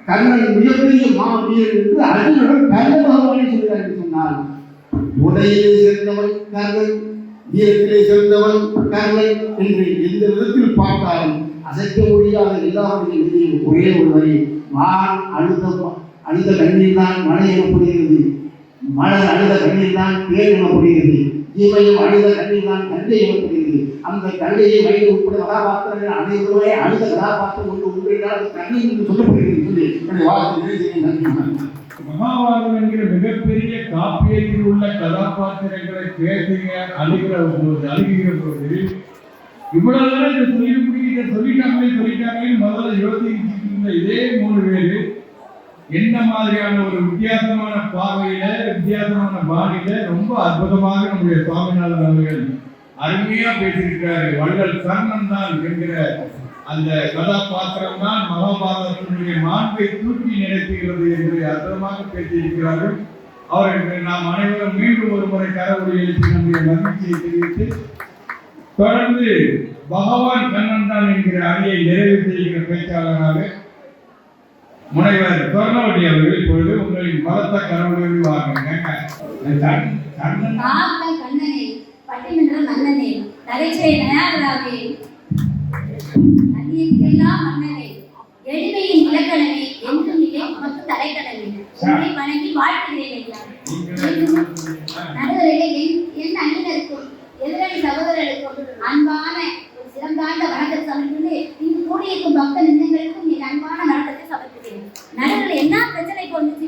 கர்ணன் மிகப்பெரிய மாவீரன் என்று அர்ஜுனன் கர்ண பகவானே சொல்கிறார் என்று சொன்னால், உடையிலே சேர்ந்தவன் கர்ணன், வீரத்திலே சேர்ந்தவன் கர்ணன் என்று எந்த விதத்தில் பார்த்தாலும் அசைக்க முடியாத எல்லாருடைய நிலையில் ஒரே ஒரு வரி, வான் அழுத கண்ணீர் தான் மழை எனப்படுகிறது, மலர் அழுத கண்ணீர் தான் தேர் எனப்படுகிறது, இமயம் அழுத கண்ணீர் தான் கண்டை எனப்படுகிறது. அந்த கண்டையை வயது உட்பட கதாபாத்திரங்கள் அனைவருமே அழுத கதாபாத்திரம் ஒன்றினால் அது கண்ணீர் என்று சொல்லப்படுகிறது சொல்லி என்னுடைய வாழ்க்கை நன்றி. மகாபாரதம் என்கிற மிகப்பெரிய காப்பியத்தில் உள்ள கதாபாத்திரங்களை பேசுகிற அழுகிற போது இவ்வளவு நேரம் இந்த சொல்லிட்டாங்களே முதல்ல யோசிச்சுட்டு இருந்த இதே 3 பேரு என்ன மாதிரியான ஒரு வித்தியாசமான பார்வையில வித்தியாசமான பாணியில ரொம்ப அற்புதமாக நம்முடைய சுவாமிநாதன் அவர்கள் அருமையா பேசியிருக்கிறாரு. வள்ளல் கர்ணன் தான் என்கிற அந்த கதாபாத்திரம் தான் மகாபாரதத்தினுடைய மாண்பை தூக்கி நினைத்துகிறது என்று அற்புதமாக பேசியிருக்கிறார்கள். அவர்களுக்கு நாம் அனைவரும் மீண்டும் ஒரு முறை கரவொலி எழுப்பி நம்முடைய மகிழ்ச்சியை தெரிவித்து தொடர்ந்து பகவான் கண்ணன் தான் என்கிற அணியை நிறைவு செய்கிற பேச்சாளராக முனைவர் சொர்ணவட்டி அவர்கள் இப்பொழுது உங்களின் பலத்த கரவொலி வாங்க. கண்ணனே, பட்டிமன்ற மன்னனே, நகைச்சுவை நயாகராவே, நன்னியெல்லாம் மன்னனே, எளிமையின் இலக்கணமே, என்றும் இல்லை உமக்கு தலைக்கடமே, உங்களை வணங்கி வாழ்த்துகிறேன் ஐயா. நடுவர்களே, என் அணியினருக்கும் எதிரணி சகோதரர்களுக்கும் அன்பான ஒரு சிறந்தாண்ட வணக்கத்தை சமர்ப்பித்து இங்கு கூடியிருக்கும் பக்த நிந்தங்களுக்கும் என் அன்பான வணக்கத்தை சமர்ப்பிக்கிறேன். நடுவர்கள் என்ன பிரச்சனை கொண்டுச்சு?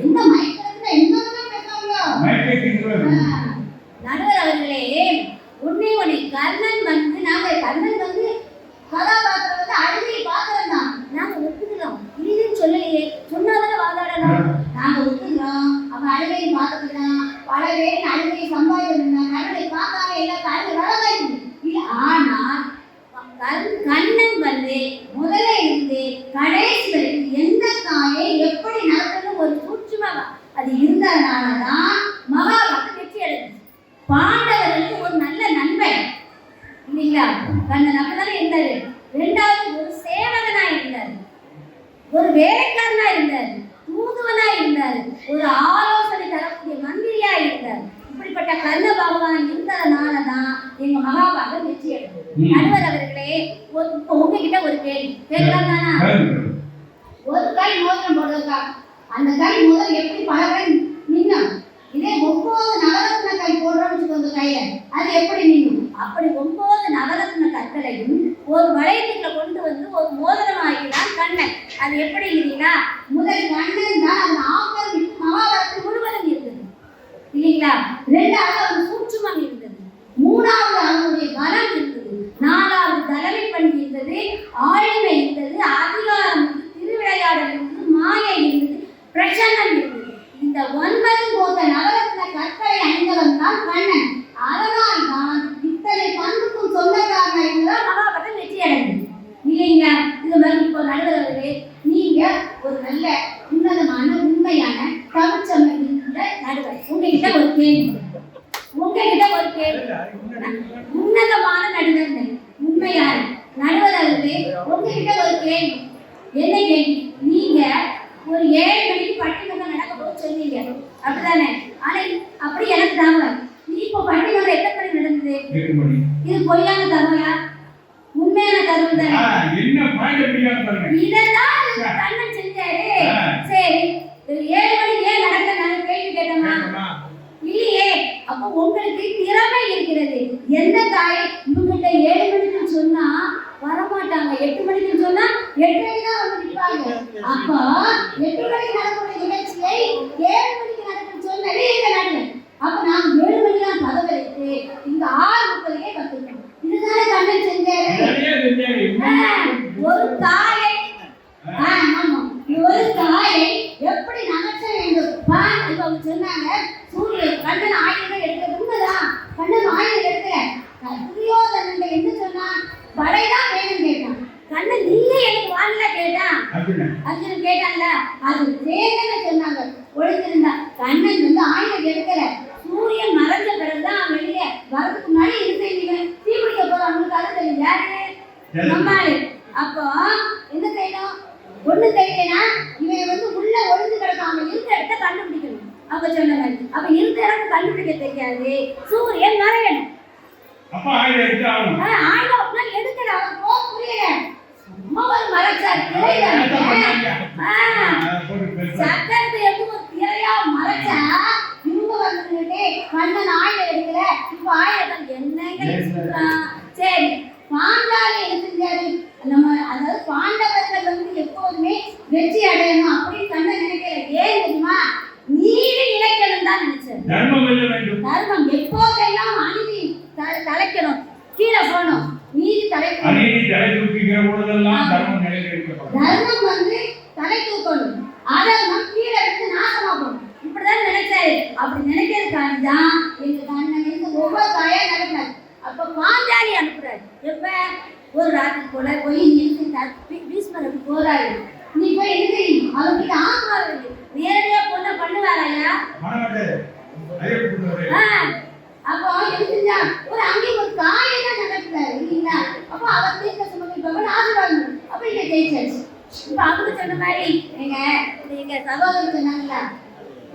இந்த மயக்கத்துல என்னதான் பேசாமலோ நடுவர் அவர்களே, ஒண்ணே கர்ணன் வந்து கர்ணன் வந்து கதாபாத்திரம் வந்து அழுகையை பாக்குறோம் தான். நாங்க ஒத்துக்கிறோம், இல்லைன்னு சொல்லலையே, சொன்னாதானே வாதாடணும். நாங்க ஒத்துக்கிறோம், அவன் அழுகையை பார்த்துக்கிறான், பல பேரின் அழுகையை சம்பாதிக்கிறான், கடவுளை பார்க்காம எல்லாம் கருது வரதான் இல்லை. ஆனால் கண்ணன் வந்து முதல்ல இருந்து கடைசி வரைக்கும் எந்த தாயை எப்படி நடத்தணும் ஒரு சூட்சும அது இருந்ததுனாலதான் மகாபாரதம் வெற்றி அடைஞ்சது. பாண்டவர்களுக்கு ஒரு நல்ல நண்பன் இல்லைங்களா? கண்ணன் அப்பதானே இருந்தாரு. ரெண்டாவது ஒரு சேவகனா இருந்தாரு, ஒரு வேலைக்காரனா இருந்தாரு, தூதுவனா இருந்தாரு, ஒரு ஆலோசனை தரக்கூடிய மந்திரியா இருந்தார். இப்படிப்பட்ட கர்ண பகவான் இருந்ததுனாலதான் எங்க மகாபாரதம் வெற்றி அடைந்தது. நடுவர் அவர்களே, உங்ககிட்ட ஒரு கேள்வி கேட்கலாம் தானா? ஒரு கை மோதிரம் போடுறதுக்கா அந்த கை முதல் எப்படி பலவன் நின்னும், இதே 9 நவரத்ன கை போடுறோம்னு அந்த கையில அது எப்படி நின்னும்? அப்படி 9 நவரத்ன கற்களையும் ஒரு வளையத்துக்குள்ள கொண்டு வந்து ஒரு மோதிரம் ஆகிதான் கண்ணன். அது எப்படி இல்லைங்களா? முதல் கண்ணன் தான் அவன் ஆக்கர் மகாபாரதத்தில் முழுவதும் இருந்தது இல்லைங்களா? ரெண்டாவது அவன் சூட்சுமம் இருந்தது, மூணாவது அவனுடைய பலம் இருந்தது, நாலாவது தலைமை பண்பு இருந்தது, ஆளுமை இருந்தது, அதிகாரம் இருந்தது, திருவிளையாடல் இருந்தது, மாயை இருந்தது, பிரசன்னம் இருந்தது. இந்த 9 போன்ற நவரத்ன கற்களை அணிந்தவன் தான் கண்ணன். அதனால் தான் இத்தனை பண்புக்கும் சொந்தக்காரனா இருந்ததால் மகாபாரதம் வெற்றி அடைந்தது இல்லைங்களா? இது மாதிரி இப்போ நடுவர்களே, நீங்க ஒரு நல்ல உன்னதமான உண்மையான தமிழ்ச்சமய நடுவர், உங்ககிட்ட ஒரு கேள்வி உன்னதமான நடுவர் உண்மையான நடுவர்களே, உங்ககிட்ட ஒரு கேள்வி. என்ன கேள்வி? நீங்க ஒரு 7 மணிக்கு பட்டிமன்றம் நடக்க போது சொன்னீங்க அப்படிதானே? ஆனா அப்படி எனக்கு தாங்க இப்போ பட்டிமன்றம் எத்தனை மணி நடந்தது? இது பொய்யான தகவலா உண்மையான தகவல் தானே? இதெல்லாம் கண்ணன் செஞ்சாரு. சரி, 7 மணிக்கு ஏன் நடக்க நாங்க கேள்வி கேட்டோமா? இல்லையே. அப்போ உங்களுக்கு திறமை இருக்கிறது. எந்த தாய் உங்ககிட்ட 7 மணிக்கு சொன்னா வரமாட்டாங்க, 8 மணிக்கு சொன்னா 8:30 தான் வந்து நிற்பாங்க. அப்போ 8 மணிக்கு நடக்கக்கூடிய நிகழ்ச்சியை 7 மணிக்கு நடக்கும் சொன்னது எங்க நடுவர். அப்ப நாங்க 7 மணிக்கு தான் பதவிக்கு இங்க 6:30க்கே கத்துக்கணும். இதுதானே கண்ணன் செஞ்சாரு. ஒரு தாயை ஒரு தாயை எப்படி நகர்த்த வேண்டும்? இப்ப அவங்க சொன்னாங்க சூரியன் கண்ணன் ஆயுதம் எடுக்க உண்மைதான். கண்ணன் ஆயுதம் எடுக்கல. துரியோதனன் என்ன சொன்னா? படைதான் வேணும் கேட்டான். கண்ணன் இல்லை எனக்கு வாங்கல கேட்டான். அர்ஜுனன் கேட்டான்ல, அது வேதனை சொன்னாங்க ஒழிச்சிருந்தா. கண்ணன் வந்து ஆயுதம் எடுக்கல. சூரியன் மறைஞ்ச பிறகுதான் வெளியே வரதுக்கு முன்னாடி இருந்து தீபிடிக்க போதும். அவங்களுக்கு அது தெரியும். யாரு? நம்மாளு. அப்போ என்ன செய்யணும்? ஒண்ணு தெரியலனா இவன் வந்து உள்ள ஒளிஞ்சு கிடக்காம இருந்த இடத்தை கண்டுபிடிக்கணும். அப்ப சொன்ன மாதிரி அப்ப இருந்த இடத்தை கண்டுபிடிக்க தெரியாது. சூரியன் மறையணும். அப்ப ஆயுதம் எடுக்கணும். ஆயுதம் அப்படின்னா எடுக்கல. அவன் போ புரியல. ஒரு மறைச்சார் சக்கரத்தை எடுத்து ஒரு திரையா மறைச்சா இவங்க வந்துட்டு கண்ணன் ஆயுதம் எடுக்கல. இப்ப ஆயுதம் என்னங்க? சரி, பாண்டாளி என்ன செஞ்சாரு? நம்ம அதாவது பாண்டவர்கள் வந்து எப்போதுமே வெற்றி அடையணும் அப்படின்னு கண்ணன் நினைக்கல. ஏன் தெரியுமா? நீதி நிலைக்கணும் தான் நினைச்சாரு. தர்மம் எப்போதெல்லாம் அநீதி தலைக்கணும், கீழே போகணும், நீதி தலைக்கணும். தர்மம் வந்து தலை தூக்கணும், அதர்மம் கீழே எடுத்து நாசமா போகணும். இப்படிதான் நினைச்சாரு. அப்படி நினைக்கிறதுக்காண்டி தான் எங்க கண்ணன் வந்து ஒவ்வொரு தாயா நடக்கிறாரு. அப்ப பாஞ்சாலி அனுப்புறாரு. எப்ப? ஒரு ராத்திரி போல போய் பீஷ்மருக்கு போறாரு. நீ போய் என்ன அவர்கிட்ட ஆசீர்வாதம் நேரடியா போனா பண்ணுவாரையா? அப்போ என்ன ஒரு அங்கே ஒரு காயை தான் நடக்கிறாரு இல்லைங்களா? அப்போ அவர் தீர்க்க சுமதி ஆசீர்வாதம். அப்ப இங்க ஜெயிச்சாச்சு. இப்ப அவங்க சொன்ன மாதிரி எங்க சகோதரர் சொன்னாங்களா,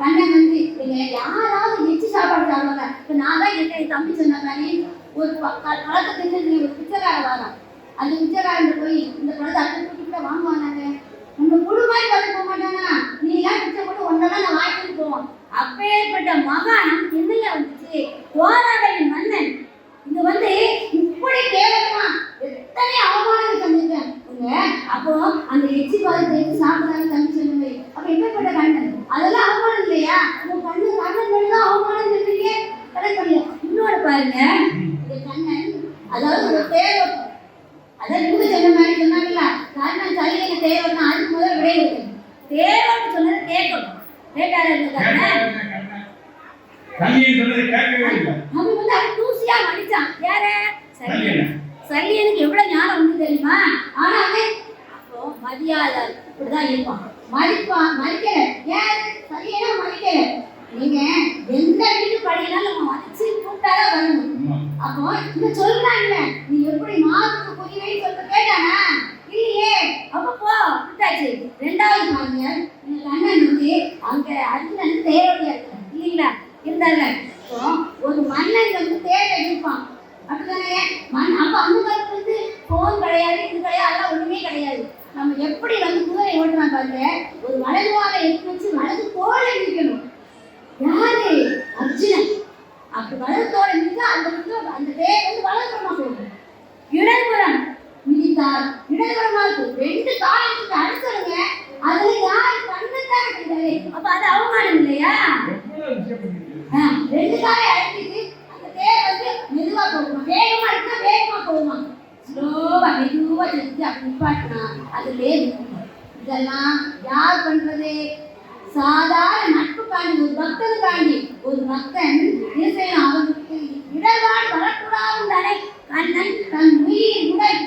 கண்ணன் வந்து யாராவது எச்சு சாப்பாடு சாப்பிடுவாங்க. இப்ப நான் தான் என் தம்பி சொன்னாங்க, ஒரு பழக்கத்துக்கு ஒரு பிச்சைக்கார வாரம். அந்த பிச்சைக்காரன் போய் இந்த பழத்தை அடுத்த கூட்டிகிட்ட வாங்குவானாங்க. உங்க குடும்பம் பார்த்து போக மாட்டானா, நீ எல்லாம் பிச்சை போட்டு ஒன்றெல்லாம் நான் வாங்கிட்டு போவோம். அப்பேற்பட்ட மகான் நமக்கு என்னையா வந்துச்சு? கோதாவரி மன்னன் இங்க வந்து இப்படி கேவலமா எத்தனை அவமானங்கள் பண்ணிருக்காங்க. அப்போ அந்த எச்சி பாலத்தை எடுத்து சாப்பிடாத தம்பி சொல்லுங்க. அப்ப எப்பேற்பட்ட கண்ணன்? அதெல்லாம் அவமானம் இல்லையா? உங்க கண்ணன் தான் அவமானம் சொல்றீங்க. கடற்கரையா இன்னொரு பாருங்க, இந்த கண்ணன் அதாவது ஒரு தேரோட்டம். அதாவது இவங்க சொன்ன மாதிரி சொன்னாங்கல்ல, கண்ணன் தலையில தேரோட்டம். அதுக்கு முதல்ல விடையிருக்கு தேரோட்டம் சொன்னது கேட்கணும். கேட்டாரு அவன் வந்து அது தூசியா மடிச்சான். யார? சல்லியனுக்கு எவ்வளவு ஞானம் வந்து தெரியுமா? ஆனா அவன் அப்போ மதியாத இப்படிதான் இருப்பான். மதிக்கல. ஏன் சல்லியனா மதிக்கல? நீங்க எந்த வீட்டு படியினாலும் நம்ம மதிச்சு கூப்பிட்டாதான் வரணும். அப்போ இங்க சொல்றாங்க, நீ எப்படி மாதத்துக்கு புரியவே சொல்ல கேட்டானா? இல்லையே. அப்ப போ விட்டாச்சு. ரெண்டாவது பாருங்க, இந்த கண்ணன் வந்து அங்க அர்ஜுனன் தேரோட்டியா இருக்கான் இல்லைங்களா? இருந்தாங்க. இப்போ ஒரு மன்னன் வந்து தேரை இருப்பான் அப்படிதானே? அப்ப அந்த காலத்துல வந்து போன் கிடையாது, இது கிடையாது, அதெல்லாம் ஒண்ணுமே கிடையாது. நம்ம எப்படி வந்து குதிரை ஓட்டுறான் பாருங்க, ஒரு வலது வாழை எடுத்து வச்சு வலது தோலை நிற்கணும். யாரு? அர்ஜுனன். அப்படி வலது தோலை நிற்க அந்த தேர் வந்து வலதுபுறமா போகும். இடதுபுறம் மிதித்தார் இடதுபுறமா இருக்கும். ரெண்டு காலத்துக்கு அடிச்சிருங்க. அதுல யாரு? கண்ணத்தான் கிடையாது. அப்ப அது அவமானம் இல்லையா? ரெண்டு காலை அடிச்சிட்டு அந்த தேர் வந்து மெதுவா போகுமா? வேகமா இருக்கா? வேகமா போகுமா? ஸ்லோவா மெதுவா செஞ்சு அப்படி நிப்பாட்டினா அது தேர். இதெல்லாம் யார் பண்றது? சாதாரண நட்புக்காண்டி, ஒரு பக்தனுக்காண்டி. ஒரு பக்தன் அவனுக்கு இடர்பாடு வரக்கூடாது தானே கண்ணன் தன் உயிர் உடல்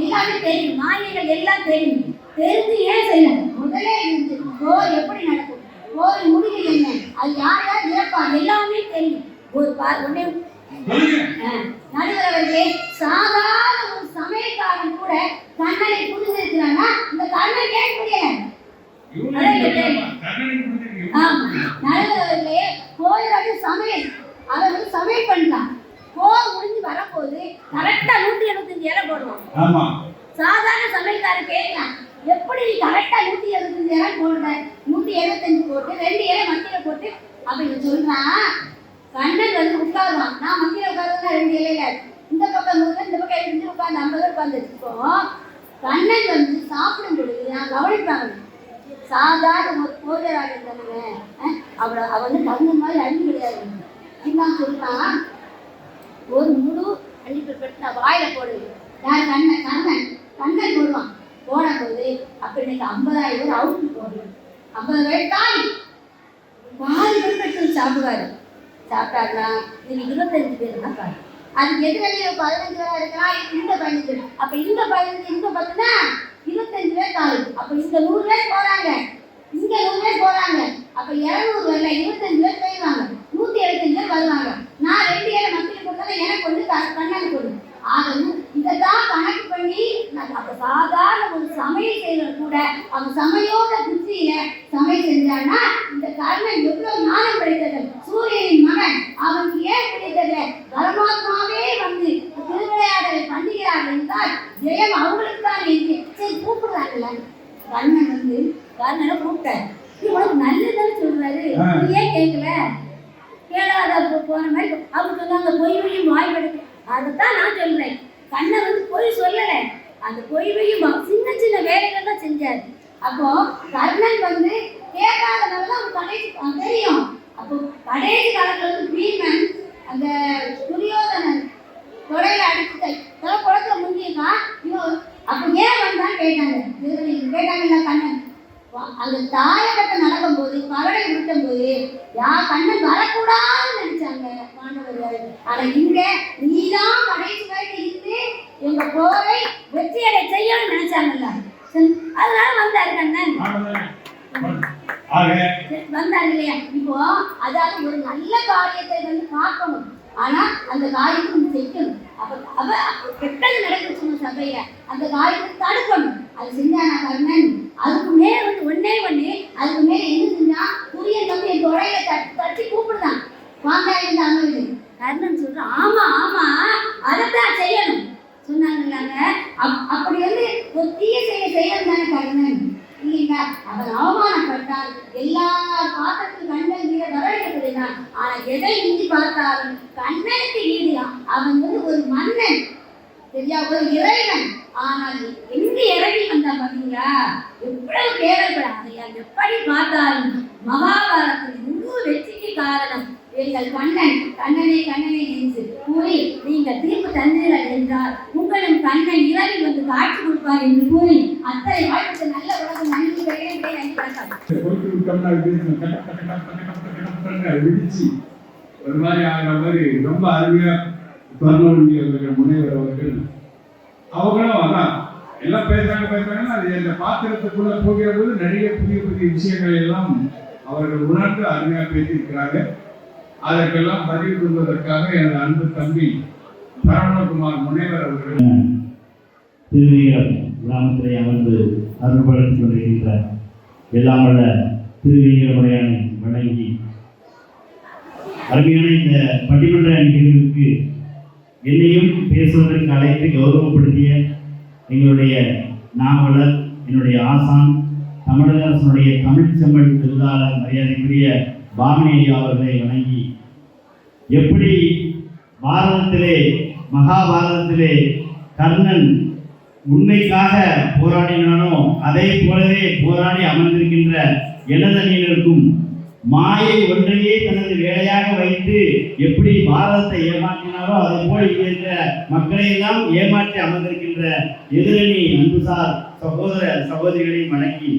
எல்லாமே தெரியும். மாயைகள் எல்லாம் தெரியும். தெரிஞ்சு ஏன் செய்யணும்? முதலே இருந்து போர் எப்படி நடக்கும், போர் முடிவு என்ன, அது யார் யார் இறப்பார் எல்லாமே தெரியும். ஒரு ஒன்னே நடுவரவர்களே, சாதாரண ஒரு சமயக்காரன் கூட கண்ணனை புரிஞ்சிருக்கிறான்னா இந்த கண்ணன் கேட்க முடியல. நடுவரவர்களே, கோயிலாக சமையல் அதை வந்து சமையல் பண்ணலாம். போர் முடிஞ்சு வரும்போது கரெக்டா 175 இலை போடுவான். சாதாரண சமையல்காரன் கேட்கலாம், எப்படி நீ கரெக்டா 175 இலை போடுற? 175 போட்டு 2 இலை மத்தியில போட்டு அப்படின்னு சொல்றான். கண்ணன் வந்து உட்காருவான். நான் மத்தியில உட்காருன்னா 2 இலையில இந்த பக்கம் 100, இந்த பக்கம் 2 உட்காந்து 50 உட்காந்து வச்சுப்போம். கண்ணன் வந்து சாப்பிடும் பொழுது நான் கவனிப்பாங்க. சாதாரண ஒரு கோஜராக இருந்தாங்க. அவ வந்து கண்ணன் மாதிரி அழிவு கிடையாது. இன்னும் சொல்றான், ஒரு முழு அள்ளிப்பட்டு பெற்ற வாயில போடுது. யார்? கண்ணன். கண்ணன் போடுவான். போடும்போது அப்ப இன்னைக்கு 50,000 பேர் அவுட்டு போடுறது. 50 பேர் தாண்டி பாதி பேர் பெற்று சாப்பிடுவாரு. சாப்பிட்டாருன்னா இன்னைக்கு 25 பேர் தான் பாரு. அதுக்கு எதிராக 15 பேரா இருக்கலாம். இந்த 15, அப்ப இந்த 15 இந்த 10னா 25 பேர் தாழ். அப்ப இந்த 100 பேர் போறாங்க, இங்க 100 பேர் போறாங்க. அப்ப 200 வரல 25 பேர் போயிடுவாங்க. 175 பேர் வருவாங்க. நான் 2 ஏழை மக்கள் கொடுத்தாலும் எனக்கு வந்து கண்ணாடி கொடு. ஆகணும் இதைத்தான் கணக்கு பண்ணி அப்ப சாதாரண ஒரு சமையல் செய்யறது கூட அவன் சமையோட புத்தியில சமையல் செஞ்சான்னா இந்த கர்ணன் எவ்வளவு ஞானம் கிடைத்தது. சூரியனின் மகன் அவனுக்கு ஏன் கிடைத்தது? பரமாத்மாவே வந்து திருவிளையாடலை பண்ணுகிறார்கள் என்றால் ஜெயம் அவங்களுக்கு தான் இருக்கு. சரி கூப்பிடுறாங்கல்ல, கர்ணன் வந்து கர்ணனை கூப்பிட்டாரு. உனக்கு நல்லதுன்னு சொல்றாரு, நீ ஏன் கேட்கல? கேளாத போன மாதிரி அவங்க சொன்னாங்க, பொய்வையும் வாய்ப்படுத்து. அதைத்தான் நான் சொல்றேன். கண்ணன் வந்து பொய் சொல்லல, அந்த பொய்வையும் சின்ன சின்ன வேலைகள் தான் செஞ்சாரு. அப்போ கர்ணன் வந்து கேட்காதனால அவன் கடைசி தெரியும். அப்போ கடைசி காலத்துல வந்து பீமன் அந்த துரியோதனன் தொடையில அடிச்சு குளத்துல முங்கியிருக்கான். இவன் அப்ப ஏன் வந்தான் கேட்டாங்க. கேட்டாங்கல்ல கண்ணன். அந்த தாயகத்தை நடக்கும் போது கவலை விட்டும் போது கண்ணன் வரக்கூடாதுன்னு நினைச்சாங்க பாண்டவர்கள். ஆனா இங்க நீதான் கடைசி வரைக்கும் இருந்து எங்க போரை வெற்றியடை செய்யணும்னு நினைச்சாங்கல்ல, அதனால வந்தாரு கண்ணன். வந்தாரு இல்லையா? இப்போ அதாவது ஒரு நல்ல காரியத்தை வந்து பார்க்கணும், ஆனா அந்த காரியத்தை வந்து செய்யணும். அப்ப கெட்டது நடக்குச்சுன்னு சபையில அந்த காரியத்தை தடுக்கணும். அது செஞ்சானா கர்ணன்? அதுக்கு மேல வந்து ஒன்னே அதுக்கு மேல என்ன செஞ்சா? துரியன் வந்து என் தொடையில தட்டி கூப்பிடுதான், வாங்க இருந்தாங்க. கர்ணன் சொல்றான், ஆமா ஆமா அதைத்தான் செய்யணும் சொன்னாங்களாங்க. அப்படி வந்து ஒரு தீய செய்யணும் தானே கர்ணன். எதை இந்தி பார்த்தாலும் கண்ணனுக்கு ஈடு. அவன் ஒரு மன்னன், சரியா, ஒரு இறைவன். ஆனால் எங்க இறங்கி வந்தா பாத்தீங்களா, எவ்வளவு கேவல்படாதையா. எப்படி பார்த்தாலும் மகாபாரதத்தில் முழு வெற்றிக்கு காரணம் எங்கள் கண்ணன். கண்ணனை கண்ணனை என்று கூறி நீங்க தீர்ப்பு தந்தீர்கள் என்றால் உங்களும் கண்ணன் இரவில் காட்சி கொடுப்பார் என்று கூறி அத்தனை வாழ்க்கை நல்ல உலகம் நன்றி விடிச்சு ஒரு மாதிரி ஆகிற மாதிரி ரொம்ப அருமையா அவர்கள் முனைவர் அவர்கள் அவங்களும் அதான் எல்லாம் பேசுறாங்க. அது இந்த பாத்திரத்துக்குள்ள போகிற போது நிறைய புதிய புதிய விஷயங்களை எல்லாம் அவர்கள் உணர்ந்து அருமையா பேசியிருக்கிறாங்க. அதற்கெல்லாம் பதிவு கொள்வதற்காக எனது அன்பு தம்பி சரவணகுமார் முனைவர் அவர்கள் திருவையூர் கிராமத்திலே அமர்ந்து அருள்படுத்திக் கொண்டிருக்கின்ற எல்லாம் வல்ல திருவையூர் முறையானை வணங்கி அருமையான இந்த பட்டிமன்ற நிகழ்வுக்கு என்னையும் பேசுவதற்கு அழைத்து கௌரவப்படுத்திய எங்களுடைய நாவலர், என்னுடைய ஆசான், தமிழக அரசனுடைய தமிழ் செம்மல் விருதாளர் மரியாதைக்குரிய பாமணி ஐயா அவர்களை வணங்கி, எப்படி பாரதத்திலே மகாபாரதத்திலே கர்ணன் உண்மைக்காக போராடினானோ அதே போலவே போராடி அமர்ந்திருக்கின்ற எனதனியருக்கும் மாயை ஒன்றையே தனது வேலையாக வைத்து எப்படி பாரதத்தை ஏமாற்றினாரோ அதே போல் இருக்கிற மக்களை எல்லாம் ஏமாற்றி அமர்ந்திருக்கின்ற எதிரணி அன்புசார் சகோதர சகோதரிகளையும் வணங்கி,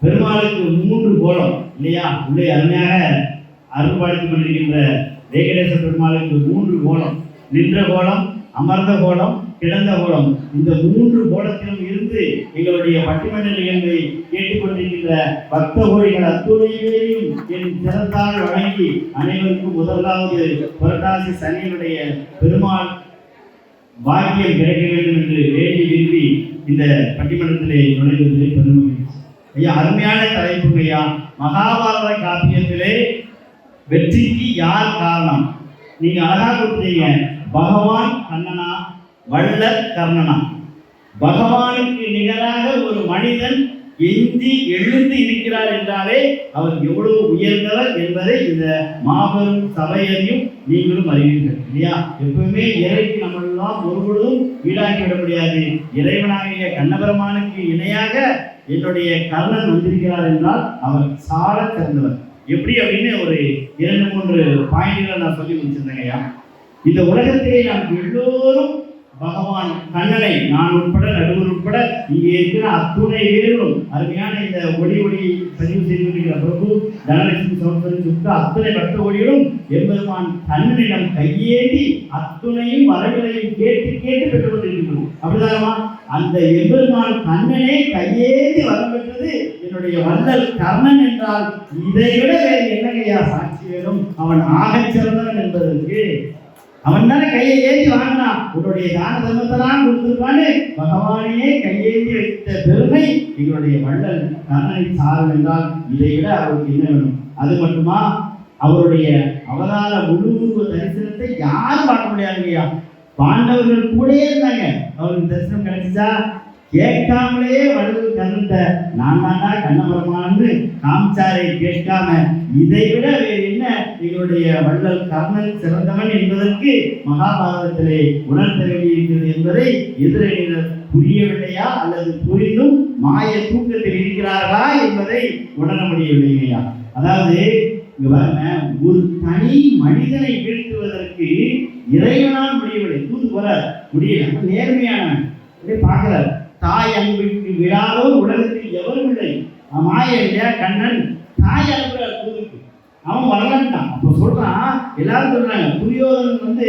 பெருமாளுக்கு 3 கோலம் இல்லையா, உள்ளே அருமையாக அருள்பாலித்துக் கொண்டிருக்கின்ற வேங்கடேச பெருமாளுக்கு 3 கோலம், நின்ற கோலம், அமர்ந்த கோலம், கிடந்த கோலம். இந்த 3 கோலத்திலும் இருந்து எங்களுடைய பட்டிமன்ற நிகழ்வை கேட்டுக்கொண்டிருக்கின்ற பக்த கோடிகள் அத்துணையையும் என் சிறந்தால் வழங்கி அனைவருக்கும் முதலாவது புரட்டாசி சனியினுடைய பெருமாள் பாக்கியம் கிடைக்க வேண்டும் என்று வேண்டி விரும்பி இந்த பட்டிமன்றத்திலே நுழைவதிலே பெருமை. ஐயா, அருமையான தலைப்புங்க ஐயா. மகாபாரத காப்பியத்திலே வெற்றிக்கு யார் காரணம்? நீங்க அழகா கொடுத்தீங்க. பகவான் கண்ணனா, வள்ளல் கர்ணனா? பகவானுக்கு நிகராக ஒரு மனிதன் எஞ்சி எழுந்து இருக்கிறார் என்றாலே அவர் எவ்வளவு உயர்ந்தவர் என்பதை இந்த மாபெரும் சபையையும் நீங்களும் அறிவீர்கள் இல்லையா? எப்பவுமே இறைக்கு நம்மளெல்லாம் ஒருபொழுதும் ஈடாக்கிவிட முடியாது. இறைவனாகிய கண்ணபெருமானுக்கு இணையாக என்னுடைய கர்ணன் வந்திருக்கிறார் என்றால் அவர் சால சிறந்தவர். எப்படி அப்படின்னு ஒரு 2-3 பாயிண்ட்களை நான் சொல்லி முடிச்சிருந்தேங்க ஐயா. இந்த உலகத்திலே நாம் எல்லோரும் பகவான் கண்ணனை, நான் உட்பட நடுவர் உட்பட இங்கே இருக்கிற அத்துணை பேரும் அருமையான இந்த ஒளி பதிவு செய்து கொண்டிருக்கிற பிரபு தனலட்சுமி சகோதரி சுற்று அத்தனை பக்த ஒளிகளும் எம்பெருமான் கண்ணனிடம் கையேந்தி அத்துணையும் வரங்களையும் கேட்டு கேட்டு பெற்றுக் கொண்டிருக்கிறோம். அப்படிதானமா? அந்த எம்பெருமான் கண்ணனே கையேந்தி வரம் பெற்றது என்னுடைய வள்ளல் கர்ணன் என்றால் இதை விட வேறு என்னகையா சாட்சி வேணும்? அவன் ஆகச் சிறந்தவன் என்பதற்கு அவன் தானே கையை ஏற்றி வாங்கினான். உன்னுடைய தான தர்மத்தெல்லாம் கொடுத்திருப்பான்னு பகவானையே கையேந்தி வைத்த பெருமை எங்களுடைய வள்ளல் கர்ணனை சாரும் என்றால் இதை விட அவருக்கு என்ன வேணும்? அது மட்டுமா, அவருடைய அவதார முழு தரிசனத்தை யாரும் பார்க்க முடியாதுங்கய்யா. பாண்டவர்கள் கூடயே இருந்தாங்க. அவருக்கு தரிசனம் கிடைச்சா கேட்காமலே வள்ளல் கர்ணன்ட்ட நான் தாண்டா கண்ணபெருமான்னு காமிச்சாரை கேட்காம இதை விட வேறு என்ன எங்களுடைய வள்ளல் கர்ணன் சிறந்தவன் என்பதற்கு மகாபாரதத்திலே உணர்த்த வேண்டியிருக்கிறது என்பதை எதிரணியினர் புரியவில்லையா அல்லது புரிந்தும் மாய தூக்கத்தில் இருக்கிறார்களா என்பதை உணர முடியவில்லையா? அதாவது இங்க பாருங்க, ஒரு தனி மனிதனை வீழ்த்துவதற்கு இறைவனால் முடியவில்லை. தூது வர முடியல. நேர்மையானவன் பார்க்கிறார். தாய் அன்புக்கு விழாதோர் உலகத்தில் எவரும் இல்லை. மாய கண்ணன் தாய் அன்புற தூதுக்கு அவன் வரலான்ட்டான். அப்போ சொல்றான், எல்லாரும் சொல்றாங்க துரியோதனன்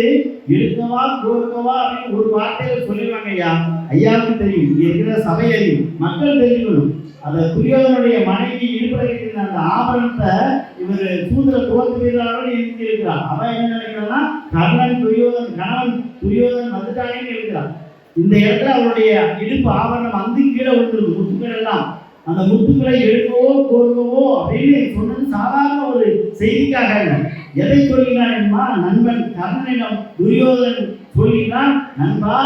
எடுக்கவா கோர்க்கவா அப்படின்னு ஒரு வார்த்தையில சொல்லிடுவாங்க. ஐயாவுக்கு தெரியும், இங்க இருக்கிற சபை அறியும், மக்கள் தெரிஞ்சுக்கணும். அந்த துரியோதனுடைய மனைவி ஈடுபடுகிற அந்த ஆபரணத்தை இவர் சூத்திர துவத்து வீரராக இருக்கிறார். அவன் என்ன நினைக்கிறான்னா, கர்ணன் துரியோதன் கணவன் துரியோதன் வந்துட்டாங்கன்னு இருக்கிறான். இந்த இடத்துல அவருடைய இடுப்பு ஆபரணம் கீழே விட்டுருக்கு, முத்துக்கள் எல்லாம். அந்த முத்துக்களை எடுக்கவோ கோர்க்கவோ அப்படின்னு சொன்னது சாதாரண ஒரு செய்திக்காக இல்லை. எதை சொல்கிறான் என்பா, நண்பன் கர்ணனிடம் துரியோதன் சொல்கிறான், நண்பா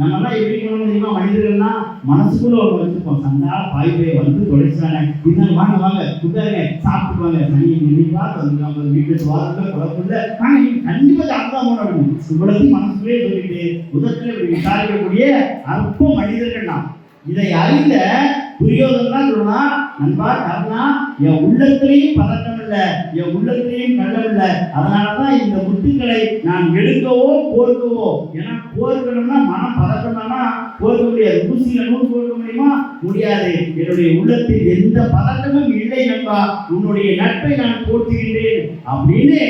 நம்மலாம் எப்படி பண்ணணும் தெரியுமா? மனிதர்கள்னா மனசுக்குள்ள ஒரு வச்சுப்போம், சந்தா பாய் போய் வந்து தொலைச்சானே, இருந்தாலும் வாங்க வாங்க குட்டாருங்க சாப்பிட்டுவாங்க, சனி நினைப்பா வந்து வீட்டு வாரத்தில் குழப்பம் ஆனால் நீங்க கண்டிப்பாக சாப்பிதான் போடணும். இவ்வளவு மனசுக்குள்ளே சொல்லிட்டு உதத்துல இப்படி விசாரிக்கக்கூடிய அற்ப மனிதர்கள் தான். இதை அறிந்த துரியோதனன் தான் சொல்லுனா, நண்பா கர்ணா, என் உள்ளத்திலையும் பதட்டம் இல்லை, என் உள்ளத்திலையும் கள்ளம் இல்லை, அதனாலதான் இந்த முத்துக்களை நான் எடுக்கவோ போர்க்கவோ. ஏன்னா போர்க்கணும்னா மனம் பதட்டம்னா போர்க்க முடியாது. ஊசியில நூல் போர்க்க முடியுமா? முடியாது. என்னுடைய உள்ளத்தில் எந்த பதட்டமும் இல்லை நண்பா, உன்னுடைய நட்பை நான் போற்றுகின்றேன் அப்படின்னு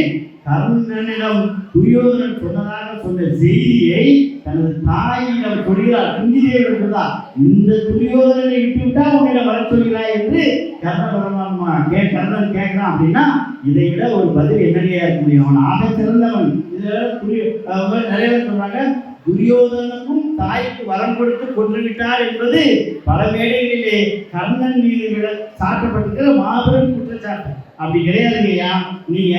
கர்ணனிடம் துரியோதனன் சொன்னதாக சொன்ன செய்தியை தனது தாயிடம் சொல்கிறார். குந்திதேவிடம் சொன்னார், இந்த துரியோதனனை விட்டுவிட்டா உன்னிடம் வர சொல்கிறாய் என்று கர்ணன் கேட்கிறான். அப்படின்னா இதை விட ஒரு பதில் என்னையா இருக்க முடியும்? அவன் ஆக சிறந்தவன். இதுல நிறைய பேர் சொல்றாங்க, துரியோதனுக்கும் தாய்க்கு வரம் கொடுத்து கொன்றுவிட்டார் என்பது பல மேடைகளிலே கர்ணன் மீது சாட்டப்பட்டிருக்கிற மாபெரும் குற்றச்சாட்டு. அப்படி கிடையாதுங்கய்யா. நீங்க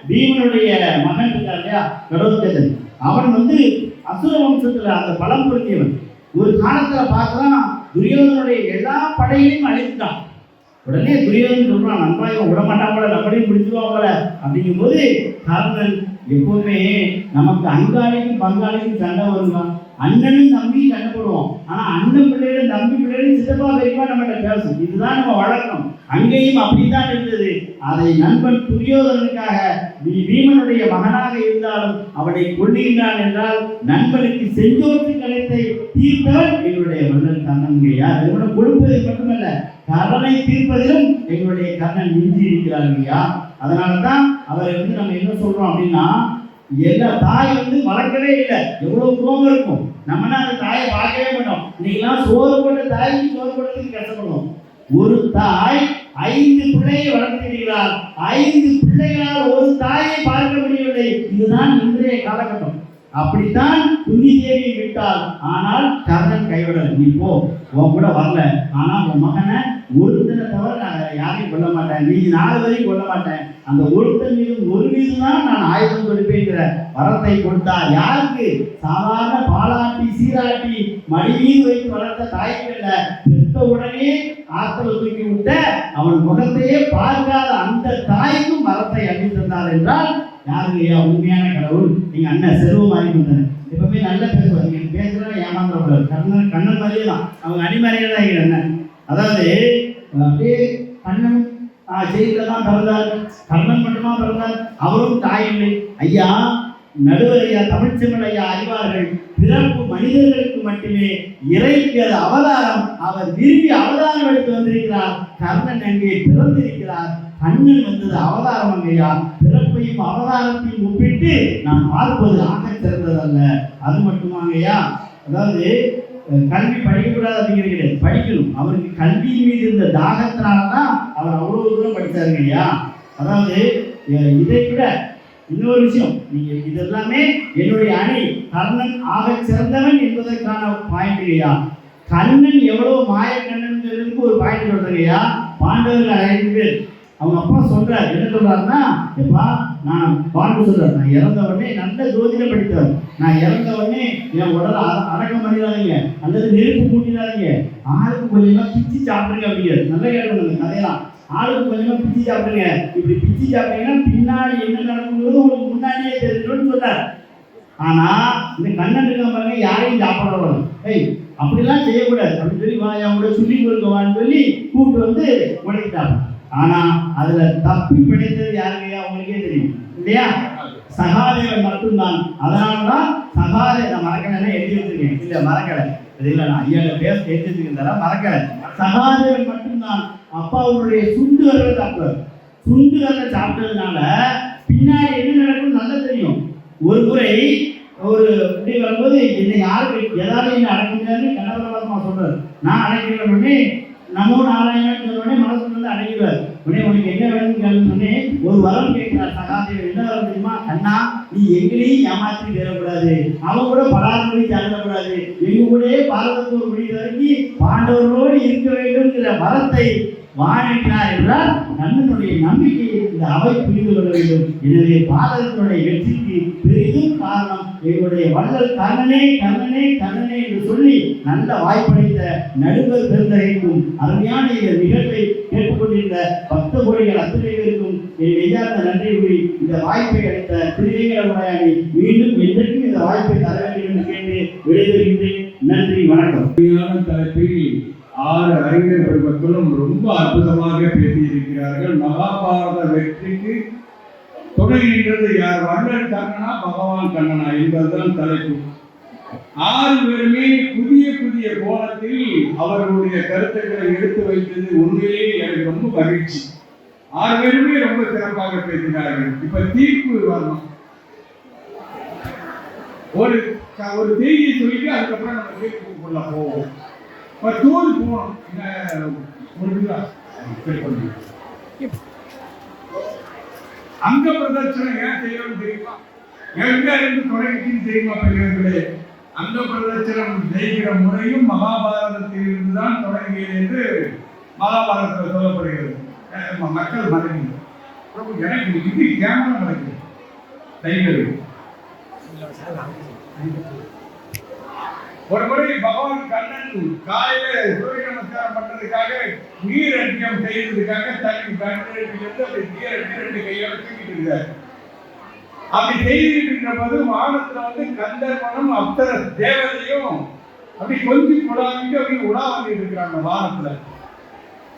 பீமனுடைய மகன் இருக்கார் இல்லையா, கடோத்கஜன், அவன் வந்து அசுர வம்சத்துல அந்த பலம் பொருந்தியவன். ஒரு காலத்துல பார்க்கலாம் துரியோதனுடைய எல்லா படைகளையும் அழித்துட்டான். உடனே துரியோதனன் சொல்றான், நண்பா இவன் விடமாட்டான் போல, நம்மளையும் பிடிச்சிருவான் போல. அப்படிங்கும் போது கர்ணன் எப்பவுமே நமக்கு அங்காளிக்கும் பங்காளிக்கும் சண்டை வருவான். அண்ணனும் தம்பியும் சண்டை போடுவோம், ஆனா அண்ணன் பிள்ளைகளும் தம்பி பிள்ளைகளும் சித்தப்பா பெரியப்பா நம்மகிட்ட பேசும். இதுதான் நம்ம வழக்கம். அங்கேயும் அப்படித்தான் இருந்தது. அதை நண்பன் துரியோதனனுக்காக நீ பீமனுடைய மகனாக இருந்தாலும் அவனை கொள்ளுகின்றான் என்றால் நண்பனுக்கு செஞ்சோற்று கலைத்தை தீர்த்தவன் எங்களுடைய மன்னன் கர்ணன்கையா. அதோட கொடுப்பது மட்டுமல்ல, கடனை தீர்ப்பதிலும் எங்களுடைய கர்ணன் மிஞ்சி இருக்கிறார்களையா. அதனாலதான் அவரை வந்து நம்ம என்ன சொல்றோம் அப்படின்னா, எல்லா தாய் வந்து வளர்க்கவே இல்லை. எவ்வளவு கோபம் இருக்கும். நம்மனா அந்த தாயை பார்க்கவே மாட்டோம். இன்னைக்கெல்லாம் சோறு போட்ட தாய்க்கு சோறு போடுறதுக்கு கஷ்டப்படுவோம். ஒரு தாய் 5 பிள்ளையை வளர்த்திருக்கிறார். 5 பிள்ளைகளால் ஒரு தாயை பார்க்க முடியவில்லை. இதுதான் இன்றைய காலகட்டம். அப்படித்தான் குந்தி தேவி விட்டால், ஆனால் கர்ணன் கைவிடல. நீ போ, உன் கூட வரல, ஆனா உன் மகனை ஒருத்தனை தவிர நான் யாரையும் கொல்ல மாட்டேன், நீ 4 வரையும் கொல்ல மாட்டேன், அந்த ஒருத்தன் மீதும் ஒரு மீது தான் நான் ஆயுதம் கொடுப்பேங்கிற வரத்தை கொடுத்தார். யாருக்கு? சாதாரண பாலாட்டி சீராட்டி மடி மீது வைத்து வளர்த்த தாய்க்கு இல்ல, பெற்ற உடனே ஆற்றல் தூக்கி விட்ட அவன் முகத்தையே பார்க்காத அந்த தாய்க்கும் வரத்தை அளித்திருந்தார் என்றால் யாருங்கய்யா உண்மையான கடவுள்? நீங்க அண்ணன் செல்வமாரி வந்தாரு, எப்பவுமே நல்லா பேசுவார். நீங்க பேசுறா ஏமாந்துடக்கூடாது. கண்ணன் மாதிரியே தான், அவங்க அணிமாரியே தான் எங்க அண்ணன். அதாவது அப்படியே கண்ணன் செய்தியில தான் பிறந்தார். கர்ணன் மட்டுமா பிறந்தார்? அவரும் தாய் இல்லை. ஐயா நடுவர் ஐயா, தமிழ்ச்செம்மல் ஐயா அறிவார்கள், பிறப்பு மனிதர்களுக்கு மட்டுமே, இறைக்கு அது அவதாரம். அவர் விரும்பி அவதாரம் எடுத்து வந்திருக்கிறார். கர்ணன் அங்கே பிறந்திருக்கிறார். கண்ணன் வந்தது அவதாரம் அங்கையா. பிறப்பையும் அவதாரத்தையும் ஒப்பிட்டு நான் பார்ப்பது ஆக சிறந்ததல்ல. அது மட்டுமாங்கய்யா, அதாவது கல்வி படிக்கக்கூடாது அப்படிங்கிறது கிடையாது, படிக்கணும். அவருக்கு கல்வியின் மீது இருந்த தாகத்தினால்தான் அவர் அவ்வளவு தூரம் படித்தாருங்க ஐயா. அதாவது இதை விட இன்னொரு விஷயம், நீங்க இதெல்லாமே என்னுடைய அணி கர்ணன் ஆக சிறந்தவன் என்பதற்கான பாயிண்ட் ஐயா. கண்ணன் எவ்வளவு மாய கண்ணன் ஒரு பாயிண்ட் சொல்றேங்கய்யா. பாண்டவர்கள் 5 பேர், அவங்க அப்பா சொல்றாரு, என்ன சொல்றாருன்னா, எப்பா நான் பாண்டு சொல்றாரு, நான் இறந்த உடனே நல்ல ஜோதிடம் படித்தவர், நான் இறந்த உடனே என் உடலை அடக்கம் பண்ணிடாதீங்க, அல்லது நெருப்பு மூட்டிடாதீங்க, ஆளுக்கு கொஞ்சமா பிச்சு சாப்பிடுங்க அப்படிங்கிறது. நல்ல கேட்கணும் அந்த கதையெல்லாம். ஆளுக்கு கொஞ்சமா பிச்சு சாப்பிடுங்க, இப்படி பிச்சு சாப்பிட்டீங்கன்னா பின்னாடி என்ன நடக்குங்கிறது உங்களுக்கு முன்னாடியே தெரிஞ்சுன்னு சொன்னார். ஆனா இந்த கண்ணன் இருக்க பாருங்க, யாரையும் சாப்பிட அப்படிலாம் செய்யக்கூடாது அப்படின்னு சொல்லி அவங்களோட சொல்லி கொடுக்கவான்னு சொல்லி கூப்பிட்டு வந்து உடைக்கிட்டாங்க. ஆனா அதுல தப்பி பிடித்தது யாருக்கையா உங்களுக்கே தெரியும் இல்லையா? சகாதேவன் மட்டும்தான். அதனாலதான் சகாதே, நான் மறக்கலை எழுதி வச்சிருக்கேன், இல்ல மறக்கலை, இல்லை நான் ஐயால பேச எழுதி வச்சிருக்கேன், மறக்கலை. சகாதேவன் மட்டும்தான் அப்பாவுடைய சுண்டு வரல சாப்பிடுவார். சுண்டு வரல சாப்பிட்டதுனால பின்னாடி என்ன நடக்கும் நல்லா தெரியும். ஒரு முறை ஒரு இப்படி வரும்போது என்னை யாருக்கு ஏதாவது என்ன அடக்க முடியாதுன்னு கனவரமா சொல்றாரு. நான் அடைக்கிற உடனே நமோ நாராயணன் சொன்னோடனே மனசுல வந்து அடைக்கிறார். உடனே உனக்கு என்ன வேணும்னு கேட்டோடனே ஒரு வரம் கேட்கிறார் சகாதேவன். என்ன வரம் தெரியுமா? அண்ணா நீ எங்களையும் ஏமாற்றி தேடக்கூடாது, அவன் கூட பலாத்மொழி தேடக்கூடாது, எங்க கூட பாரதத்தோடு முடிகிற வரைக்கும் பாண்டவர்களோடு இருக்க வேண்டும்ங்கிற வரத்தை வாழினார் என்றால் கண்ணனுடைய நம்பிக்கையை இந்த அவை புரிந்து கொள்ள வேண்டும். எனவே பாரதத்தினுடைய வெற்றிக்கு பெரிதும் காரணம் எங்களுடைய வள்ளல் கண்ணனே கண்ணனே கண்ணனே என்று சொல்லி நல்ல வாய்ப்படைத்த நடுவர் பெருந்தகைக்கும் அருமையான இந்த நிகழ்வை கேட்டுக்கொண்டிருந்த பக்த கோடிகள் அத்தனை பேருக்கும் என் நெஞ்சார்ந்த நன்றி கூறி இந்த வாய்ப்பை அளித்த திருவேங்கட உடையானை மீண்டும் என்றைக்கும் இந்த வாய்ப்பை தர வேண்டும் என்று கேட்டு விடைபெறுகின்றேன். நன்றி, வணக்கம். தலைப்பில் 6 அறிஞர் பெருமக்களும் ரொம்ப அற்புதமாக பேசியிருக்கிறார்கள். மகாபாரத வெற்றிக்கு துணை நின்றது யார்? வள்ளல் கண்ணனா பகவான் கண்ணனா என்பதுதான் தலைப்பு. 6 பேருமே புதிய புதிய கோணத்தில் அவர்களுடைய கருத்துக்களை எடுத்து வைத்தது உண்மையிலே எனக்கு ரொம்ப மகிழ்ச்சி. 6 பேருமே ரொம்ப சிறப்பாக பேசினார்கள். இப்ப தீர்ப்பு வரணும். ஒரு செய்தியை சொல்லிட்டு அதுக்கப்புறம் நம்ம தீர்ப்புக்குள்ள போவோம். தூள் போகணும். அங்க பிரதட்சணம் ஏன் செய்யணும் தெரியுமா? எங்க இருந்து தொடங்கின்னு தெரியுமா பெரியவர்களே? அங்க பிரதட்சணம் செய்கிற முறையும் மகாபாரதத்தில் இருந்துதான் தொடங்கியது என்று மகாபாரதத்தில் சொல்லப்படுகிறது. மக்கள் மறைந்து எனக்கு இது கேமரா மறைக்கிறது தைக்கிறது. ஒரு முறை பகவான் கண்ணன் காலையில சூரிய நமஸ்காரம் பண்றதுக்காக நீர் அட்டியம் செய்யறதுக்காக தண்ணி கண்டிலிருந்து அப்படி நீர் அட்டி 2 கையோட தூக்கிட்டு இருக்காரு. அப்படி செய்துட்டு இருக்கிற போது வானத்துல கந்தர்வனும் அப்சர தேவதையும் அப்படி கொஞ்சம் குடாவிட்டு அப்படி உலா வந்துட்டு இருக்கிறாங்க வானத்துல.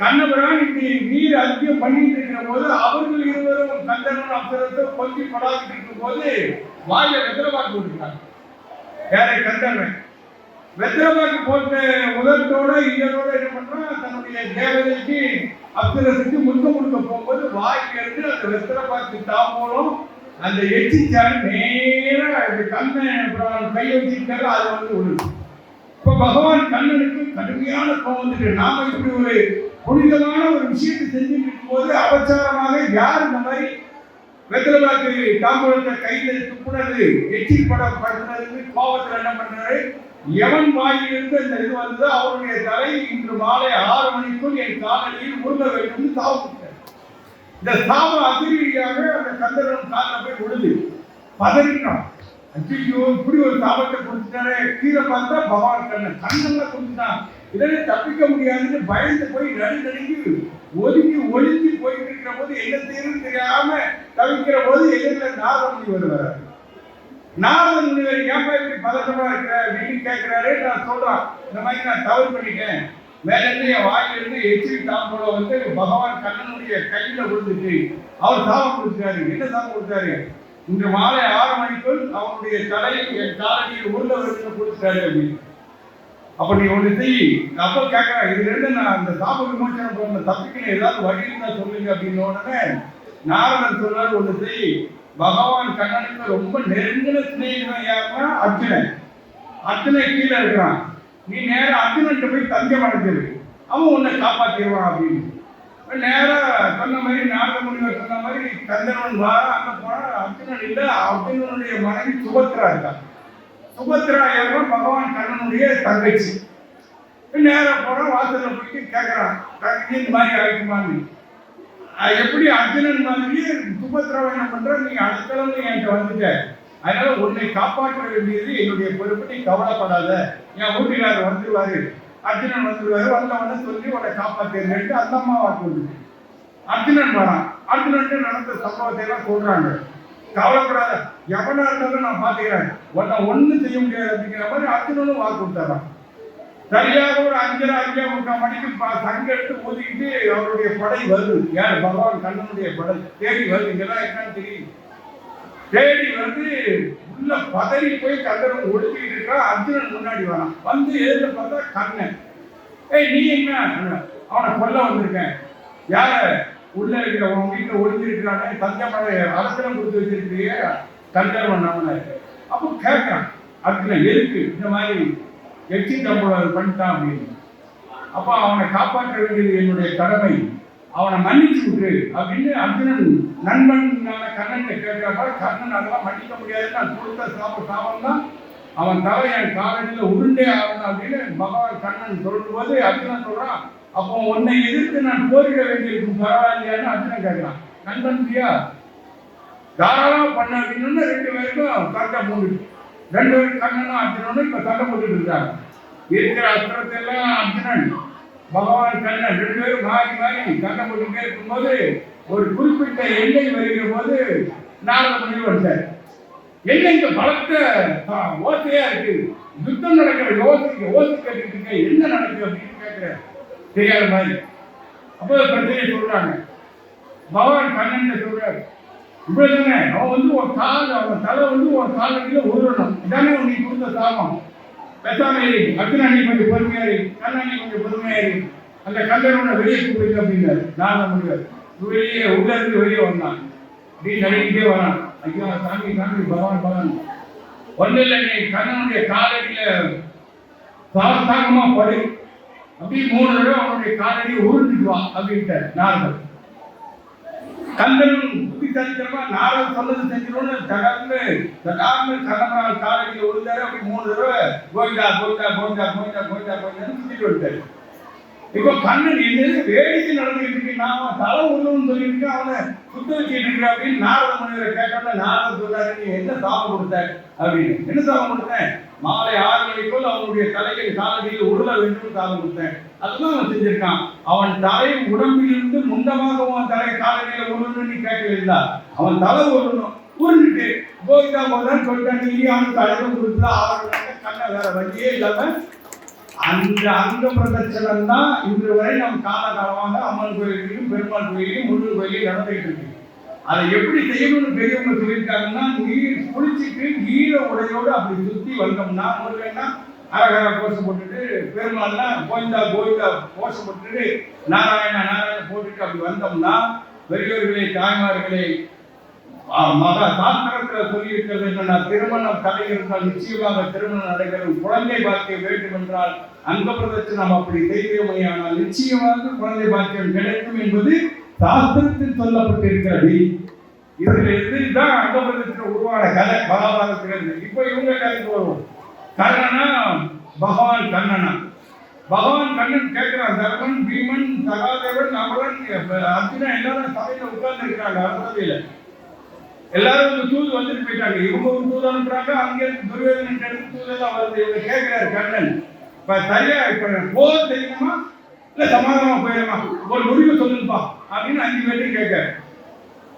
கண்ணபுரான் இப்படி நீர் அத்தியம் பண்ணிட்டு இருக்கிற போது அவர்கள் இருவரும் கந்தர்வன் அப்சரத்தை கொஞ்சம் குடாவிட்டு இருக்கும் போது வாயில வெத்தலைபாக்கு போட்டுருக்காங்க. யாரை? கந்தர்வன். வெத்தலைபாக்கு போட்ட உதட்டோட இதனோட என்ன பண்றான்? தன்னுடைய தேவதைக்கு அப்சரத்துக்கு முழுக்க போகும்போது வாயில இருந்து அந்த வெத்தலைபாக்கு தாமூலம் அந்த எச்சிச்சாரு நேரா கண்ணன் கை வச்சிருக்காரு. அது விழுது. இப்ப பகவான் கண்ணனுக்கு கடுமையான கோபம் வந்துட்டு, நாம இப்படி ஒரு புனிதமான ஒரு விஷயத்தை செஞ்சுட்டு இருக்கும் போது அபச்சாரமாக யார் இந்த மாதிரி வெத்தலைபாக்கு தாம்பூலத்தை கையில துப்புனது எச்சில் படுத்துனதுக்கு கோபத்தில் என்ன பண்றாரு? எவன் வாயிலிருந்து இந்த இது வந்து அவருடைய தலை இன்று மாலை 6 மணிக்குள் என் காலடியில் உருள வேண்டும் தாவு. இந்த சாப அதிர்ச்சியாக அந்த கந்தர்வன் காலில் போய் விழுது. பதறினான். ஐயோ, இப்படி ஒரு சாபத்தை கொடுத்துட்டாரு. கீழே பார்த்தா பகவான் கண்ணன் கண்ணெல்லாம் கொடுத்துட்டான். இதனை தப்பிக்க முடியாதுன்னு பயந்து போய் நடுநடுங்கி ஒதுங்கி போயிட்டு இருக்கிற போது என்ன செய்யணும்னு தெரியாம தவிக்கிற போது எதிரில் நாரதமுனி வருவார். நாரதமுனி ஏன் இப்படி பதட்டமா இருக்கிற அப்படின்னு கேட்கிறாரு. நான் சொல்றான், இந்த மாதிரி நான் தவறு பண்ணிட்டேன். வேற இருந்து என் வாயிலிருந்து எச்சில் தாம்பூலம் பகவான் கண்ணனுடைய கையில விழுந்துட்டு அவர் சாபம் கொடுத்தாரு. என்ன சாபம் கொடுத்தாரு? இன்று மாலை 6 மணிக்குள் அவனுடைய தலை என் காலடியில் உருள வருதுன்னு கொடுத்தாரு அப்படின்னு. அப்ப நீ ஒன்று செய். அப்ப கேட்கறேன், இதுல இருந்து நான் அந்த சாப விமோசனம் போன தப்பிக்கணும், ஏதாவது வழி இருந்தா சொல்லுங்க அப்படின்னு உடனே நாரதன் சொல்றாரு, ஒன்று செய். பகவான் கண்ணனுக்கு ரொம்ப நெருங்கின சிநேகிதன் யாருன்னா அர்ஜுனன். அர்ஜுனன் கீழே இருக்கிறான். நீ நேரம் அர்ஜுனன் போய் தஞ்சம் அடைஞ்சிரு, அவன் உன்னை காப்பாற்றிடுவான் அப்படின்னு. நேரா சொன்ன மாதிரி நாரத முனிவர் சொன்ன மாதிரி கந்தர்வன் வா. அங்க போனா அர்ஜுனன் இல்லை, அர்ஜுனனுடைய மனைவி சுபத்ரா இருக்கான். சுபத்ரா யாருன்னா பகவான் கண்ணனுடைய தங்கச்சி. நேரம் போனா வாசல்ல போயிட்டு கேட்கறான், இந்த மாதிரி ஆயிடுமான்னு. எப்படி அர்ஜுனன் மாதிரியே சுபத்ராவை என்ன பண்ற, நீ அடுத்தளவு என்கிட்ட வந்துட்ட, அதனால உன்னை காப்பாற்ற வேண்டியது என்னுடைய பொறுப்பு, நீ கவலைப்படாத, என் வீட்டுக்காரர் வந்துருவாரு, அர்ஜுனன் வந்துருவாரு, வந்தவன சொல்லி உன்னை காப்பாற்றிட்டு அந்த அம்மா வாக்கு வந்துட்டு அர்ஜுனன் வரான். அர்ஜுனன் நடந்த சம்பவத்தை எல்லாம் சொல்றாங்க. கவலைப்படாத, எவனா இருந்தாலும் நான் பாத்துக்கிறேன், உன்னை ஒண்ணு செய்ய முடியாது அப்படிங்கிற மாதிரி அர்ஜுனனும் வாக்கு கொடுத்தாரான். சரியாக ஒரு 5:30 மணிக்கு சங்க எடுத்து ஊதிக்கிட்டு அவருடைய படை வருது. யார்? பகவான் கண்ணனுடைய படை தேடி வருது. இங்கெல்லாம் என்னன்னு தெரியும். தேடி வந்து உள்ள பதறி போய் கந்தரன் ஒடுக்கிட்டு இருக்கா. அர்ஜுனன் முன்னாடி வரான். வந்து எதிர பார்த்தா கண்ணன். நீ என்ன? அவனை கொல்ல வந்திருக்கேன். யார? உள்ள இருக்கிற உன் வீட்டுல ஒடுங்கிருக்கிறானே, தஞ்சமலை அரசனம் கொடுத்து வச்சிருக்கிறிய கந்தர்வன் அவனை. அப்போ கேட்கிறான் அர்ஜுனன், எதுக்கு இந்த மாதிரி எச்சி தம்புடன் பண்ணிட்டான் அப்படின்னு. அப்ப அவனை காப்பாற்ற வேண்டியது என்னுடைய கடமை, அவனை மன்னிச்சு விட்டு அப்படின்னு அர்ஜுனன் நண்பன் கண்ணன் கேட்கிறப்ப, கண்ணன் அதெல்லாம் மன்னிக்க முடியாது, நான் கொடுத்த சாபம் தான் அவன் தலை என் காலடியில் உருண்டே ஆகணும் அப்படின்னு பகவான் கண்ணன் சொல்லும் போது அர்ஜுனன் சொல்றான், அப்போ உன்னை எதிர்த்து நான் போரிட வேண்டியிருக்கும் பரவாயில்லையான்னு அர்ஜுனன் கேட்கிறான். நண்பன்றியா தாராளமா பண்ண அப்படின்னு 2 பேருக்கும் சண்டை போட்டுட்டு 2 பேரும் கண்ணனும் அர்ஜுனனும் இப்ப சண்டை போட்டுட்டு இருக்காங்க. இருக்கிற அஸ்திரத்தை எல்லாம் அர்ஜுனன் பகவான் கண்ணன் 2 பேரும் மாறி மாறி சண்டை போட்டுட்டே இருக்கும்போது ஒரு குறிப்பிட்ட எல்லை வருகிற போது நாரத முனிவர் வந்தார். என்ன இங்க பலத்த ஓசையா இருக்கு, யுத்தம் நடக்கிற ஓசை கேட்டுட்டு இருக்க, என்ன நடக்குது அப்படின்னு கேட்கிற தெரியாத மாதிரி. அப்போ பிரச்சனையை சொல்றாங்க. பகவான் கண்ணன் சொல்றாரு, இப்படிதானே அவன் ஒரு கால், அவன் தலை ஒரு காலடியில உருவணும், இதானே நீ கொடுத்த சாபம், பேசாம ஏறி அர்ஜுனா நீ கொஞ்சம் பொறுமையாரி, கண்ணா நீ கொஞ்சம் பொறுமையாரி, அந்த கண்ணனோட வெளியே கூப்பிடுங்க அப்படின்னாரு. நான் முடியாது வெளியே உள்ள இருந்து வெளியே வந்தான். அப்படி நடிக்கிட்டே வரான். ஐயா சாமி சாமி பகவான் ஒன்றும் இல்லை, நீ கண்ணனுடைய காலடியில சாஸ்தாகமா படு, அப்படி 3 தடவை அவனுடைய காலடியை உருண்டுட்டு வா அப்படின்ட்டார் நாரதர். கந்தனும் புத்திசாலித்தனமா நாரதர் சொன்னது செஞ்சிடணும்னு தகார்ந்து கண்ணனால் காலடியில் விழுந்தாரு. அப்படி 3 தடவை கோவிந்தா கோவிந்தா கோவிந்தா கோவிந்தா கோவிந்தா கோவிந்தான்னு சுத்திட்டு வந்துட்டாரு. இப்போ கண்ணன் என்ன வேடிக்கை நடந்துகிட்டு இருக்கு, நான் தலை உருவம்னு சொல்லிட்டு அவனை சுத்த வச்சுட்டு இருக்கிற அப்படின்னு நாரத முனிவரை கேட்டோம்னா நாரதர் சொல்றாரு, நீ என்ன சாபம் கொடுத்த அப்படின்னு. என்ன சாபம் கொடுத்தேன்? மாலை 6 மணிக்குள் அவனுடைய தலையில் காலடியில் உருள வேண்டும் சாபம் கொடுத்தேன். அதுதான் அவன் செஞ்சிருக்கான். அவன் தலை உடம்பிலிருந்து முண்டமாக அவன் தலை காலடியில உருளணும்னு கேட்கல, அவன் தலை உருளணும். உருண்டுட்டு கோவிந்தா போதான் சொல்லிட்டான். நீ அவனுக்கு அழகும் கொடுத்தா அவனுக்கு கண்ணை வேற வழியே இல்லாம அந்த அங்க பிரதட்சணம் தான் இன்று வரை நம் காலகாலமாக அம்மன் கோயிலையும் பெருமாள் கோயிலையும் முருகன் கோயிலையும் நடந்துகிட்டு இருக்கு. அதை எப்படி செய்யணும்னு பெரியவங்க சொல்லியிருக்காங்கன்னா, நீர் குளிச்சுட்டு ஈர உடையோடு அப்படி சுத்தி வந்தோம்னா, முருகன்னா அரகர கோஷம் போட்டுட்டு, பெருமாள்னா கோவிந்தா கோவிந்தா கோஷம் போட்டுட்டு, நாராயண நாராயண போட்டுட்டு அப்படி வந்தோம்னா, பெரியவர்களே தாய்மார்களே, மகா சாஸ்திரத்தில் சொல்லி இருக்கிறது என்னன்னா, திருமணம் தடை இருந்தால் நிச்சயமாக திருமணம் நடைபெறும், குழந்தை பாக்கியம் வேண்டும் என்றால் அங்க பிரதட்சணம் அப்படி செய்தமையானால் நிச்சயமாக குழந்தை பாக்கியம் கிடைக்கும் என்பது சாஸ்திரத்தில் சொல்லப்பட்டிருக்கிறது. இதுல இதுதான் அங்க பிரதட்சணம் உருவான கதை மகாபாரதத்திலிருந்து. இப்ப இவங்க கதைக்கு வருவோம். கர்ணனா பகவான் கண்ணனா, பகவான் கண்ணன் கேட்கிறான், தர்மன் பீமன் சகாதேவன் அமரன் அர்ஜுனா எல்லாரும் சபையில உட்கார்ந்து இருக்கிறாங்க. அரசவையில எல்லாரும் தூது வந்துட்டு போயிட்டாங்க. இவங்க ஒரு தூது அனுப்புறாங்க, அங்கே துரியோதனன் தூதெல்லாம் வருது. இவங்க கேட்கிறாரு கண்ணன், இப்ப சரியா இப்ப போர் செய்யணுமா இல்ல சமாதானமா போயிடணுமா, ஒரு முடிவு சொல்லுப்பா அப்படின்னு 5 பேர்த்தையும் கேட்க.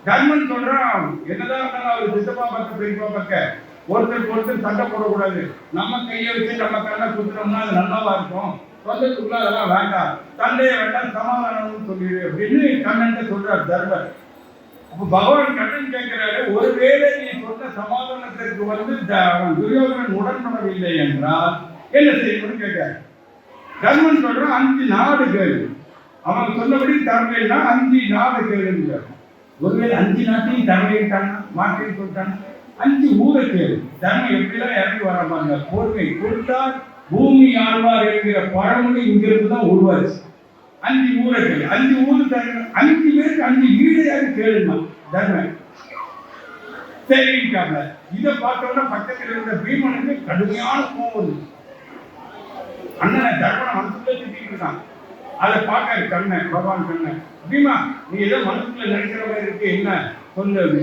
தர்மன் சொல்றான், என்னதான் இருந்தாலும் அவர் சித்தப்பா பக்க பெரியப்பா பக்க ஒருத்தருக்கு சண்டை போடக்கூடாது, நம்ம கையை வச்சு நம்ம கண்ணை குத்துறோம்னா அது நல்லாவா இருக்கும், சொந்தத்துக்குள்ள அதெல்லாம் வேண்டாம், சண்டையை வேண்டாம், சமாதானம்னு சொல்லிடு அப்படின்னு கண்ணன் சொல்றார் தர்மர். அப்ப பகவான் கண்ணன் கேட்கிறாரு, ஒருவேளை நீ சொன்ன சமாதானத்திற்கு துரியோதனன் உடன்படவில்லை என்றால் என்ன செய்யணும்னு கேட்கிறார். தர்மன் சொல்றான், 5 நாடுகள் அவன் சொன்னபடி தரலைன்னா 5 நாடுகள். ஒருவேளை 5 நாட்டையும் தரலைட்டாங்க மாற்றின்னு சொல்லிட்டாங்க, 5 ஊரை கேளு. தர்மம் எப்படிலாம் இறங்கி வராங்க, பொறுமை கொடுத்தால் பூமி ஆழ்வார் என்கிற பழமொழி இங்கிருந்து தான் உருவாச்சு. 5 ஊரை கேளு, 5 ஊரு தருங்க, 5 பேருக்கு 5 வீடையாக கேளுமா தர்மன். சரிங்க. இதை பார்த்தோம்னா பக்கத்தில் இருந்த பீமனுக்கு கடுமையான கோவம். அண்ணனை தர்மனை மனசுக்குள்ள திட்டிட்டு இருக்கான். அதை பார்க்காரு கண்ணன், பகவான் கண்ணன், பீமா நீ ஏதோ மனசுக்குள்ள நினைக்கிற மாதிரி இருக்கு, என்ன சொல்லு.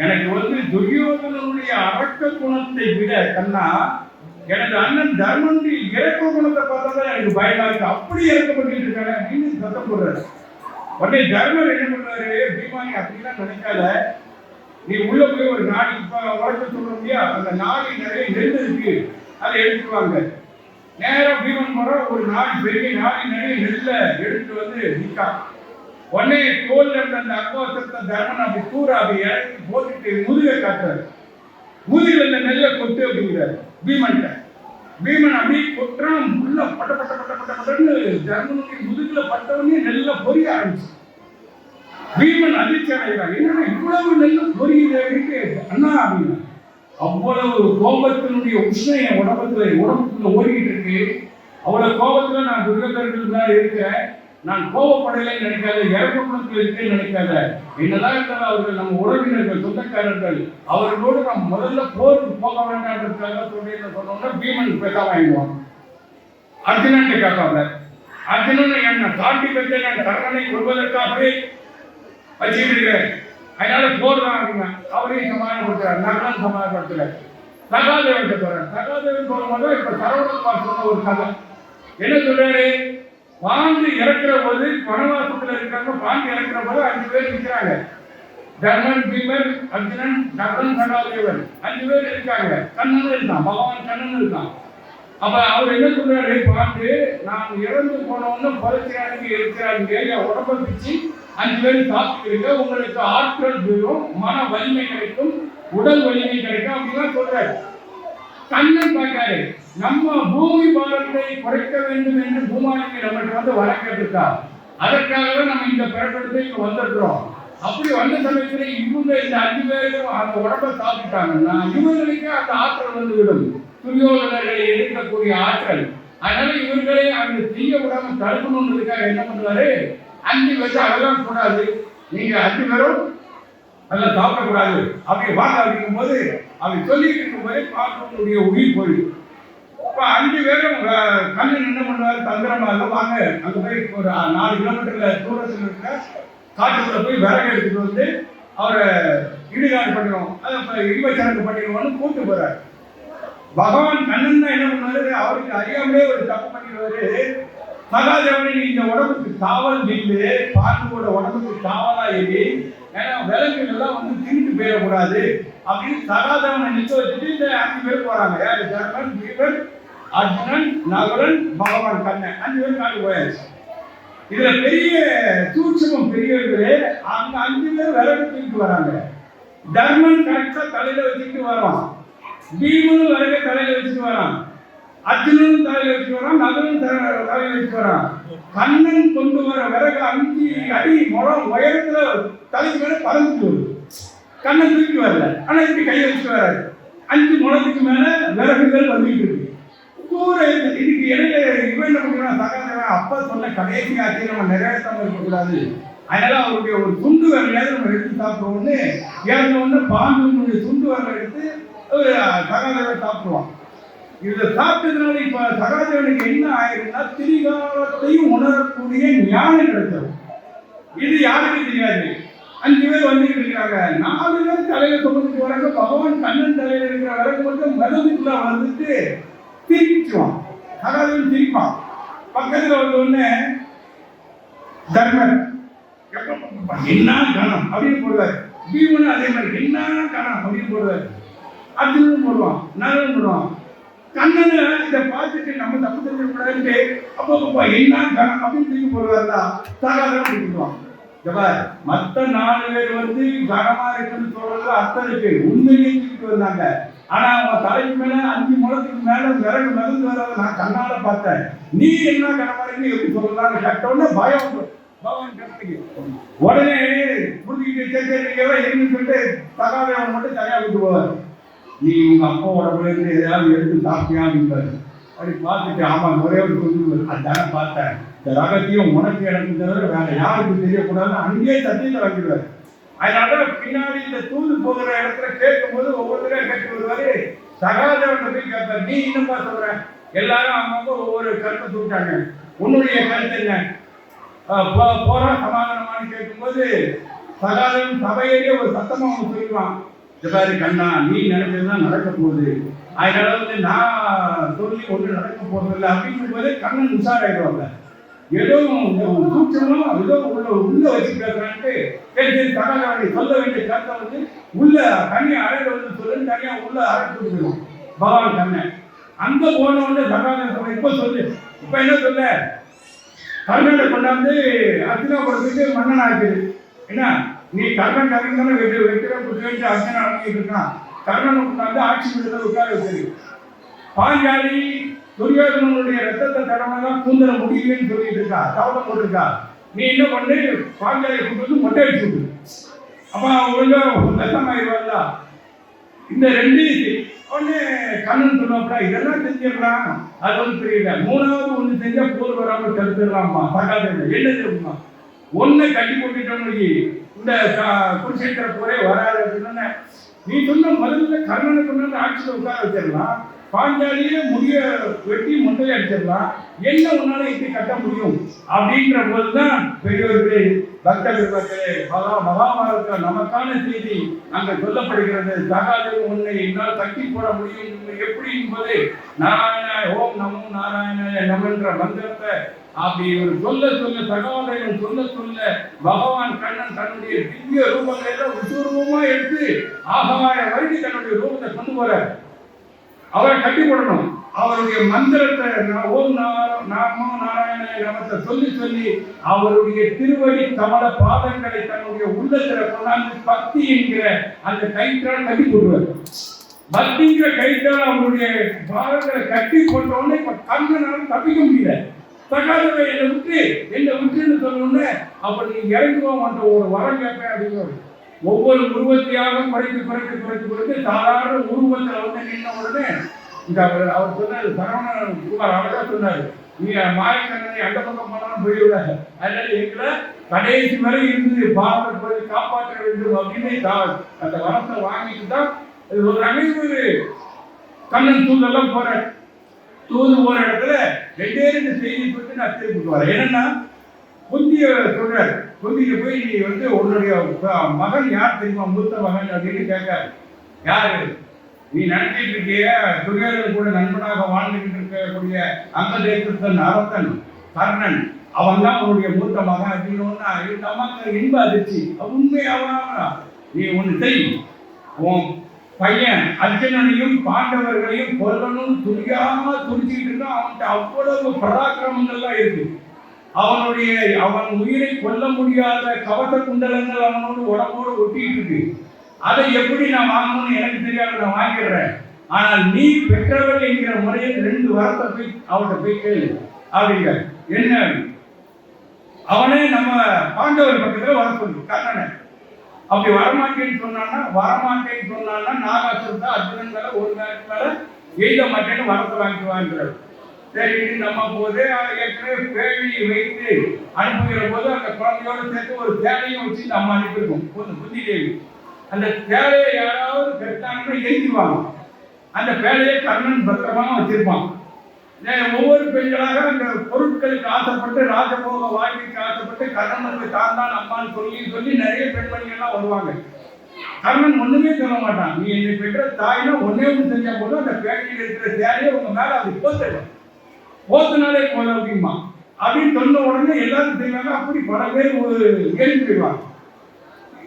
எனக்கு துரியோதனனுடைய அரக்க குணத்தை விட கண்ணா எனது அண்ணன் தர்மனுடைய இறக்க குணத்தை பார்த்தா எனக்கு பயமா இருக்கு, அப்படி இறக்கப்பட்டு இருக்காங்க அப்படின்னு சத்தம் போடுறாரு. உடனே தர்மர் என்ன பண்றாரு, பீமா நீ அப்படிலாம் நினைக்காத, நீ உள்ள போய் ஒரு நாடி இப்ப வளர்க்க சொல்றோம் இல்லையா, அந்த நாடி நிறைய நெல் இருக்கு, அதை எடுத்துக்குவாங்க. நேரம் பீமன் போற ஒரு நாடி, பெரிய நாடி நிறைய நெல்லை எடுத்துட்டு நிக்கா. உடனே தோல்ல இருந்த அந்த அக்கோசத்தை தர்மன் அப்படி தூர அப்படி இறக்கி போட்டுட்டு முதுகை காட்டுறாரு. முதுகில் இந்த நெல்லை கொட்டு அப்படிங்கிறாரு பீமன். பீமன் அப்படி கொட்டுறான், உள்ள பட்ட பட்ட பட்ட பட்ட பட்டன்னு தர்மனுடைய முதுகுல பட்டவனே நெல்லை பொரிய ஆரம்பிச்சு. பீமன் அதிர்ச்சி அடைகிறான், என்னன்னா இவ்வளவு நெல்லு பொரியுது அண்ணா அப்படின்னா. அவ்வளவு கோபத்தினுடைய உஷ்ணம் என் உடம்புக்குள்ள ஓடிக்கிட்டு இருக்கு, அவ்வளவு கோபத்துல நான் துரியோதனர்கள் தான் இருக்கிறேன், நான் கோபப்படலைன்னு நினைக்காத, இறக்க குணத்தில் இருக்கேன்னு நினைக்காத, என்னதான் இருந்தாலும் அவர்கள் நம்ம உறவினர்கள் சொந்தக்காரர்கள், அவர்களோடு நம்ம முதல்ல போருக்கு போக வேண்டாம்ன்றதுக்காக சொல்றேன்னு சொன்னோம்னா பீமன் பேச வாங்கிடுவான். அர்ஜுனன் கேட்பாங்க, அர்ஜுனன் என்ன காட்டி பெற்ற நான் கர்ணனை கொள்வதற்காகவே வச்சுக்கிறேன், அதனால போடுறான் அப்படின்னா அவரையும் சமாதானப்படுத்துறாரு, நகரம் சமாதானப்படுத்துறாரு. சகாதேவன் போறார். சகாதேவன் போகும்போது இப்ப சரவணகுமார் சொன்ன ஒரு கதை என்ன சொல்றாரு, பாண்டு இறக்குற போது வனவாசத்துல இருக்காங்க, பாண்டு இறக்குற போது 5 பேர் நிற்கிறாங்க. தர்மன், பீமன், அர்ஜுனன், நகரன், சகாதேவன் 5 பேர் இருக்காங்க. கண்ணன் இருக்கான், பகவான் கண்ணன் இருக்கான். அப்ப அவர் என்ன சொல்றாரு, பாண்டு நான் இறந்து போனவொன்னு பரிசுறாங்க இருக்கிறாங்க, என் உடம்பை பிச்சு 5 பேர் சாப்பிட்டு உங்களுக்கு ஆற்றல் பெறும், மன வலிமை கிடைக்கும், உடல் வலிமை கிடைக்கும் அப்படின்னா சொல்றாரு. கண்ணன் பார்க்காரு, நம்ம பூமி பாரத்தை குறைக்க வேண்டும் என்று பூமானிக்கு நம்மகிட்ட வர கேட்டிருக்கார். அதற்காக தான் நம்ம இந்த பிறப்பெடுத்து இங்க வந்துடுறோம். அப்படி வந்த சமயத்துல இவங்க இந்த 5 பேரும் அந்த உடம்பை சாப்பிட்டாங்கன்னா இவங்களுக்கு அந்த ஆற்றல் வந்து விடும், துரியோதனர்களை எதிர்க்கக்கூடிய ஆற்றல். அதனால இவர்களே அந்த தீய விடாம தடுக்கணுன்றதுக்காக என்ன பண்றாரு, 5 பேர் அதெல்லாம் கூடாது, நீங்க 5 பேரும் அதெல்லாம் சாப்பிடக்கூடாது அப்படி வாங்க அப்படிங்கும் போது அப்படி சொல்லிட்டு இருக்கும் போதே பாண்டவனுடைய உயிர் போயிடும். இப்ப 5 பேரும் கண்ணன் என்ன பண்ணுவாரு, தந்திரமாக வாங்க அங்க போய் ஒரு 4 கிலோமீட்டர்ல தூரத்தில் இருக்கிற காட்டுக்குள்ள போய் விறகு எடுத்துட்டு வந்து அவரை ஈடுகாடு பண்ணிடுவோம், அதை இடிவச்சனக்கு பண்ணிடுவோம்னு கூப்பிட்டு போறாரு. பகவான் கண்ணன் தான் என்ன பண்ணுவாரு, அவருக்கு அறியாமலே ஒரு தப்பு பண்ணிடுவாரு. சகாதேவனை இந்த உடம்புக்கு காவல் நின்று, பாண்டவோட உடம்புக்கு காவலா ஏறி, ஏன்னா விலங்குகள் எல்லாம் வந்து திணிட்டு போயிடக்கூடாது அப்படின்னு சகாதேவனை நிற்க வச்சுட்டு இந்த 5 பேர் போறாங்க. யாரு, தர்மன், பீமன், அர்ஜுனன், நகுலன், பகவான் கண்ணன் 5 பேர் காட்டு போயாச்சு. இதுல பெரிய சூட்சமம் பெரியவர்களே, அந்த 5 பேர் விறகு தூக்கிட்டு வராங்க. தர்மன் கரெக்டா தலையில வச்சுட்டு வரான், பீமனும் விறகு தலையில வச்சுட்டு வரான், அர்ஜுனனும் தலையில வச்சுட்டு வரான், நகுலன் தலையில வச்சுட்டு வரான். கண்ணன் கொண்டு வர விறகு 5 அடி முழம் உயரத்துல தலைக்கு மேல பறந்துட்டு வருது. கண்ணன் தூக்கி வரல, ஆனா இப்படி கையை வச்சுட்டு வராது. 5 முழத்துக்கு மேல விறகுகள் வந்துட்டு இருக்கு. இதுக்கு இடையில இவன் என்ன பண்ணுறான், சகாதேவன் அப்பா சொன்ன கடைசி ஆட்சியை நம்ம நிறைவேற்றாம இருக்கக்கூடாது, அதனால அவருடைய ஒரு துண்டு வரலையாவது நம்ம எடுத்து சாப்பிடுவோம்னு இறந்தவொன்னு பாண்டுடைய துண்டு வரலை எடுத்து ஒரு சகாதேவன் சாப்பிடுவான். இதை சாப்பிட்டதுனால இப்ப சகாதேவனுக்கு என்ன ஆயிருந்தா திரிகாலத்தையும் உணரக்கூடிய ஞானம் கிடைச்சது. இது யாருக்கும் தெரியாது. 5 பேர் வந்துட்டு இருக்காங்க, 4 பேர் தலையில சுமந்துட்டு வராங்க. பகவான் கண்ணன் தலையில இருக்கிற வரைக்கும் மட்டும் மெதுக்குள்ள வந்துட்டு திருப்பிச்சுவான். சகாதேவன் திருப்பான். பக்கத்துல வந்தோடனே தர்மன் என்ன கணம் அப்படின்னு போடுவார், பீமன் அதே மாதிரி என்ன கணம் அப்படின்னு போடுவார், அர்ஜுனன் போடுவான், நகரன் போடுவான். கண்ணன் இதை பார்த்துட்டு நம்ம தப்பு செஞ்சிடக்கூடாதுன்னு அப்போ என்ன கணம் அப்படின்னு திருப்பி போடுவார்ல, சகாதேவன் திருப்பிடுவான். மற்ற 4 பேர் வந்து கனமா இருக்குன்னு சொல்றது அர்த்தம் இருக்கு, உண்மையிலேயே தூக்கிட்டு வந்தாங்க. ஆனா அவன் தலைக்கு மேல 5 முழத்துக்கு மேல விறகு மிதந்து வரத நான் கண்ணால பார்த்தேன். நீ என்ன கனமா இருக்குன்னு எப்படி சொல்லலாம்னு கேட்டோன்னு பயம் பகவான் கணக்கு உடனே புரிஞ்சுக்கிட்டு சேர்த்து இருந்து சொல்லிட்டு சகாதேவன் மட்டும் தனியா விட்டு போவார். நீ உங்க அப்பா உடம்புல இருந்து எதையாவது எடுத்து சாப்பிட்டியா அப்படின்பாரு. அப்படி பார்த்துட்டு ஆமா ஒரே ஒரு சொல்லி அதான பார்த்தேன், இந்த ரகத்தையும் உனக்கு எனக்கு தவிர வேற யாருக்கு தெரியக்கூடாதுன்னு அங்கேயே சத்தியத்தை வாங்கிடுவாரு. அதனால பின்னாடி இந்த தூது போகிற இடத்துல கேட்கும் போது ஒவ்வொருத்தரையும் கேட்டு வருவாரு. சகாதேவன் போய் கேட்பாரு, நீ என்னப்பா சொல்ற, எல்லாரும் அவங்க ஒவ்வொரு கருத்தை சொல்லிட்டாங்க, உன்னுடைய கருத்து என்ன, போறா சமாதானமானு கேட்கும்போது சகாதேவன் சபையிலேயே ஒரு சத்தமா அவன் சொல்லுவான், இந்த பாரு கண்ணா நீ நினைச்சதுதான் நடக்க போகுது, அதனால வந்து நான் சொல்லி ஒன்று நடக்க போறதில்லை அப்படிங்கும் போது கண்ணன் உஷாராயிடுவாங்க. ஏதோ சூட்சமும் ஏதோ உள்ள வச்சு பேசுறான்ட்டு சரி சரி சகாதேவனை சொல்ல வேண்டிய கருத்தை வந்து உள்ள தனியா அறையில வந்து சொல்லு, தனியா உள்ள அறை கொடுத்துருவோம் பகவான் கண்ணன். அங்க போன உடனே சகாதேவன் இப்ப சொல்லு, இப்ப என்ன சொல்ல, கர்ணனை கொண்டாந்து அர்ஜுனாபுரத்துக்கு மன்னன் ஆக்குது. என்ன நீ கர்ணன் தானே வெற்றிடம் கொடுத்து அர்ஜுனா அடங்கிட்டு இருக்கான், கர்ணனை கொண்டாந்து ஆட்சி மீது உட்கார வச்சிருக்கு. பாஞ்சாலி துரியோதனனுடைய ரத்தத்தை தடவைதான் கூந்தல முடியலன்னு சொல்லிட்டு இருக்கா, தவணை போட்டிருக்கா. நீ என்ன பண்ணு, பாஞ்சாலியை கொண்டு வந்து மொட்டை அடிச்சு விட்டு, அப்ப ஒழுங்கா ரத்தமாயிருவாள்ல. இந்த 2 உடனே கண்ணன் சொல்லுவாப்பா இதெல்லாம் செஞ்சிடலாம், அது வந்து தெரியல. 3வது ஒண்ணு செஞ்சா போர் வராமல் தடுத்துடலாமா சகாதேவன். என்ன தெரியுமா, ஒன்னை கட்டி போட்டுட்டோம்னு இந்த குருஷேத்திர போரே வராது அப்படின்னா நீ சொன்ன முதல்ல கர்ணனை கொண்டு ஆட்சியில் உட்கார வச்சிடலாம், பாஞ்சாலியே முடிய வெட்டி முட்டையை அடிச்சிடலாம், என்ன உன்னால இப்படி கட்ட முடியும் அப்படின்ற போதுதான் பெரியவர்களே, பக்த பெருமக்களே, மகாபாரதத்தில் நமக்கான செய்தி அங்க சொல்லப்படுகிறது. சகாதேவ உன்னை என்னால் தட்டி போட முடியும் எப்படி என்பது நாராயண ஓம் நமோ நாராயண நமன்ற மந்திரத்தை அப்படி ஒரு சொல்ல சகாதேவன் சொல்ல பகவான் கண்ணன் தன்னுடைய திவ்ய ரூபங்களை எல்லாம் விஸ்வரூபமா எடுத்து ஆகாய வரைக்கும் தன்னுடைய ரூபத்தை கொண்டு போற அவரை கட்டி போடணும். அவருடைய மந்திரத்தை ஓம் நாமோ நாராயண நமத்தை சொல்லி அவருடைய திருவடி கமல பாதங்களை தன்னுடைய உள்ளத்துல கொண்டாந்து பக்தி என்கிற அந்த கயிற்றால் கட்டி போடுவார். பக்திங்கிற கயிற்றால் அவருடைய பாதங்களை கட்டி போட்டோன்னு இப்ப கண்ணனாலும் தப்பிக்க முடியல. சகாதேவ என்னை விட்டுன்னு சொன்னோன்னு அப்ப நீ இறங்குவ மாட்ட ஒரு வரம் கேட்பேன் அப்படிங்கிறது. ஒவ்வொரு உருவத்தையாக குறைத்து சாதாரண உருவத்தில் வந்து நின்ன உடனே இந்த அவர் சொன்னார், சரவணன் குமார் அவர்தான் சொன்னார், நீங்க மாயக்கண்ணனை அந்த பக்கம் போனாலும் போயிடுவாங்க, அதனால எங்களை கடைசி வரை இருந்து பாரத போய் காப்பாற்ற வேண்டும் அப்படின்னு அந்த வரத்தை வாங்கிட்டு தான் ஒரு அனைவரு கண்ணன் தூதெல்லாம் போற இடத்துல 2 செய்தி சொல்லி நான் திருப்பிட்டு வரேன். என்னன்னா குந்திய சொல்றாரு, குந்திய போய் நீ வந்து உன்னுடைய மகன் யார் தெரியுமா, மூத்த மகன் அப்படின்னு கேட்க, யாரு நீ நினைச்சிட்டு இருக்கிய துரியோதனன் கூட நண்பனாக வாழ்ந்துகிட்டு இருக்கக்கூடிய அந்த தேசத்தன் அரசன் கர்ணன், அவன் தான் உன்னுடைய மூத்த மகன் அப்படின்னு இந்த அம்மாக்கு இன்ப அதிர்ச்சி. உண்மையாவா நீ ஒன்று செய், உன் பையன் அர்ஜுனனையும் பாண்டவர்களையும் கொல்லணும் துணியாம துணிச்சுக்கிட்டு இருக்கான். அவன்கிட்ட அவ்வளவு பராக்கிரமங்கள்லாம் இருக்கு. அவன் உயிரை கொல்ல முடியாத கவச குண்டலங்கள் அவனோடு உடம்போடு ஒட்டிட்டு இருக்கு. அதை எப்படி நான் வாங்கணும்னு எனக்கு தெரியாது, நான் வாங்கிடுறேன். ஆனால் நீ பெற்றவள் என்கிற முறையில் 2 வாரத்தை போய் அவன்கிட்ட போய் கேளு அப்படிங்க. என்ன அவனே நம்ம பாண்டவர் பக்கத்துல வர சொல்லு கர்ணனை. அப்படி வரமாட்டேன்னு சொன்னான்னா நாகாசுரத்தை அர்ஜுனன் மேல ஒரு நேரத்து மேல எழுத மாட்டேன்னு வரத்தை வாங்கிக்குவாங்கிறார். சரி நம்ம போது ஏற்கனவே பேழி வைத்து அனுப்புகிற போது அந்த குழந்தையோடு சேர்த்து ஒரு தேவையும் வச்சு இந்த அம்மா அனுப்பியிருக்கோம் புத்தி தேவி. அந்த பேழையை யாராவது பெற்றாங்கன்னா எழுதிடுவாங்க. அந்த பேழையை கர்ணன் பத்திரமாக வச்சிருப்பான். ஒவ்வொரு பெண்களாக அந்த பொருட்களுக்கு ஆசைப்பட்டு ராஜபோக வாழ்க்கைக்கு ஆசைப்பட்டு கர்ணனுக்கு தான் அம்மான்னு சொல்லி நிறைய பெண்மணிகள்லாம் வருவாங்க. கர்ணன் ஒண்ணுமே சொல்ல மாட்டான், நீ என்னை பெற்ற தாயினா ஒன்னே ஒன்று செஞ்சா போதும், அந்த பேழையில் இருக்கிற தேவையை உங்க மேல அது போத்தினாலே போதும் அப்படிமா அப்படின்னு சொன்ன உடனே எல்லாரும் செய்வாங்க. அப்படி பல பேர் ஒரு ஏறி போயிடுவாங்க.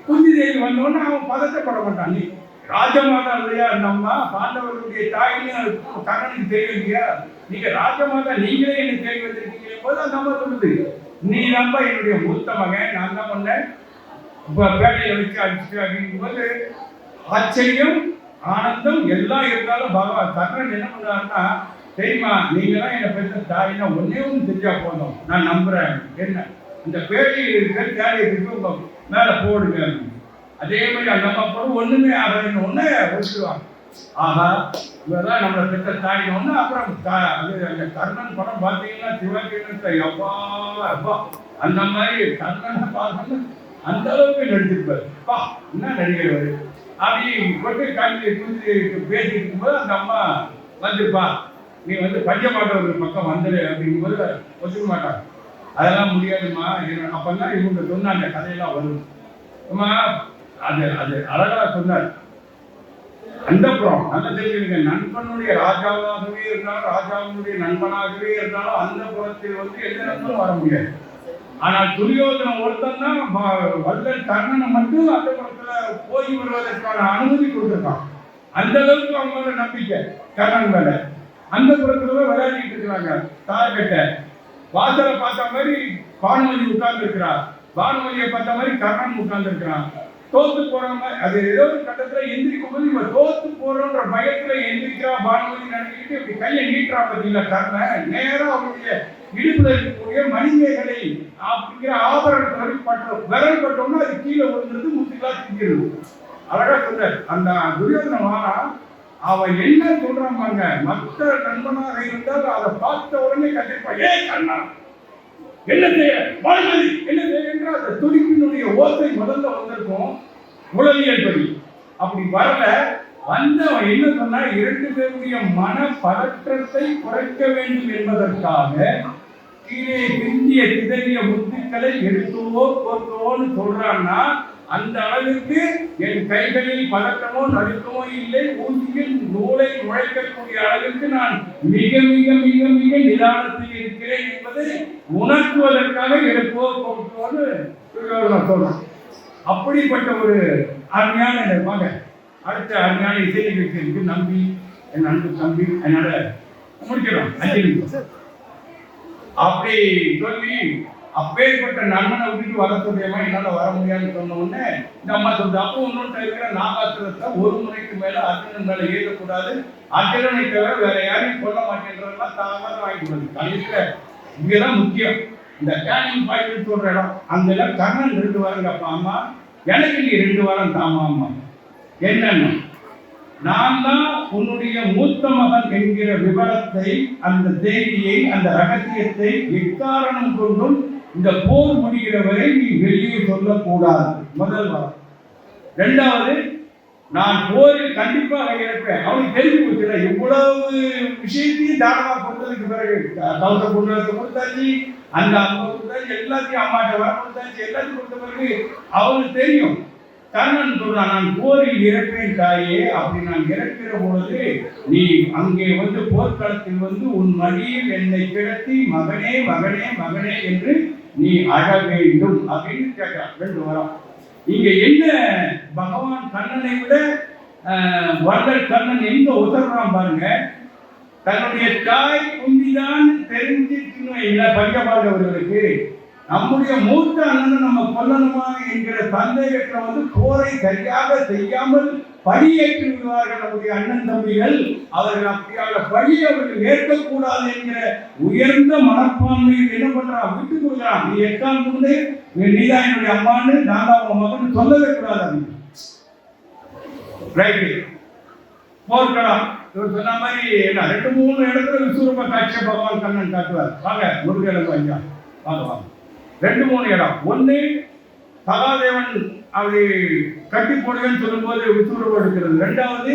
குந்தி தேவி வந்தோடனே அவன் பதட்டப்பட மாட்டான். நீ ராஜமாதா இல்லையா அந்த அம்மா, பாண்டவர்களுடைய தாயின்னு கர்ணனுக்கு தெரிய இல்லையா, நீங்க ராஜமாதா நீங்களே எனக்கு தேடி வந்திருக்கீங்க போது அந்த அம்மா சொல்லுது, நீ நம்ப என்னுடைய மூத்த மகன், நான் தான் பண்ணேன் பேட்டையை வச்சு அடிச்சு அப்படிங்கும் போது ஆச்சரியம் ஆனந்தம் எல்லாம் இருந்தாலும் பகவான் கர்ணன் என்ன பண்றாருன்னா, தெரியுமா நீங்க தான் என்னை பெற்ற தாயினா ஒன்னே ஒன்று செஞ்சா போதும், நான் நம்புறேன். என்ன இந்த பேட்டையில் இருக்கிற தேவையை உங்க மேல போடுங்க. அதே மாதிரி அந்த அம்மா போடும் ஒண்ணுமே ஆகாதுன்னு ஒண்ணு ஒழிச்சுடுவாங்க. ஆஹா இவதான் நம்மளை பெற்ற தாயின்னு ஒண்ணு. அப்புறம் அந்த கர்ணன் படம் பார்த்தீங்கன்னா சிவாஜி அப்பா அப்பா அந்த மாதிரி கர்ணனை பார்க்கணும் அந்த அளவுக்கு நடிச்சிருப்பாரு. அப்பா என்ன நடிகர் வருது அப்படி கொண்டு காஞ்சி குறித்து பேசிட்டு இருக்கும்போது அந்த அம்மா வந்துருப்பா, நீ வந்து பஞ்சமாட்டவர்கள் பக்கம் வந்துடு அப்படிங்கும்போது ஒத்துக்க மாட்டாங்க. அதெல்லாம் முடியாதுமா. அப்பதான் இவங்க சொன்ன அந்த கதையெல்லாம் வரும். அது அது அழகா சொன்னார். அந்த புறம் நல்ல தெரிஞ்சுங்க, நண்பனுடைய ராஜாவாகவே இருந்தாலும் ராஜாவினுடைய நண்பனாகவே இருந்தாலும் அந்த புறத்தில் வந்து எந்த நண்பனும் வர முடியாது. ஆனால் துரியோதனன் ஒருத்தன் தான் வல்லன் கர்ணனை மட்டும் அந்த புறத்துல போய் வருவதற்கான அனுமதி கொடுத்துருக்கான். அந்த அளவுக்கு அவங்களோட நம்பிக்கை கர்ணன் மேல. அந்த புறத்துல விளையாடிட்டு இருக்கிறாங்க. தார்கிட்ட வாசலை பார்த்த மாதிரி பானுமதி உட்கார்ந்து இருக்கிறார், பானுமதியை பார்த்த மாதிரி கர்ணன் உட்கார்ந்து இருக்கிறான். தோத்து போற மாதிரி அது ஏதோ ஒரு கட்டத்துல எந்திரிக்கும் போது இவன் தோத்து போறோன்ற பயத்துல எந்திரிக்கிறா பானுமதி நினைக்கிட்டு இப்படி கையை நீட்டுறா பார்த்தீங்களா கர்ணன். நேரம் அவருடைய இடுப்புல இருக்கக்கூடிய மணிமேகலை அப்படிங்கிற ஆபரணத்தை பட்ட விரல் பட்டோம்னா அது கீழே விழுந்துருந்து முத்துக்கா திங்கிறது. அழகா சொல்றாரு அந்த துரியோதன வாரா. அவன் என்ன சொல்றான் பாருங்க, மற்ற நண்பனாக இருந்தால் அதை பார்த்த உடனே கண்டிப்பா ஏ கண்ணா என்ன செய்ய பானுமதி என்ன செய்ய என்ற அந்த துடிப்பினுடைய ஓசை முதல்ல வந்திருக்கும் உளவியல் படி. அப்படி வரல. வந்தவன் என்ன சொன்னா, 2 பேருடைய மன பதற்றத்தை குறைக்க வேண்டும் என்பதற்காக கீழே பிந்திய சிதறிய முத்துக்களை எடுத்துவோ கோர்க்கவோன்னு சொல்றான்னா, அந்த அளவிற்கு என் கைகளில் பதட்டமோ நடுக்கமோ இல்லை, ஊசியில் நூலை நுழைக்கக்கூடிய அளவிற்கு நான் மிக மிக மிக மிக நிதானத்தில் இருக்கிறேன் என்பதை உணர்த்துவதற்காக எடுப்போ கோர்க்கவோன்னு சொல்றேன். அப்படிப்பட்ட ஒரு அருமையான மகன். அடுத்த அருமையான இசை நிகழ்ச்சிக்கு நம்பி, என் அன்பு தம்பி, அதனால முடிக்கிறோம் 5 நிமிஷம். அப்படி சொல்லி அப்பேற்பட்ட நண்பனை விட்டுட்டு வர சொல்லியமா என்னால் வர முடியாதுன்னு சொன்ன உடனே இந்த அம்மா சொல்றது, அப்போ ஒன்னொன்று இருக்கிற நாகாத்திரத்தை 1 முறைக்கு மேலே அர்ஜுனன் மேலே ஏறக்கூடாது, அர்ஜுனனை தவிர வேற யாரையும் கொல்ல மாட்டேன்றதெல்லாம் தாமாக வாங்கிக்கூடாது. கடைசியில் இங்கேதான் முக்கியம். இந்த டேனிங் பாயிண்ட் சொல்ற இடம், அந்த இடம் கர்ணன் 2 வாரங்க. அப்பா அம்மா எனக்கு நீ 2 வாரம் தாமா அம்மா. என்னன்னு, நான் தான் உன்னுடைய மூத்த மகன் என்கிற விவரத்தை, அந்த செய்தியை, அந்த ரகசியத்தை எக்காரணம் கொண்டும் இந்த போர் முடிகிற வரை நீ வெளியே சொல்லக்கூடாது. முதல் வாரம். 2வது, நான் போரில் கண்டிப்பாக இறப்பேன். அவனுக்கு தெரிஞ்சு கொடுக்கல. இவ்வளவு விஷயத்தையும் தானமா கொடுத்ததுக்கு பிறகு கௌத குண்டலத்தை கொடுத்தாச்சு, அந்த அம்மா கொடுத்தாச்சு, எல்லாத்தையும் அம்மாட்ட வர கொடுத்தாச்சு, எல்லாத்தையும் கொடுத்த பிறகு அவனுக்கு தெரியும். கர்ணன் சொல்றான், நான் போரில் இறப்பேன் தாயே. அப்படி நான் இறக்கிற பொழுது நீ அங்கே போர்க்களத்தில் உன் மடியில் என்னை கிடத்தி மகனே மகனே மகனே என்று நீ அழ வேண்டும் அப்படின்னு கேட்கிறான். 2 வாரம். இங்க என்ன, பகவான் கண்ணனை விட வள்ளல் கண்ணன் எங்க உதறான் பாருங்க. தன்னுடைய தாய் குந்திதான் தெரிஞ்சிருக்கணும் இல்ல பஞ்சபாண்டவர்களுக்கு. நம்முடைய மூத்த அண்ணனை நம்ம கொல்லணுமா என்கிற சந்தேகத்தில் போரை சரியாக செய்யாமல் பழியேற்று விடுவார்கள் நம்முடைய அண்ணன் தம்பிகள். அவர்கள் அப்படியாக பழியை அவர்கள் ஏற்கக்கூடாது என்கிற உயர்ந்த மனப்பான்மையில் என்ன பண்றான், விட்டு கொடுக்குறான். நீ எட்டாம் முன்னே நீதான் என்னுடைய அம்மான்னு, நான் தான் உங்க மகன் சொல்லவே கூடாது. ரைட்டு. போர்க்கலாம் இவர் சொன்ன மாதிரி 2-3 இடத்துல விஸ்வரூப காட்சியை பகவான் கண்ணன் காட்டுவார். வாங்க முருகனுக்கு ஐயா வாங்க வாங்க. 2-3 இடம். 1, சகாதேவன் அப்படி கட்டி போடுவேன்னு சொல்லும்போது விஸ்வரூபம் எடுக்கிறது. 2வது,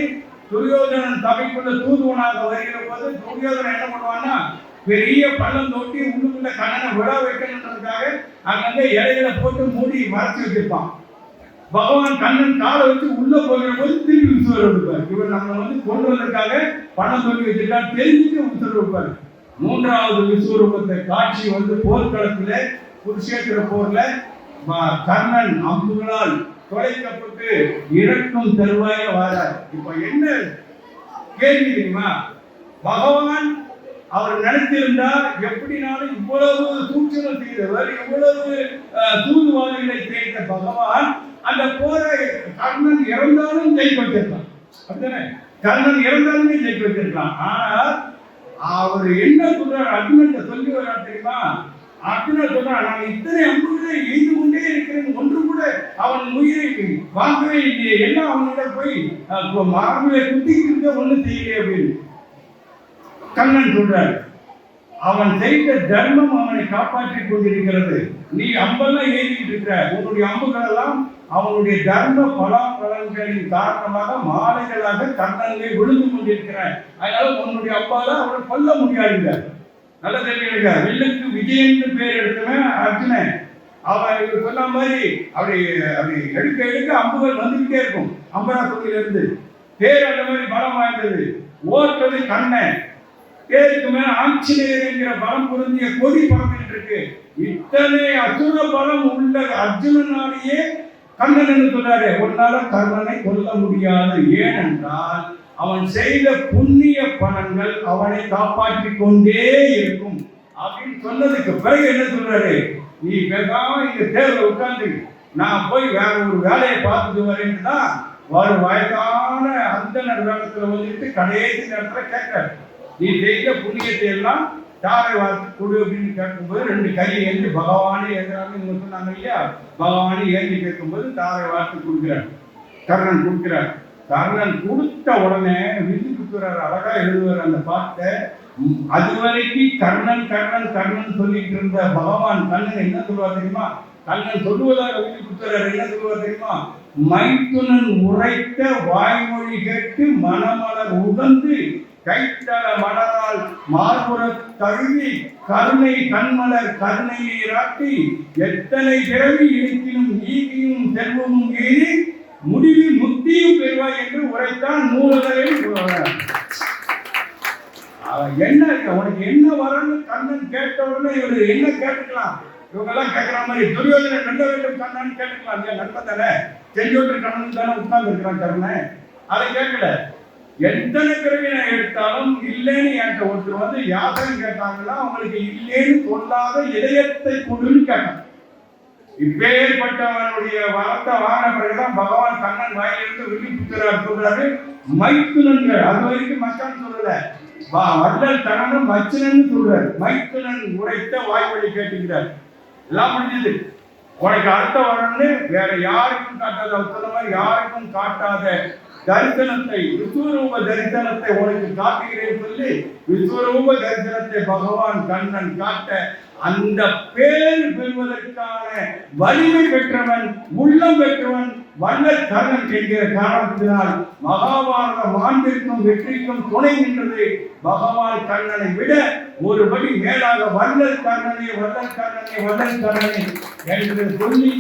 துரியோதனன் சபைக்குள்ள தூதுவனாக வருகிற போது துரியோதனன் என்ன பண்ணுவான்னா, பெரிய பள்ளம் தோட்டி உள்ளுக்குள்ள கண்ணனை விழா வைக்கணுன்றதுக்காக அங்கங்க இலைகளை போட்டு மூடி மறைச்சு வச்சிருப்பான். பகவான் கண்ணன் காலை வச்சு உள்ள போகிற போது திரும்பி விசுவரம் இருப்பார். இவர் நம்ம கொள்வதற்காக பணம் சொல்லி வச்சிருக்காரு தெரிஞ்சுட்டு விசுவரம் இருப்பார். 3வது விஸ்வரூபத்தை காட்சி போர்க்களத்துல குருஷேத்திர போர்ல கர்ணன் அம்புகளால் தொலைக்கப்பட்டு இறக்கும் தருவாய வாரார். இப்ப என்ன கேள்வி தெரியுமா, பகவான் அவர் நினைத்திருந்தால் எப்படினாலும் இவ்வளவு சூழ்ச்சிகள் செய்தவர், இவ்வளவு தூதுவாதிகளை செய்த பகவான் அந்த போரை கர்ணன் இறந்தாலும் ஜெயிக்க வச்சிருக்கலாம். அப்படித்தானே, கர்ணன் இறந்தாலுமே ஜெயிக்க வச்சிருக்கலாம். ஆனால் அவர் என்ன சொல்றார், அர்ஜுனன் சொல்லி வர்றார் தெரியுமா, அர்ஜுனன் சொல்றார், நான் இத்தனை அம்புகளை எய்து கொண்டே இருக்கிறேன், ஒன்று கூட அவன் உயிரை வாங்கவே இல்லையே, எல்லாம் அவனோட போய் மார்பிலை குத்திக்கிட்டு இருக்க ஒன்றும் செய்யலையே அப்படின்னு கண்ணன் சொல்றார். அவன் செய்த தர்மம் அவனை காப்பாற்றிக் கொண்டிருக்கிறது. நீ அம்பெல்லாம் ஏறிக்கிட்டு இருக்கிற, உன்னுடைய அம்புகள் எல்லாம் அவனுடைய தர்ம பலாபலன்களின் காரணமாக மாலைகளாக கண்ணனை விழுந்து கொண்டிருக்கிறான். அதனால உன்னுடைய அப்பால அவனை கொல்ல முடியாது. நல்ல தெரியுங்க, வில்லுக்கு விஜயன்னு பேர் எடுத்தவன் அர்ஜுனன். அவன் சொன்ன மாதிரி அப்படி அப்படி எடுக்க எடுக்க அம்புகள் வந்துகிட்டே இருக்கும். அம்பராசுரியில இருந்து பேர் அந்த மாதிரி பலம் வாய்ந்தது. ஓட்டுறது கண்ணன், பேருக்கு மேல ஆஞ்சநேயர் என்கிற பலம் பொருந்திய கொடி பறந்துட்டு இருக்கு. இத்தனை அசுர பலம் உள்ள அர்ஜுனனாலேயே கண்ணன் என்று சொல்றாரு, உன்னால கர்ணனை கொல்ல முடியாது. ஏனென்றால் அவன் செய்த புண்ணிய பலன்கள் அவனை காப்பாற்றிக் கொண்டே இருக்கும் அப்படின்னு சொன்னதுக்கு பிறகு என்ன சொல்றாரு, நீ பேசாம இங்க தேர்ல உட்கார்ந்து நான் போய் வேற ஒரு வேலையை பார்த்துட்டு வரேன்னு தான் ஒரு வயதான அந்த வேகத்துல வந்துட்டு கடைசி நேரத்துல கேட்கிறாரு, நீ செய்த புண்ணியத்தை எல்லாம் தாரை வார்த்து கொடு அப்படின்னு கேட்கும்போது 2 கையை ஏந்தி பகவானே ஏற்கிறாங்க சொன்னாங்க இல்லையா, பகவானே ஏந்தி கேட்கும்போது தாரை வார்த்து கொடுக்கிறார். கர்ணன் கொடுக்கிறார். கர்ணன் கொடுத்த உடனே விதி கொடுக்கிறார். அழகா எழுதுவார் அந்த பாட்டை. அதுவரைக்கும் கர்ணன் கர்ணன் கர்ணன் சொல்லிட்டு இருந்த பகவான் கண்ணன் என்ன சொல்லுவார் தெரியுமா, கண்ணன் சொல்லுவதாக வில்லி புத்தர் என்ன சொல்லுவார் தெரியுமா? மைத்துனன் உரைத்த வாய்மொழி கேட்டு மனமலர் உகந்து கைத்தள மலரால் மார்புற தழுவி கருணை கண்மலர் கருணை நீராட்டி எத்தனை பிறவி இழுக்கினும் ஈகியும் செல்வமும் ஏறி முடிவில் முக்தியும் பெறுவாய் என்று உரைத்தான் நூலகரில். என்ன உனக்கு என்ன வரணும் கண்ணன் கேட்ட உடனே இவரு என்ன கேட்டுக்கலாம்? இவங்க எல்லாம் கேட்கிற மாதிரி துரியோதனை வெல்ல வேண்டும் கண்ணன் கேட்டுக்கலாம். நண்பன் தானே, செஞ்சோட்டு கண்ணன் தானே உட்கார்ந்து இருக்கிறான் கண்ணன். அதை கேட்கல. எத்தனை பிறகு நான் எடுத்தாலும் இல்லைன்னு என்கிட்ட ஒருத்தர் வந்து யாசகம் கேட்டாங்கன்னா அவங்களுக்கு இல்லைன்னு சொல்லாத இதயத்தை கொடுன்னு கேட்டான். இப்பேற்பட்டவனுடைய வரத்தை வாங்கின பிறகுதான் பகவான் கண்ணன் வாயிலிருந்து வில்லி புத்தரார் சொல்றாரு மைத்துனன்கள். அது வரைக்கும் மச்சான் சொல்லல, வள்ளல் தனனும் மச்சனன் சொல்றாரு. மைத்துனன் உரைத்த வாய்மொழி கேட்டுக்கிறார். எல்லாம் முடிஞ்சது. உனக்கு அர்த்தம் வரணும்னு வேற யாருக்கும் காட்டாத, அவர் சொன்ன மாதிரி யாருக்கும் காட்டாத தரிசனத்தை, விஸ்வரூப தரிசனத்தை உனக்கு காட்டுகிறேன் சொல்லி விஸ்வரூப தரிசனத்தை பகவான் கண்ணன் காட்ட அந்த பேர் பெறுவதற்கான வலிமை பெற்றவன், உள்ளம் பெற்றவன் வள்ளல் கண்ணன் என்கிற காரணத்தினால் மகாபாரத மாண்பிற்கும் வெற்றிக்கும் துணை நின்றது. பகவான் கண்ணனை விட ஒருபடி மேலாக வள்ளல் கண்ணனை வள்ளல் கண்ணனை வள்ளல் கண்ணனை என்று சொல்லி